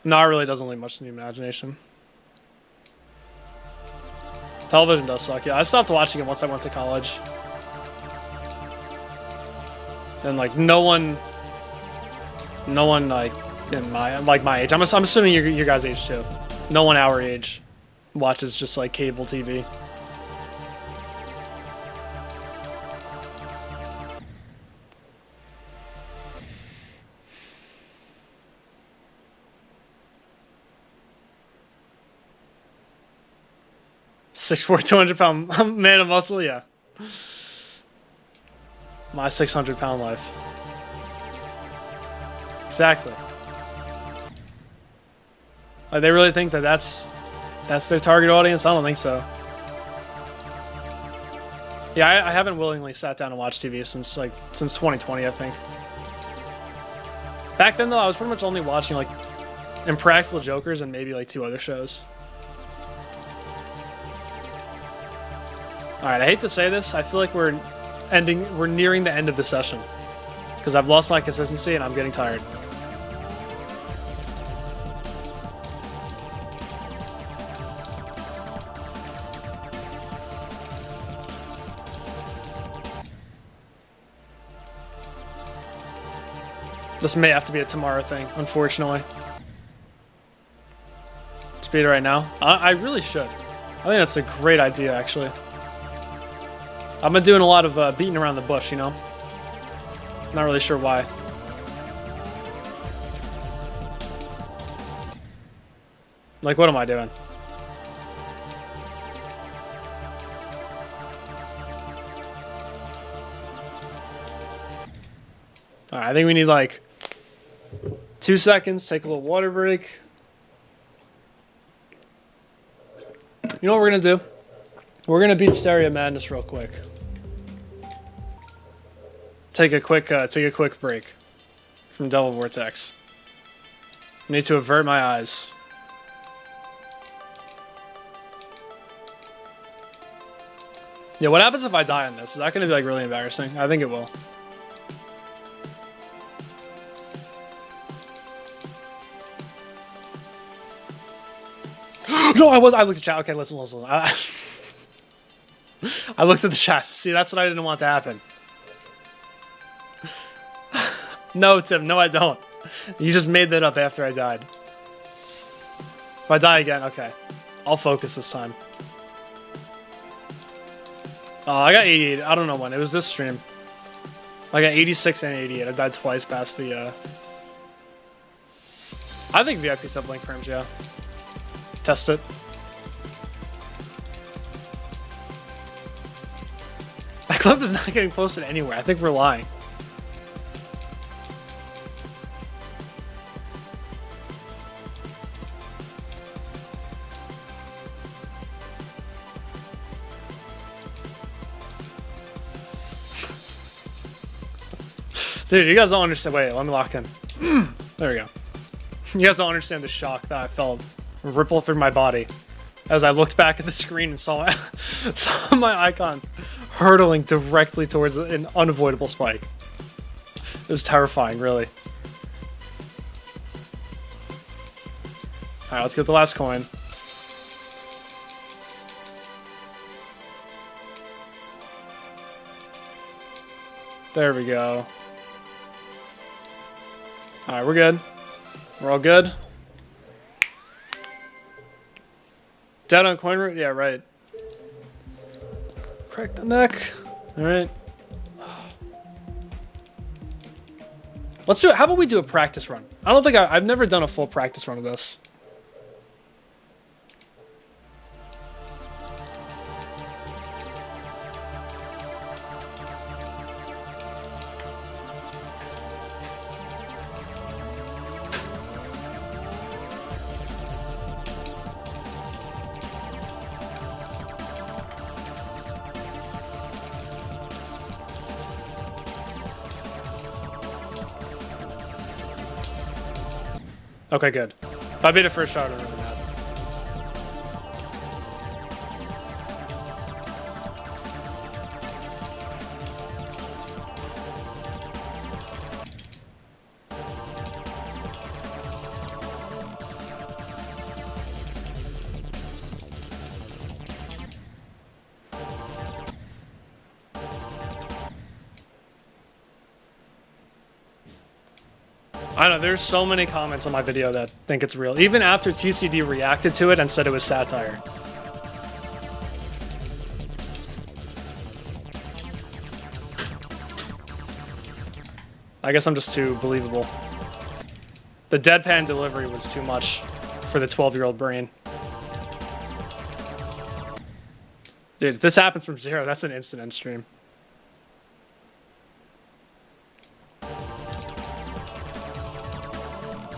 No, it really doesn't leave much to the imagination. Television does suck. Yeah, I stopped watching it once I went to college. And like no one like in my age. I'm assuming your guys' age too. No one our age watches just like cable TV. 6'4", 200-pound man of muscle, yeah. My 600-pound life. Exactly. Like, they really think that that's their target audience? I don't think so. Yeah, I haven't willingly sat down and watched TV since 2020, I think. Back then, though, I was pretty much only watching, like, Impractical Jokers and maybe, like, 2 other shows. Alright, I hate to say this. I feel like we're nearing the end of the session. Because I've lost my consistency and I'm getting tired. This may have to be a tomorrow thing, unfortunately. Speed it right now. I really should. I think that's a great idea, actually. I've been doing a lot of beating around the bush, you know? Not really sure why. Like, what am I doing? Alright, I think we need, like, 2 seconds, take a little water break. You know what we're gonna do? We're gonna beat Stereo Madness real quick. Take a quick break from Devil Vortex. I need to avert my eyes. Yeah, what happens if I die in this? Is that gonna be like really embarrassing? I think it will. No, I looked at chat. Okay, listen. I looked at the chat. See, that's what I didn't want to happen. No, Tim. No, I don't. You just made that up after I died. If I die again, okay. I'll focus this time. Oh, I got 88. I don't know when. It was this stream. I got 86 and 88. I died twice past the, I think VIP sub-link frames, yeah. Test it. That clip is not getting posted anywhere. I think we're lying. Dude, you guys don't understand. Wait, let me lock in. There we go. You guys don't understand the shock that I felt ripple through my body as I looked back at the screen and saw my icon hurtling directly towards an unavoidable spike. It was terrifying, really. Alright, let's get the last coin. There we go. Alright, we're good. We're all good. Dead on coin route? Yeah, right. Crack the neck. Alright. Let's do it. How about we do a practice run? I don't think I've never done a full practice run of this. Okay, good. If I beat it first shot, I'm really mad. I know, there's so many comments on my video that think it's real. Even after TCD reacted to it and said it was satire. I guess I'm just too believable. The deadpan delivery was too much for the 12-year-old brain. Dude, if this happens from 0, that's an instant end stream.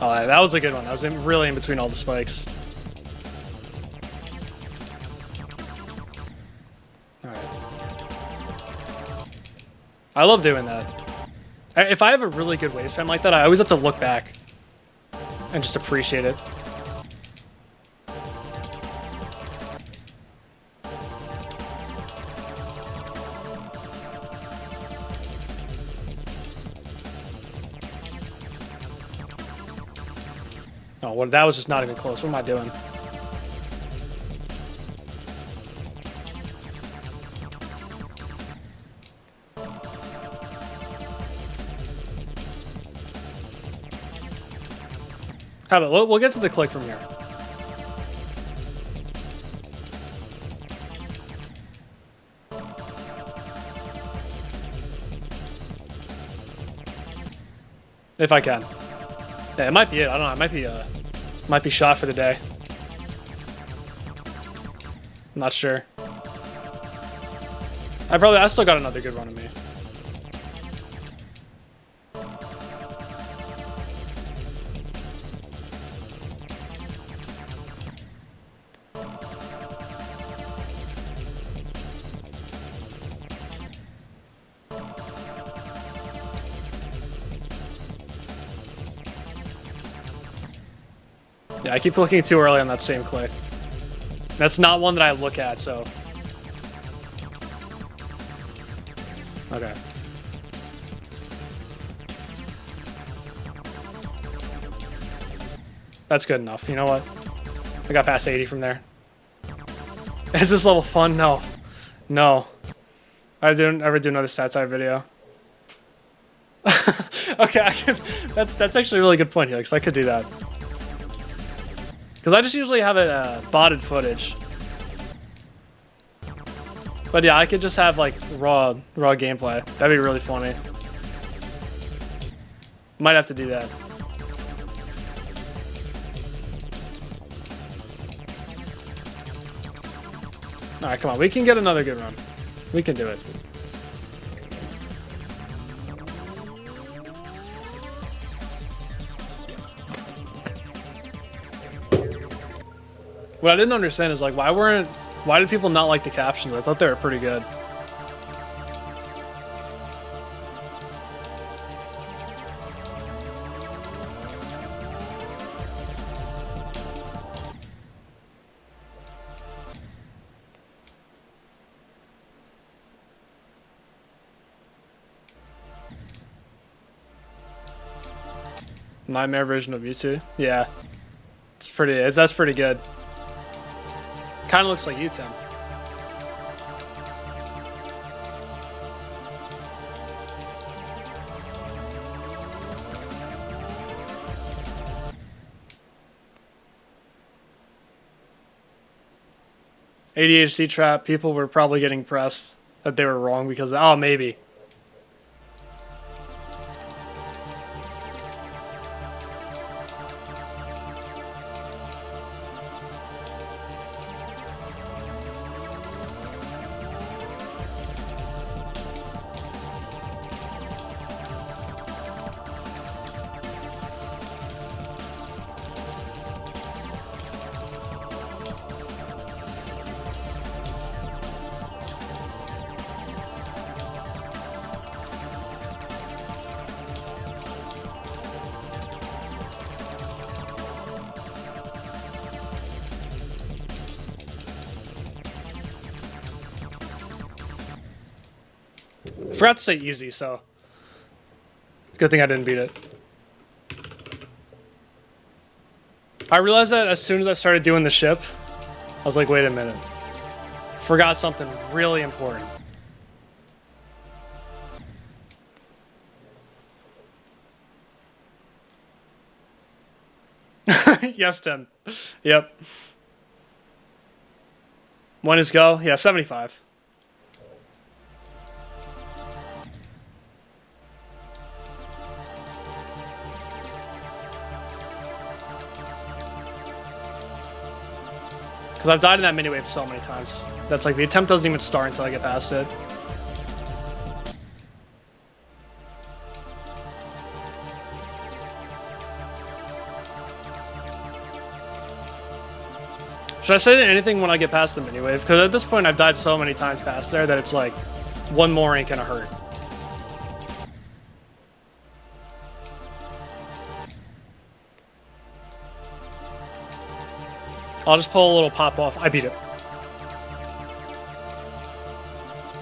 Oh, that was a good one. I was really in between all the spikes. Alright. I love doing that. If I have a really good wave spam like that, I always have to look back and just appreciate it. Oh, well, that was just not even close. What am I doing? How about we'll get to the click from here. If I can. Yeah, it might be it. I don't know. It might be shot for the day. I'm not sure. I still got another good run of me. Yeah, I keep looking too early on that same click. That's not one that I look at, so. Okay. That's good enough. You know what? I got past 80 from there. Is this level fun? No. No. I didn't ever do another StatSci video. Okay, that's actually a really good point here, because I could do that. Because I just usually have it botted footage. But yeah, I could just have like raw gameplay. That'd be really funny. Might have to do that. Alright, come on. We can get another good run. We can do it. What I didn't understand is like why did people not like the captions? I thought they were pretty good. Nightmare version of YouTube? Yeah. That's pretty good. Kind of looks like you, Tim. ADHD trap. People were probably getting pressed that they were wrong because, oh, maybe. I forgot to say easy, so good thing I didn't beat it. I realized that as soon as I started doing the ship, I was like, wait a minute. Forgot something really important. Yes, Tim. Yep. When is go? Yeah, 75. Because I've died in that mini wave so many times. That's like the attempt doesn't even start until I get past it. Should I say anything when I get past the mini wave? Because at this point I've died so many times past there that it's like one more ain't gonna hurt. I'll just pull a little pop off. I beat it.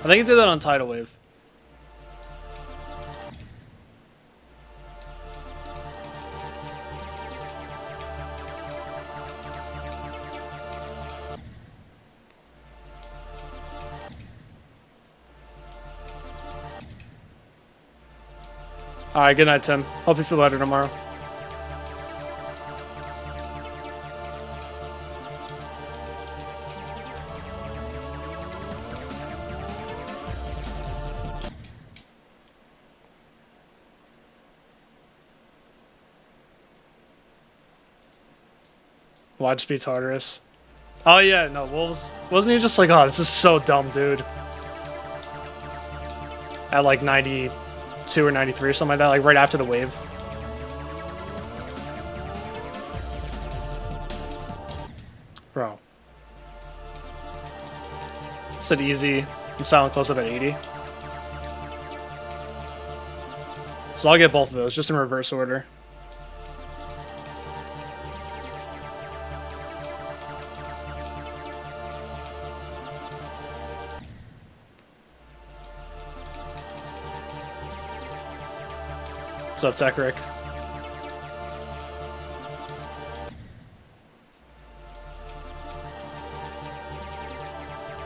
I think it did that on tidal wave. Alright, good night, Tim. Hope you feel better tomorrow. Wide speed's Tartarus. Oh yeah, no, Wolves. Wasn't he just like, oh, this is so dumb, dude? At like 92 or 93 or something like that, like right after the wave. Bro. Said easy and silent close up at 80. So I'll get both of those, just in reverse order. What's up, Tekrick?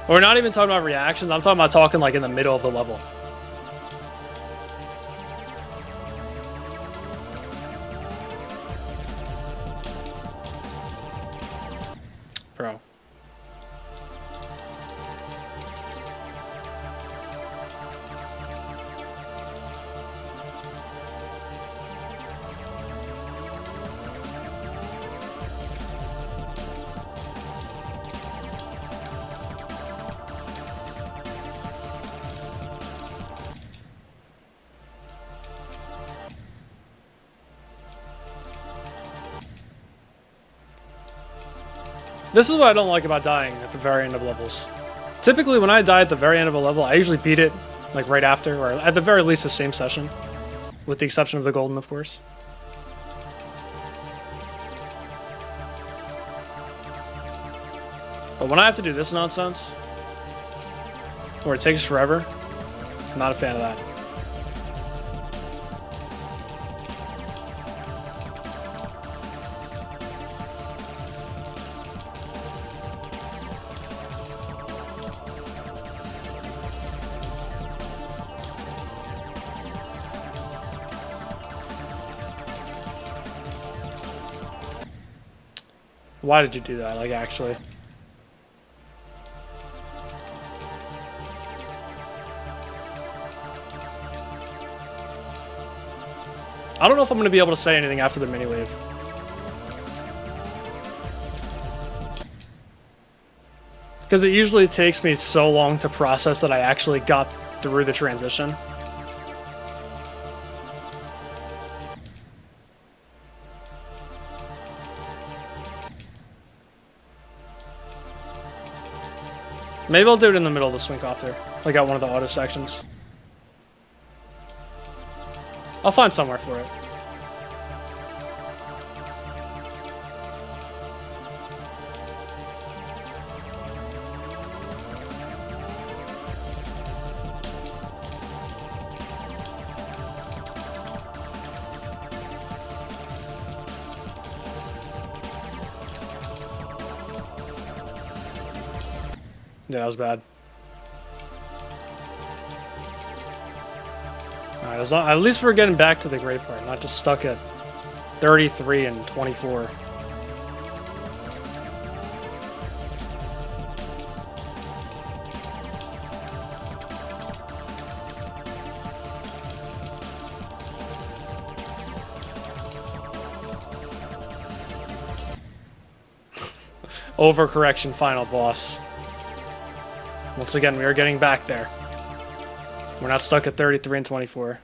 We're not even talking about reactions. I'm talking about talking like in the middle of the level. Bro. This is what I don't like about dying at the very end of levels. Typically, when I die at the very end of a level, I usually beat it like right after, or at the very least the same session. With the exception of the golden, of course. But when I have to do this nonsense, where it takes forever, I'm not a fan of that. Why did you do that, like, actually? I don't know if I'm going to be able to say anything after the mini wave. Because it usually takes me so long to process that I actually got through the transition. Maybe I'll do it in the middle of the swing copter, like at one of the auto sections. I'll find somewhere for it. Yeah, that was bad. Alright, at least we're getting back to the great part, not just stuck at 33 and 24. Overcorrection final boss. Once again, we are getting back there. We're not stuck at 33 and 24.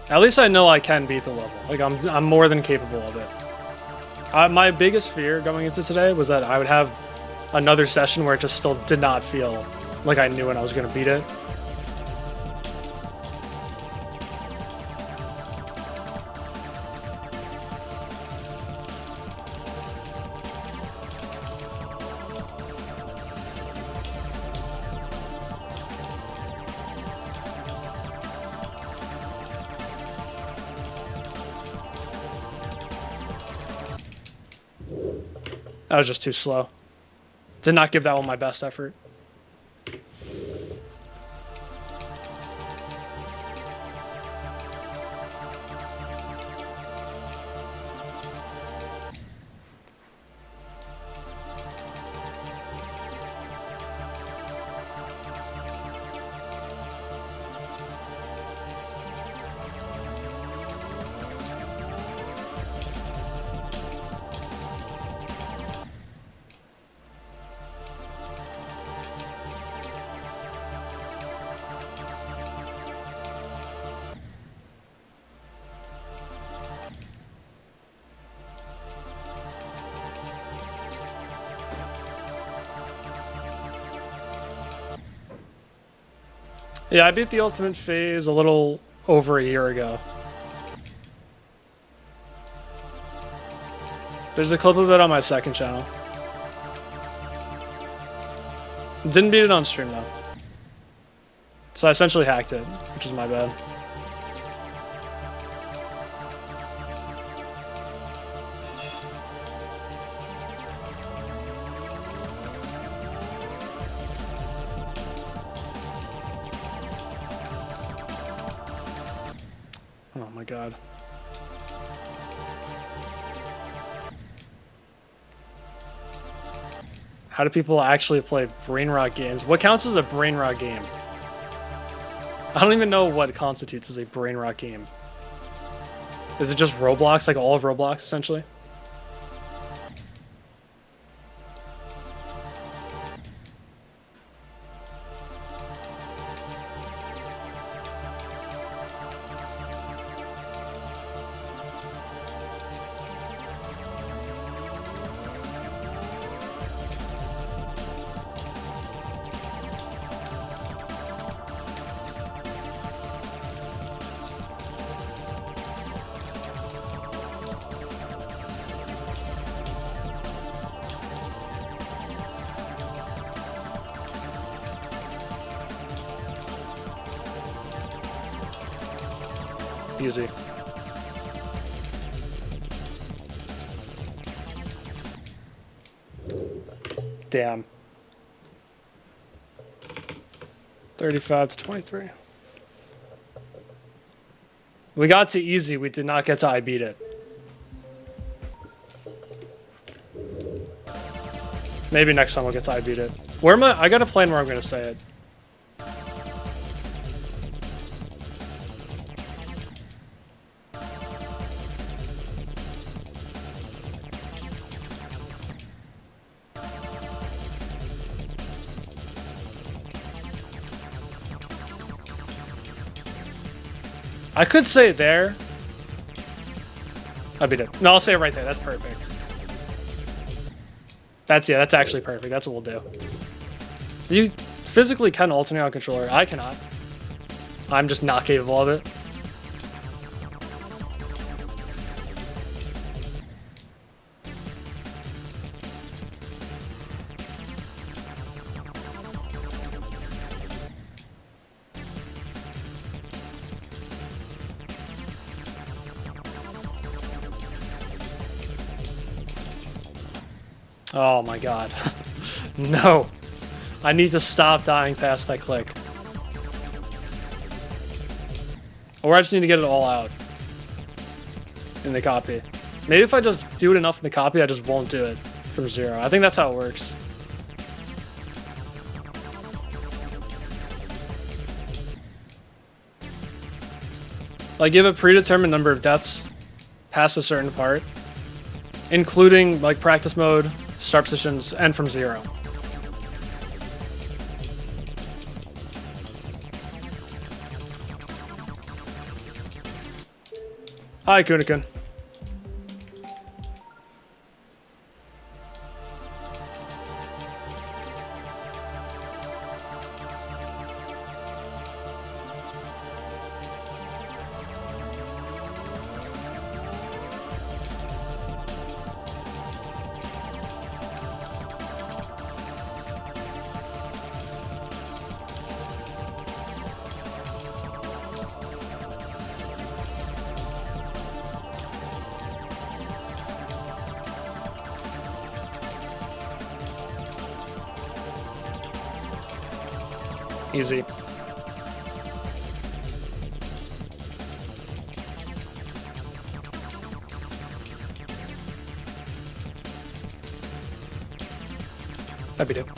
At least I know I can beat the level. Like, I'm more than capable of it. My biggest fear going into today was that I would have another session where it just still did not feel like I knew when I was going to beat it. That was just too slow. Did not give that one my best effort. Yeah, I beat the ultimate phase a little over a year ago. There's a clip of it on my second channel. Didn't beat it on stream though. So I essentially hacked it, which is my bad. Oh my god. How do people actually play brain rot games? What counts as a brain rot game? I don't even know what constitutes as a brain rot game. Is it just Roblox, like all of Roblox, essentially? Easy. Damn. 35 to 23. We got to easy. We did not get to I beat it. Maybe next time we'll get to I beat it. Where am I got a plan where I'm going to say it. I could say it there. I beat it. No, I'll say it right there. That's perfect. That's actually perfect. That's what we'll do. You physically can alternate on controller. I cannot. I'm just not capable of it. Oh my god. No. I need to stop dying past that click. Or I just need to get it all out in the copy. Maybe if I just do it enough in the copy, I just won't do it from 0. I think that's how it works. Like, give a predetermined number of deaths past a certain part, including like practice mode, start positions, and from 0. Hi, Kunikun. Easy. That'd be dope.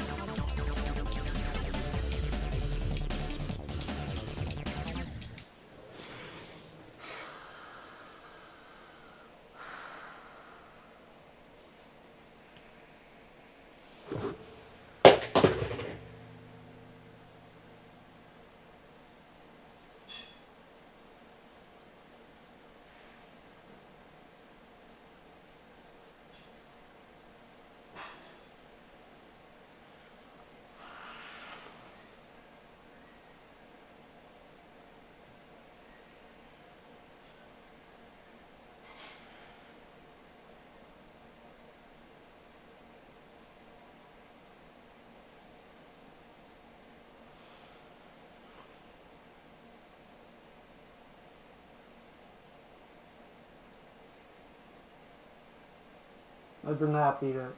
I did not beat it.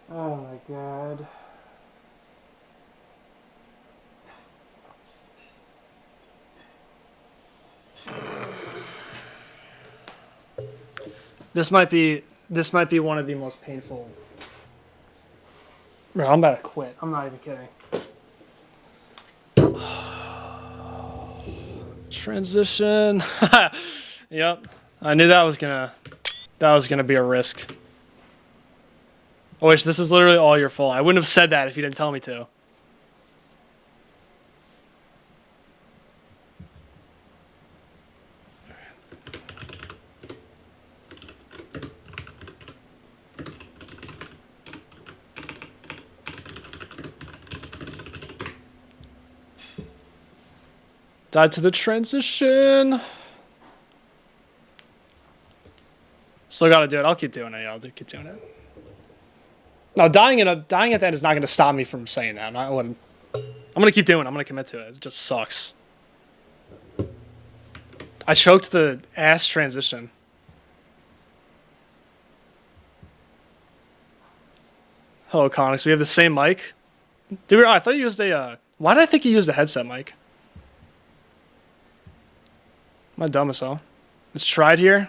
Oh my god. This might be one of the most painful. Bro, I'm about to quit. I'm not even kidding. Transition. Yep. I knew that was gonna be a risk. Which this is literally all your fault. I wouldn't have said that if you didn't tell me to. Died to the transition. Still gotta do it. I'll keep doing it. Yeah, I'll keep doing it. No, dying at the end is not gonna stop me from saying that. I'm gonna keep doing it. I'm gonna commit to it. It just sucks. I choked the ass transition. Hello, Connix. We have the same mic. Dude, I thought you used a. Why did I think you used a headset mic? Am I dumb as hell? It's tried here.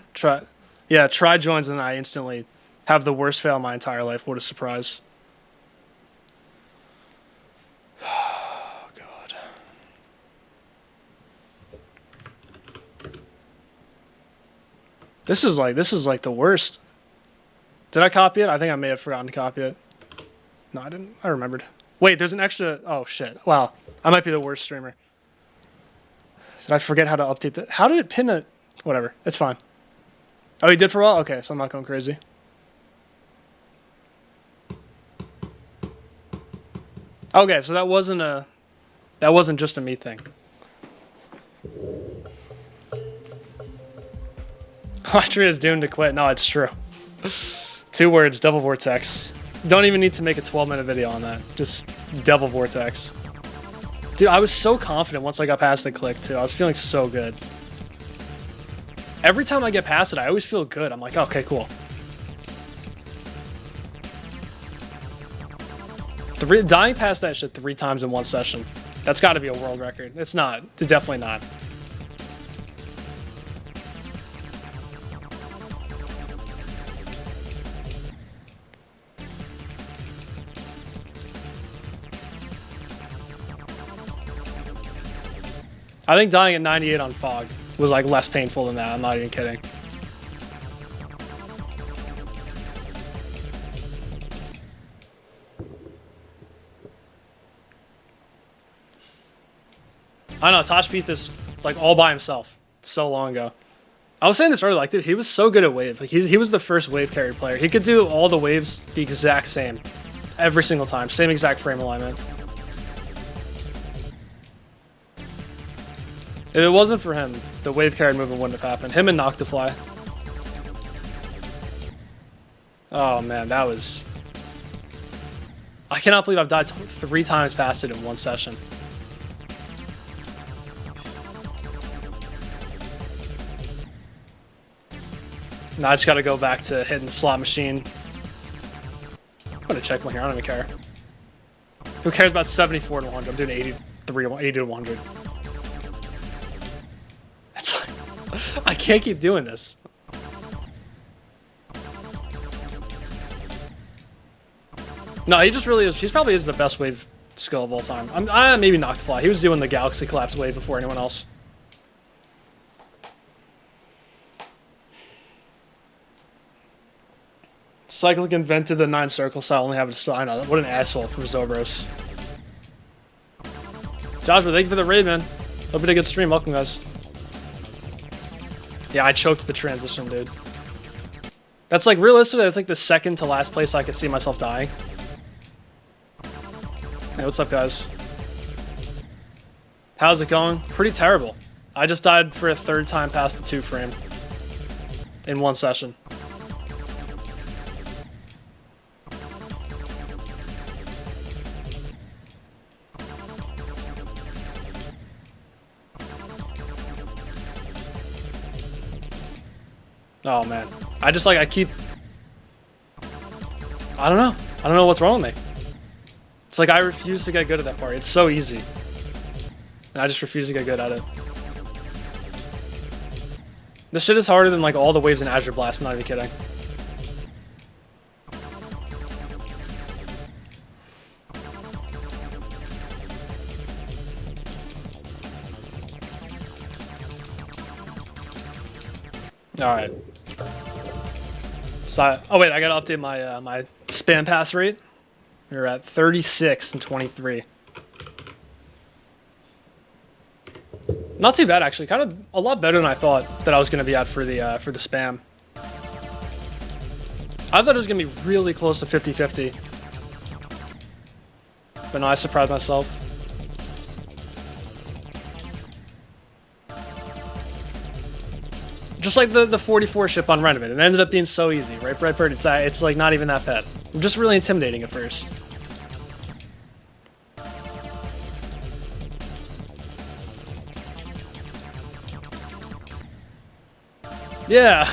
Yeah, try joins and I instantly have the worst fail of my entire life. What a surprise. Oh god. This is like the worst. Did I copy it? I think I may have forgotten to copy it. No, I didn't. I remembered. Wait, there's an extra. Oh shit. Wow. I might be the worst streamer. Did I forget how to update that? How did it pin it? Whatever. It's fine. Oh, you did for a while? Okay, so I'm not going crazy. Okay, so that wasn't just a me thing. Austria is doomed to quit. No, it's true. 2 words, Devil Vortex. Don't even need to make a 12-minute video on that. Just Devil Vortex. Dude, I was so confident once I got past the click, too. I was feeling so good. Every time I get past it, I always feel good. I'm like, okay, cool. Dying past that shit 3 times in one session. That's got to be a world record. It's not. It's definitely not. I think dying at 98 on fog was like less painful than that. I'm not even kidding. I don't know, Tosh beat this like all by himself so long ago. I was saying this earlier, like, dude, he was so good at wave. Like, he was the first wave carry player. He could do all the waves the exact same every single time, same exact frame alignment. If it wasn't for him, the wave carry movement wouldn't have happened. Him and Noctifly. Oh man, that was... I cannot believe I've died 3 times past it in one session. Now I just gotta go back to hitting the slot machine. I'm gonna check one here, I don't even care. Who cares about 74 to 100? I'm doing 83 to 80 to 100. It's like, I can't keep doing this. No, he just really is. He probably is the best wave skill of all time. I maybe Noctifly. He was doing the Galaxy Collapse wave before anyone else. Cyclic invented the 9 circle style, only have a sign on it. What an asshole from Zobros. Joshua, thank you for the raid, man. Hope you had a good stream. Welcome, guys. Yeah, I choked the transition, dude. That's like, realistically, that's like the second to last place I could see myself dying. Hey, what's up, guys? How's it going? Pretty terrible. I just died for a 3rd time past the 2 frame in one session. Oh man, I just like, I don't know. I don't know what's wrong with me. It's like I refuse to get good at that part. It's so easy. And I just refuse to get good at it. This shit is harder than like all the waves in Azure Blast, I'm not even kidding. Alright. So oh wait, I gotta update my my spam pass rate. We're at 36 and 23. Not too bad actually. Kind of a lot better than I thought that I was gonna be at for the spam. I thought it was gonna be really close to 50-50. But no, I surprised myself. Just like the 44 ship on Renevant. It ended up being so easy, right, Brightbird? It's like not even that bad. I'm just really intimidating at first. Yeah.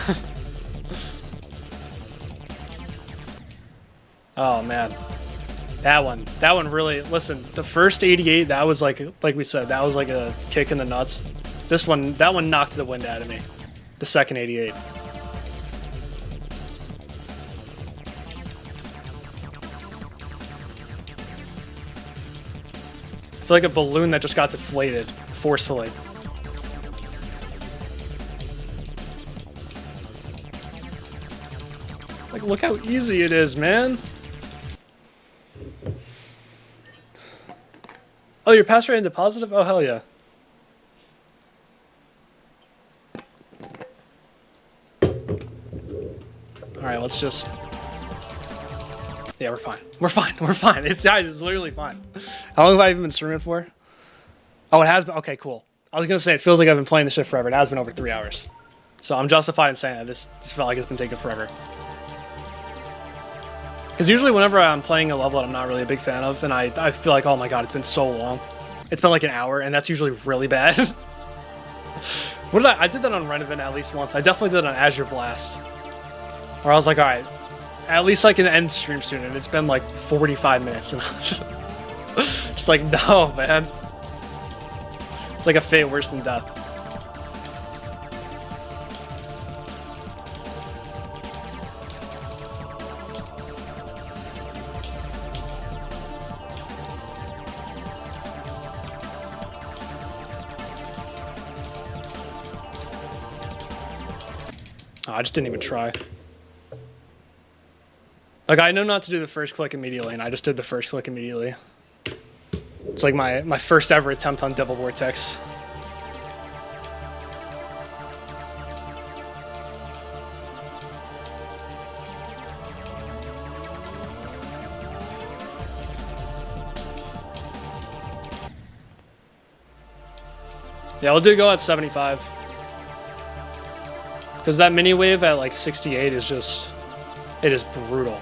Oh man. That one really, listen, the first 88, that was like we said, that was like a kick in the nuts. That one knocked the wind out of me. The second 88. I feel like a balloon that just got deflated forcefully. Like, look how easy it is, man. Oh, your pass rate into positive? Oh, hell yeah. Alright, let's just... Yeah, we're fine. We're fine. We're fine. It's, guys, it's literally fine. How long have I even been streaming for? Oh, it has been... Okay, cool. I was going to say, it feels like I've been playing this shit forever. It has been over 3 hours. So I'm justified in saying that this felt like it's been taking forever. Because usually whenever I'm playing a level that I'm not really a big fan of, and I feel like, oh my god, it's been so long. It's been like an hour, and that's usually really bad. What did I did that on Renevant at least once. I definitely did it on Azure Blast. Where I was like, alright, at least I can end stream soon, and it's been like 45 minutes, and I'm just like, no, man. It's like a fate worse than death. Oh, I just didn't even try. Like, I know not to do the first click immediately, and I just did the first click immediately. It's like my first ever attempt on double vortex. Yeah, we'll do go at 75. Because that mini wave at like 68 is just, it is brutal.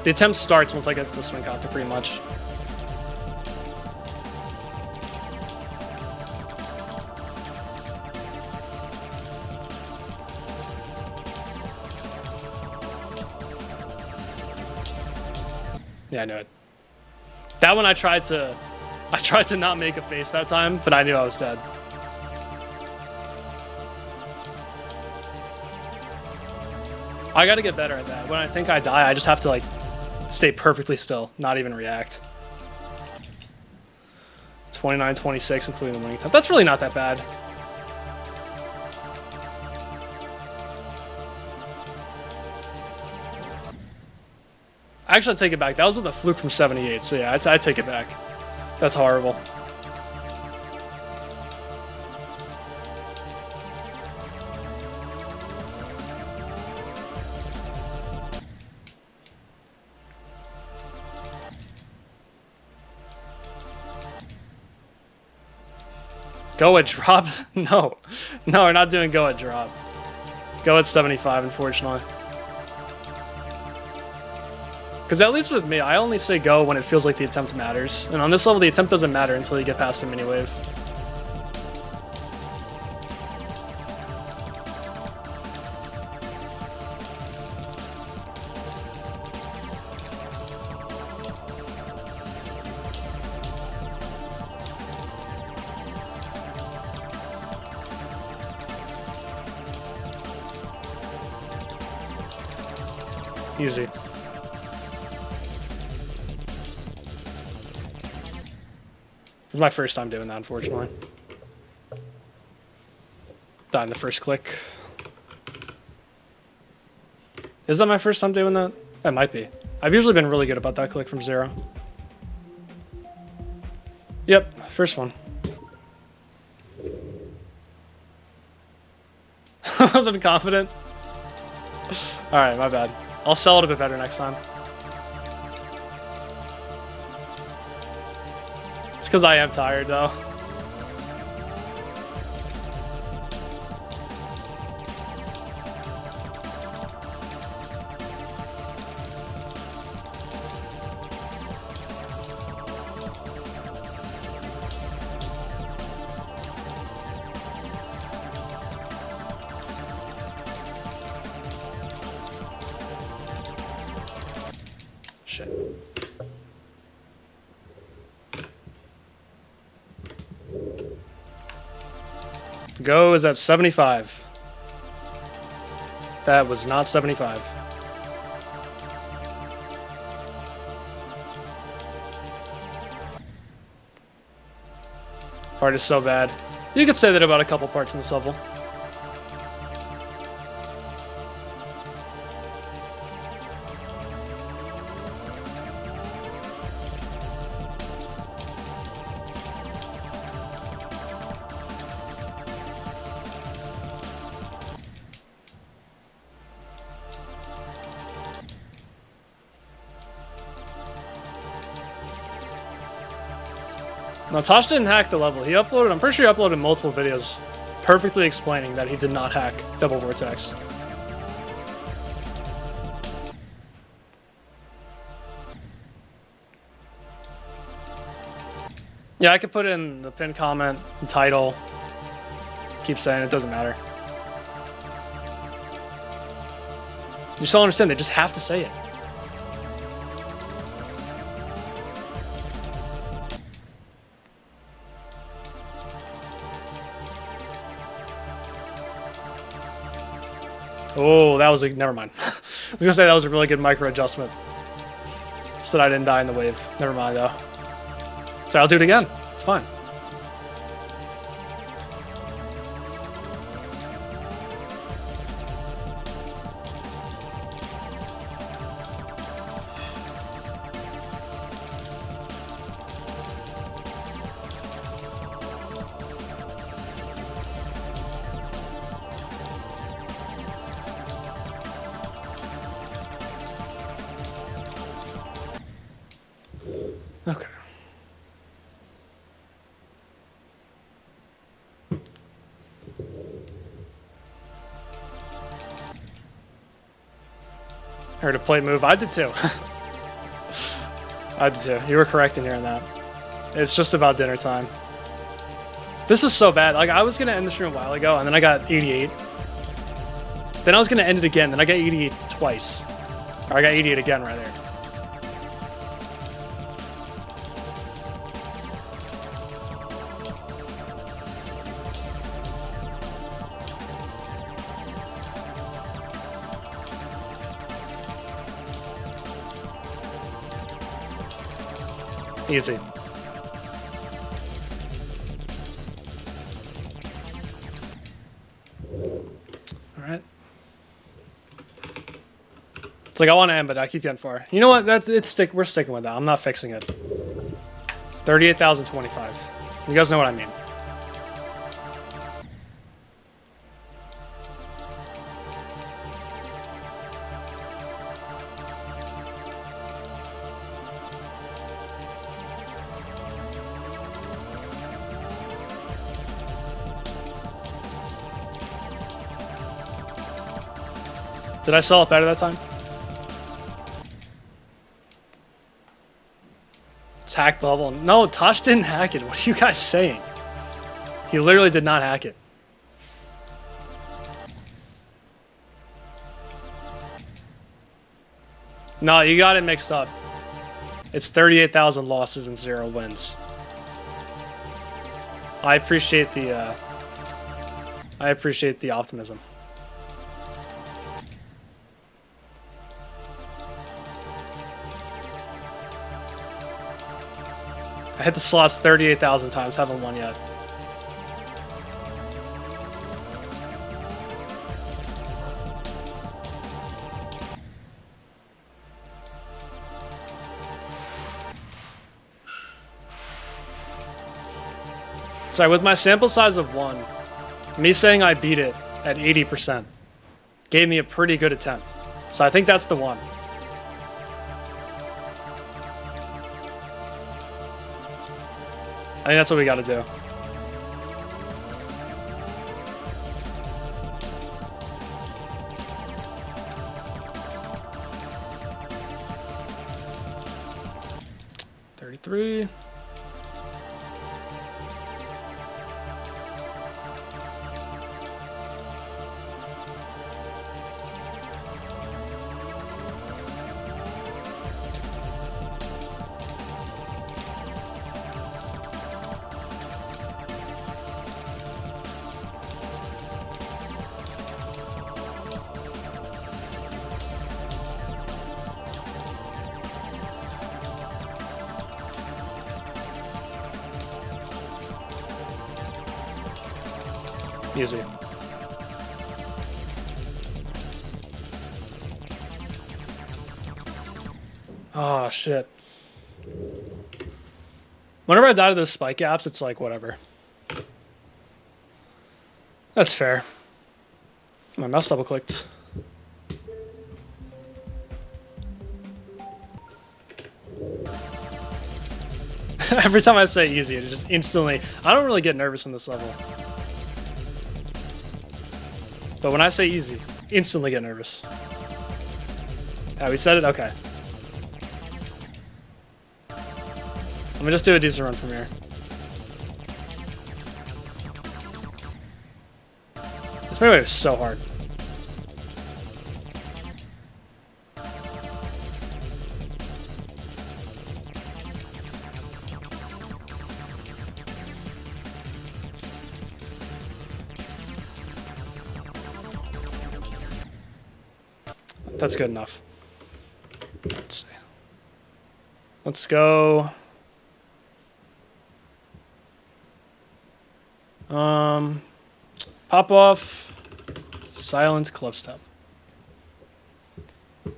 The attempt starts once I get to the swing copter, pretty much. Yeah, I knew it. That one I tried to not make a face that time, but I knew I was dead. I gotta get better at that. When I think I die, I just have to like stay perfectly still, not even react. 29-26, including the winning time. That's really not that bad. Actually, I take it back. That was with a fluke from 78, so yeah, I take it back. That's horrible. Go at drop? No. No, we're not doing go at drop. Go at 75, unfortunately. Because at least with me, I only say go when it feels like the attempt matters. And on this level, the attempt doesn't matter until you get past the mini wave. Easy. This is my first time doing that, unfortunately. Die in the first click. Is that my first time doing that? That might be. I've usually been really good about that click from 0. Yep, first one. I wasn't confident. Alright, my bad. I'll sell it a bit better next time. It's because I am tired, though. Shit. Go is at 75. That was not 75. Part is so bad. You could say that about a couple parts in this level. Now, Tosh didn't hack the level. He uploaded, I'm pretty sure he uploaded multiple videos perfectly explaining that he did not hack double vortex. Yeah, I could put it in the pinned comment and title. keep saying it doesn't matter. You just don't understand. They just have to say it. Oh, that was a... Never mind. I was going to say that was a really good micro adjustment. So that I didn't die in the wave. Never mind, though. So I'll do it again. It's fine. Okay. I heard a plate move. I did too. I did too. You were correct in hearing that. It's just about dinner time. This was so bad. Like, I was going to end the stream a while ago, and then I got 88. Then I was going to end it again, then I got 88 twice. Or I got 88 again right there. Easy. Alright. It's like I want to end, but I keep getting far. You know what? We're sticking with that. I'm not fixing it. 38,025. You guys know what I mean. Did I sell it better that time? It's hacked level. No, Tosh didn't hack it. What are you guys saying? He literally did not hack it. No, you got it mixed up. It's 38,000 losses and 0 wins. I appreciate the optimism. I hit the slots 38,000 times, haven't won yet. Sorry, with my sample size of 1, me saying I beat it at 80% gave me a pretty good attempt. So I think that's the one. I think that's what we got to do. $33. Easy. Oh, shit. Whenever I die to those spike gaps, it's like, whatever. That's fair. My mouse double clicked. Every time I say easy, it just instantly... I don't really get nervous in this level. But when I say easy, instantly get nervous. Yeah, we said it? Okay. Let me just do a decent run from here. This miniwave is so hard. That's good enough. Let's see. Let's go. Pop off. Silent club step. With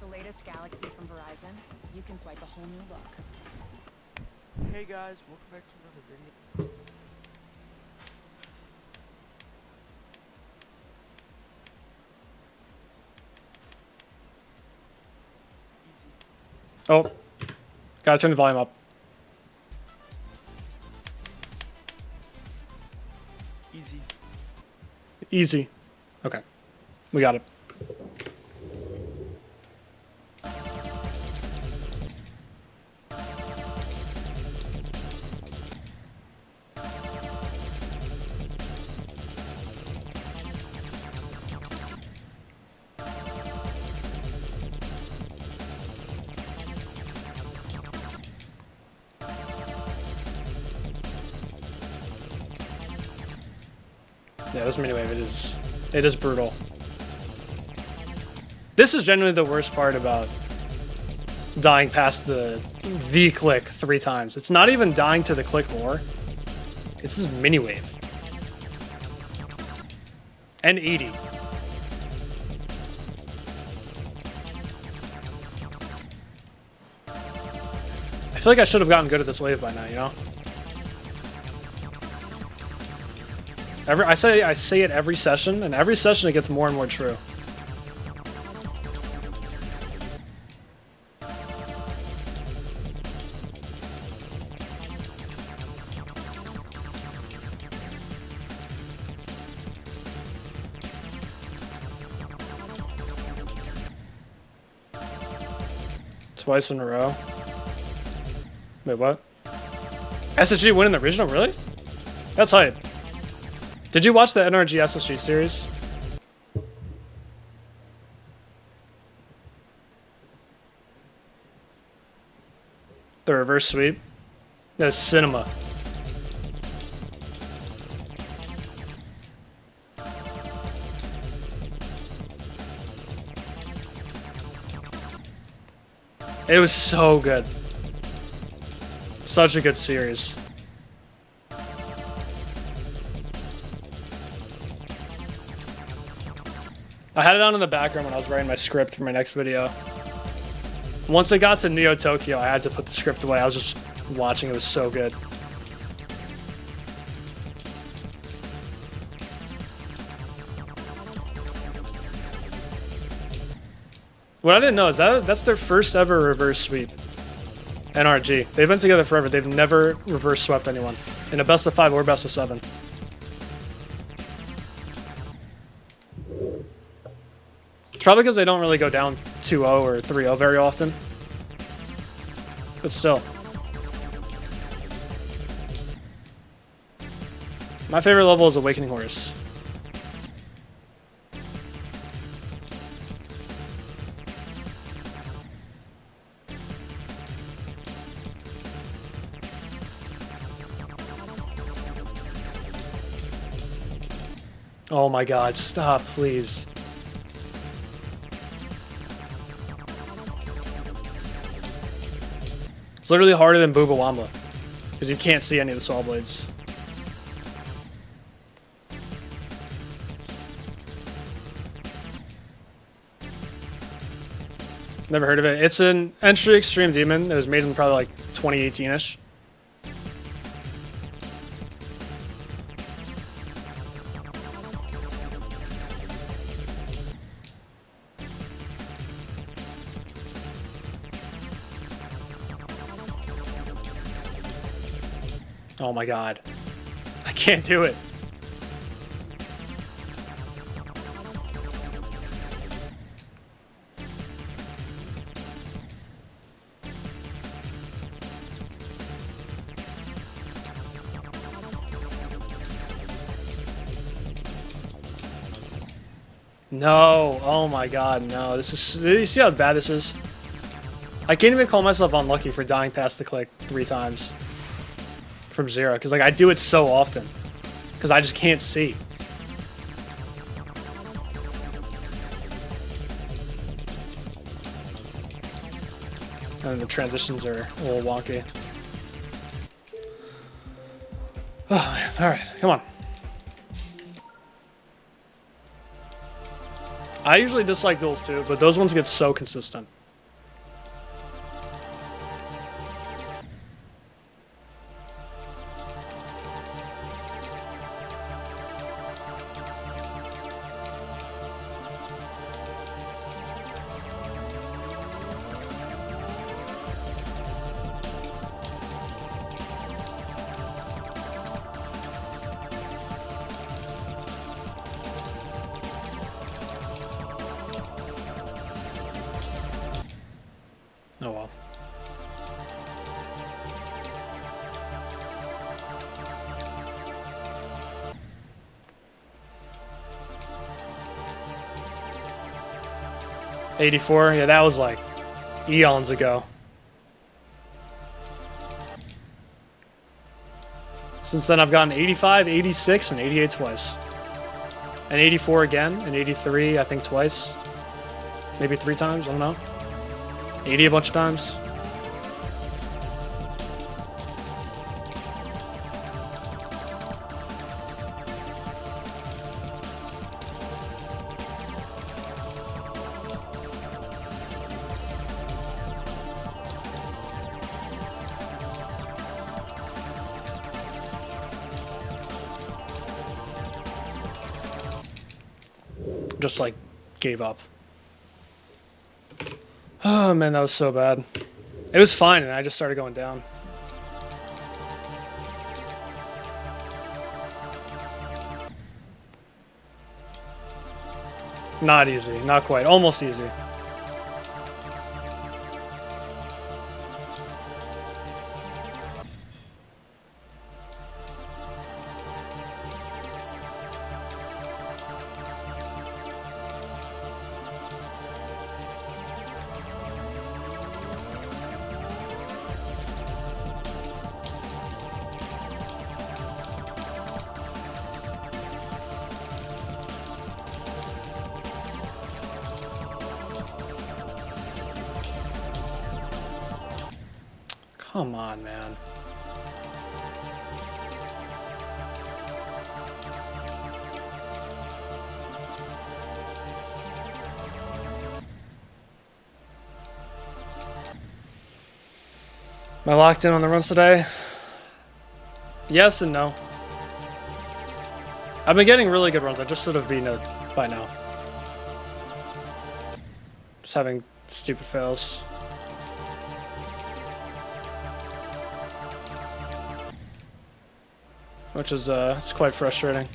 the latest Galaxy from Verizon, you can swipe a whole new look. Hey guys, welcome back to another video. Oh, gotta turn the volume up. Easy. Easy. Okay, we got it. Yeah, this miniwave, it is brutal. This is generally the worst part about dying past the click 3 times. It's not even dying to the click more. It's this miniwave. And 80. I feel like I should have gotten good at this wave by now, you know? I say it every session, and every session it gets more and more true. Twice in a row. Wait, what? SSG winning the regional, really? That's hype. Did you watch the NRG SSG series? The reverse sweep? That's cinema. It was so good. Such a good series. I had it on in the background when I was writing my script for my next video. Once I got to Neo Tokyo, I had to put the script away. I was just watching. It was so good. What I didn't know is that's their first ever reverse sweep. NRG. They've been together forever. They've never reverse swept anyone in a best of 5 or best of 7. Probably because they don't really go down 2-0 or 3-0 very often. But still. My favorite level is Awakening Horse. Oh my god, stop, please. It's literally harder than Booba Wamba, because you can't see any of the saw blades. Never heard of it. It's an entry extreme demon. It was made in probably like 2018-ish. Oh my god. I can't do it. No. Oh my god, no. This is... You see how bad this is? I can't even call myself unlucky for dying past the click 3 times. From 0. Because, like, I do it so often. Because I just can't see. And the transitions are a little wonky. Oh, man. Alright, come on. I usually dislike duels too, but those ones get so consistent. Oh well. '84, yeah, that was like eons ago. Since then, I've gotten 85, 86, and 88 twice. And 84 again, and 83, I think twice. Maybe 3 times, I don't know. 80 a bunch of times. Just like gave up. Oh man, that was so bad. It was fine, and I just started going down. Not easy, not quite, almost easy. Come on, man. Am I locked in on the runs today? Yes and no. I've been getting really good runs. I just should have beaten it by now. Just having stupid fails. Which is, it's quite frustrating.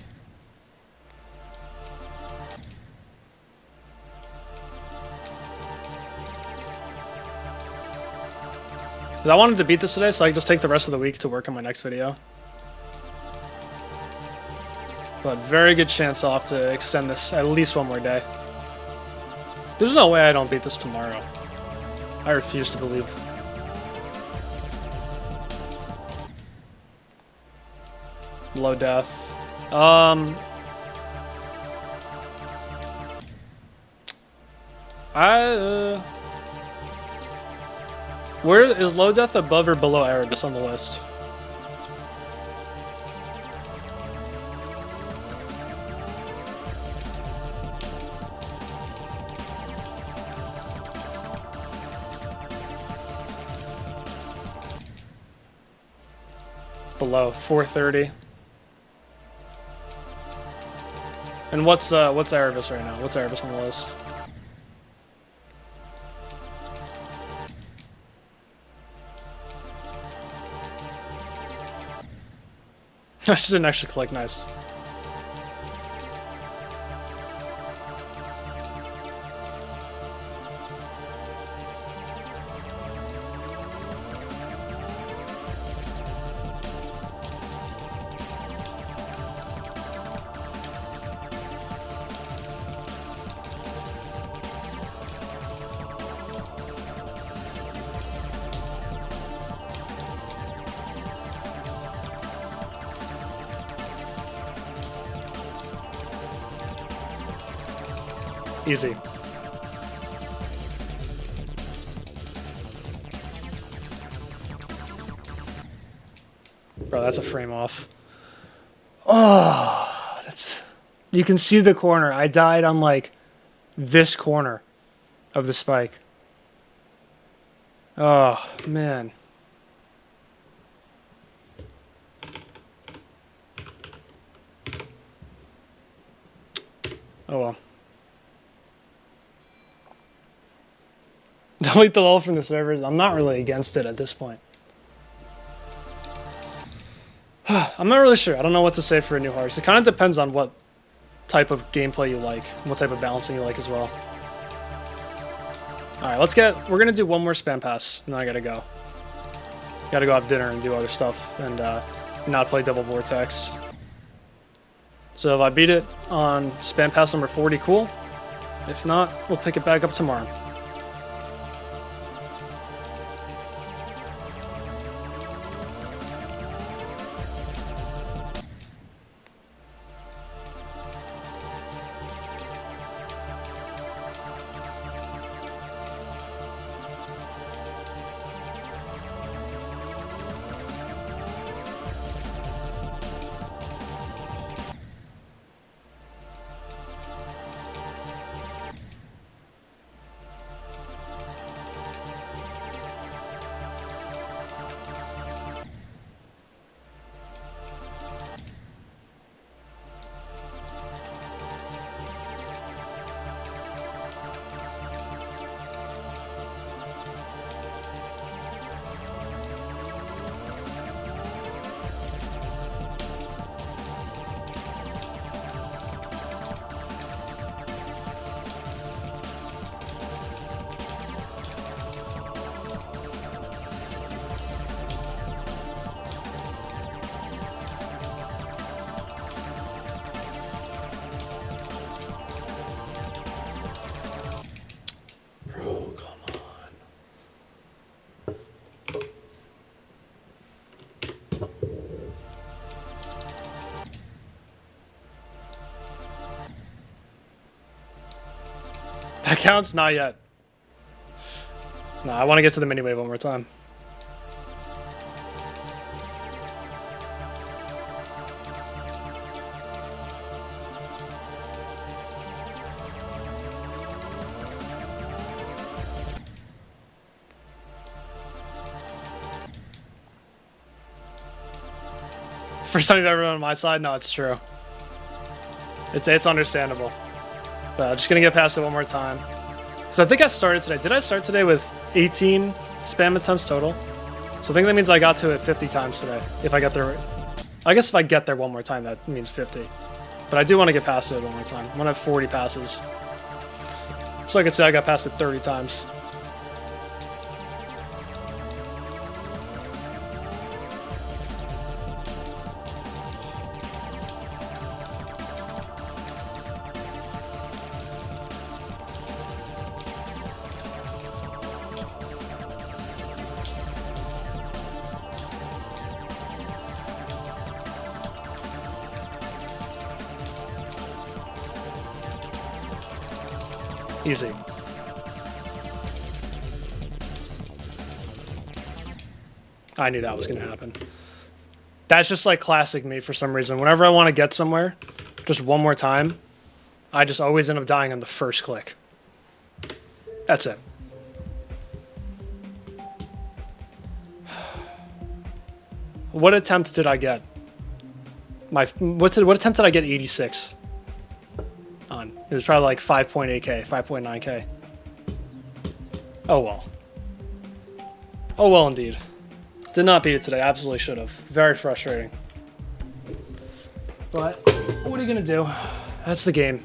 I wanted to beat this today, so I can just take the rest of the week to work on my next video. But very good chance I'll have to extend this at least one more day. There's no way I don't beat this tomorrow. I refuse to believe. Low death. Where is low death above or below Erebus on the list? Below 430. And what's Erebus right now? What's Erebus on the list? I just didn't actually collect, nice. Easy. Bro, that's a frame off. Oh, that's... You can see the corner. I died on, like, this corner of the spike. Oh, man. Oh, well. Delete the lull from the servers. I'm not really against it at this point. I'm not really sure. I don't know what to say for a new Hearts. It kind of depends on what type of gameplay you like, what type of balancing you like as well. All right, we're gonna do one more spam pass, and then I gotta go. Gotta go have dinner and do other stuff, and not play double Vortex. So if I beat it on spam pass number 40, cool. If not, we'll pick it back up tomorrow. That counts? Not yet. No, I want to get to the mini wave one more time. For some of everyone on my side, no, it's true. It's understandable. But I'm just gonna get past it one more time. So I think I started today. Did I start today with 18 spam attempts total? So I think that means I got to it 50 times today. If I get there, I guess if I get there one more time, that means 50. But I do want to get past it one more time. I want to have 40 passes. So I could say I got past it 30 times. Easy. I knew that was going to happen. That's just like classic me for some reason. Whenever I want to get somewhere, just one more time, I just always end up dying on the first click. That's it. What attempt did I get? What attempt did I get 86 on? It was probably like 5.8k, 5.9k. Oh well. Oh well indeed. Did not beat it today. Absolutely should have. Very frustrating. But what are you gonna do? That's the game.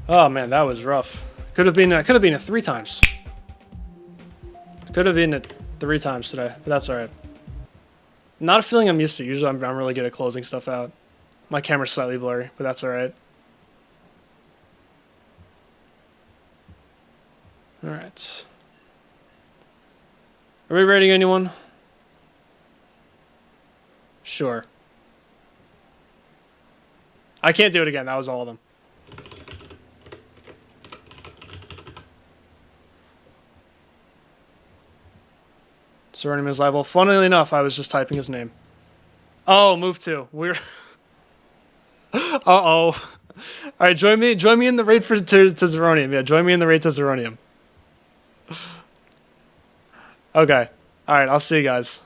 Oh man, that was rough. Could have been a 3 times. Could have been it 3 times today, but that's all right. Not a feeling I'm used to. Usually I'm really good at closing stuff out. My camera's slightly blurry, but that's all right. All right. Are we rating anyone? Sure. I can't do it again. That was all of them. Zeronium is liable. Funnily enough, I was just typing his name. Oh, move to. We're. Uh-oh. All right, join me in the raid to Zeronium. Yeah, join me in the raid to Zeronium. Okay. All right, I'll see you guys.